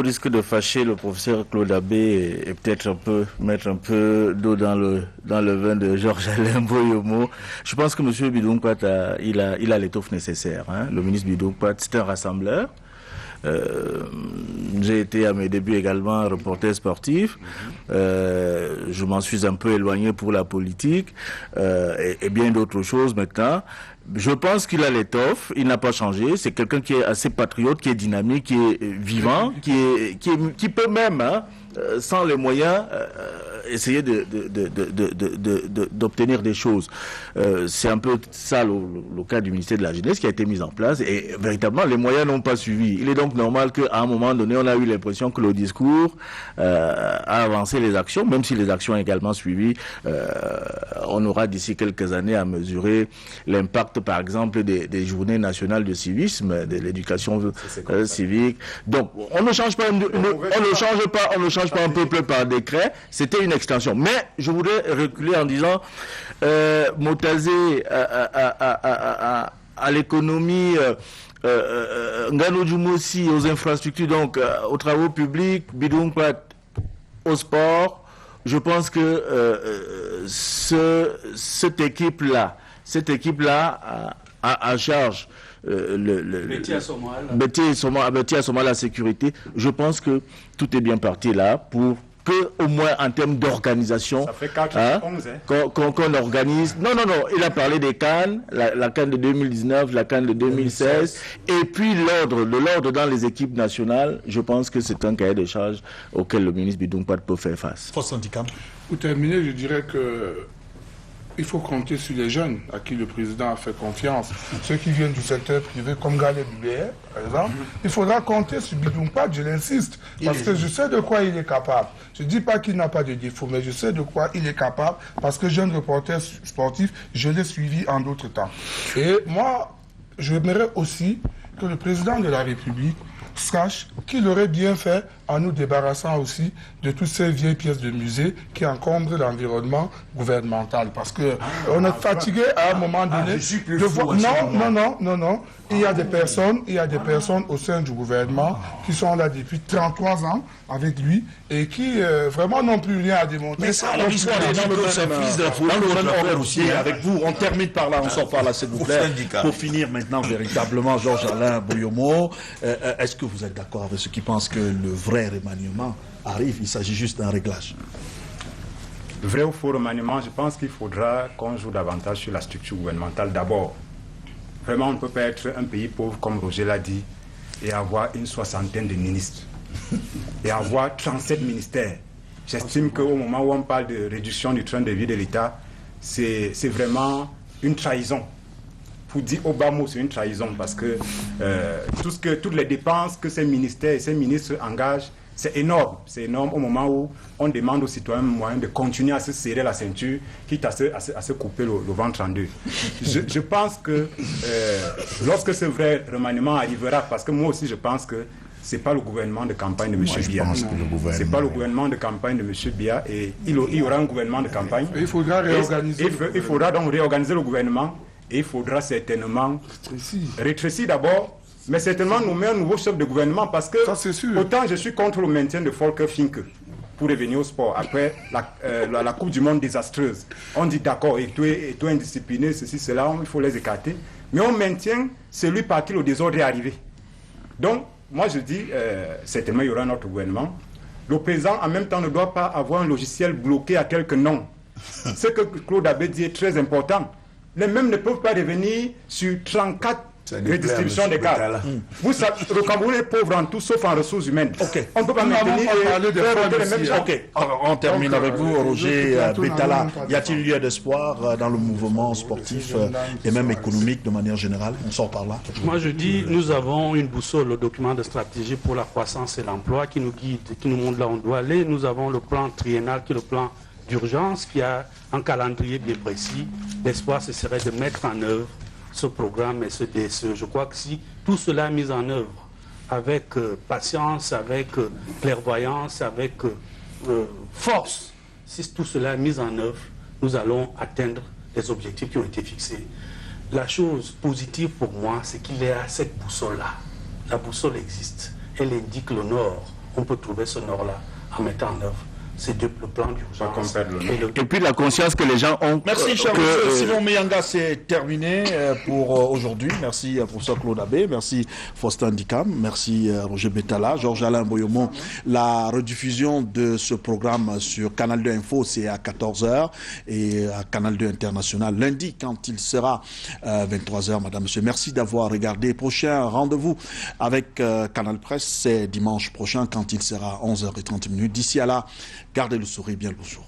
Speaker 3: risque de fâcher le professeur Claude Abbé et peut-être mettre un peu d'eau dans le vin de Georges-Alain Boyomo, je pense que M. Bidoumpact il a l'étoffe nécessaire. Hein. Le ministre Bidoumpact, c'est un rassembleur. J'ai été à mes débuts également reporter sportif. Je m'en suis un peu éloigné pour la politique et bien d'autres choses maintenant. Je pense qu'il a l'étoffe, il n'a pas changé. C'est quelqu'un qui est assez patriote, qui est dynamique, qui est vivant, qui peut même, sans les moyens, essayer d'obtenir des choses. C'est un peu ça le cas du ministère de la Jeunesse qui a été mis en place et véritablement les moyens n'ont pas suivi. Il est donc normal qu'à un moment donné, on a eu l'impression que le discours a avancé les actions, même si les actions ont également suivi. On aura d'ici quelques années à mesurer l'impact partent, par exemple, des journées nationales de civisme, de l'éducation civique. Donc, on ne change pas, on ne change pas un peuple par décret. C'était une extension. Mais je voudrais reculer en disant, Motazé à l'économie, Ngano Djoumoussi aux infrastructures, donc aux travaux publics, Bidon Pat au sport. Je pense que cette équipe-là a en charge Betty Assoma la sécurité. Je pense que tout est bien parti là pour que, au moins en termes d'organisation, qu'on organise. Non, il a parlé des CAN, la CAN de 2019, la CAN de 2016, et puis l'ordre dans les équipes nationales. Je pense que c'est un cahier de charges auquel le ministre Bidoumpad peut faire face.
Speaker 4: Pour terminer, je dirais que il faut compter sur les jeunes à qui le président a fait confiance. Ceux qui viennent du secteur privé, comme Galeb Bubé, par exemple, il faudra compter sur Bidoumpad, je l'insiste, parce que je sais de quoi il est capable. Je ne dis pas qu'il n'a pas de défaut, mais je sais de quoi il est capable, parce que jeune reporter sportif, je l'ai suivi en d'autres temps. Et moi, j'aimerais aussi que le président de la République sache qu'il aurait bien fait en nous débarrassant aussi de toutes ces vieilles pièces de musée qui encombrent l'environnement gouvernemental. Parce que on est fatigué à un moment donné de voir... Non. Il y a des personnes au sein du gouvernement qui sont là depuis 33 ans avec lui et qui vraiment n'ont plus rien à démontrer.
Speaker 1: Mais ça, l'histoire est dans le service de la folie, aussi. Avec vous, on termine par là, on sort par là, s'il vous plaît. Pour finir maintenant, véritablement, Georges-Alain Boyomo, est-ce que vous êtes d'accord avec ceux qui pensent que le vrai remaniement arrive, il s'agit juste d'un réglage?
Speaker 6: Vrai ou faux remaniement, je pense qu'il faudra qu'on joue davantage sur la structure gouvernementale d'abord. Vraiment, on ne peut pas être un pays pauvre, comme Roger l'a dit, et avoir une 60aine de ministres, et avoir 37 ministères. J'estime qu'au moment où on parle de réduction du train de vie de l'État, c'est vraiment une trahison. Pour dire au bas mot, c'est une trahison, parce que toutes les dépenses que ces ministères et ces ministres engagent, c'est énorme. C'est énorme au moment où on demande aux citoyens moyens de continuer à se serrer la ceinture, quitte à se couper le ventre en deux. Je pense que lorsque ce vrai remaniement arrivera, parce que moi aussi je pense que ce n'est pas le gouvernement de campagne de M. Biya. Ce n'est pas le gouvernement de campagne de M. Biya, et il y aura un gouvernement de campagne.
Speaker 4: Il faudra réorganiser.
Speaker 6: Il faudra donc réorganiser le gouvernement, et il faudra certainement rétrécir d'abord, mais certainement nommer un nouveau chef de gouvernement, parce que autant je suis contre le maintien de Volker Finke, pour revenir au sport, après la Coupe du Monde désastreuse. On dit d'accord, et toi indiscipliné, ceci, cela, il faut les écarter, mais on maintient celui par qui le désordre est arrivé. Donc, moi je dis, certainement il y aura un autre gouvernement. Le président en même temps ne doit pas avoir un logiciel bloqué à quelques noms. Ce que Claude Abbé dit est très important. Les mêmes ne peuvent pas revenir sur 34 redistribution des cadres. Vous savez, le Cameroun est pauvre en tout sauf en ressources humaines. On ne peut pas maintenir les mêmes choses.
Speaker 1: On termine avec vous, Roger Betala. Y a-t-il lieu d'espoir dans le mouvement sportif et même économique de manière générale? On sort par là.
Speaker 5: Moi je dis, nous avons une boussole, le document de stratégie pour la croissance et l'emploi qui nous guide, qui nous montre là où on doit aller. Nous avons le plan triennal qui est le plan d'urgence qui a un calendrier bien précis. L'espoir, ce serait de mettre en œuvre ce programme et ce DSE. Je crois que si tout cela est mis en œuvre avec patience, avec clairvoyance, avec force, si tout cela est mis en œuvre, nous allons atteindre les objectifs qui ont été fixés. La chose positive pour moi, c'est qu'il y a cette boussole-là. La boussole existe. Elle indique le nord. On peut trouver ce nord-là en mettant en œuvre. C'est le plan d'urgence.
Speaker 3: Et puis la conscience que les gens ont.
Speaker 1: Merci, cher monsieur. Simon Meyanga, c'est terminé pour aujourd'hui. Merci à professeur Claude Abbé, merci Faustin Dikam, merci Roger Betala, Georges-Alain Boyomo. La rediffusion de ce programme sur Canal 2 Info, c'est à 14h et à Canal 2 International lundi quand il sera 23h, madame, monsieur. Merci d'avoir regardé. Prochain rendez-vous avec Canal Presse, c'est dimanche prochain quand il sera 11h30. D'ici à là, gardez le sourire bien le jour.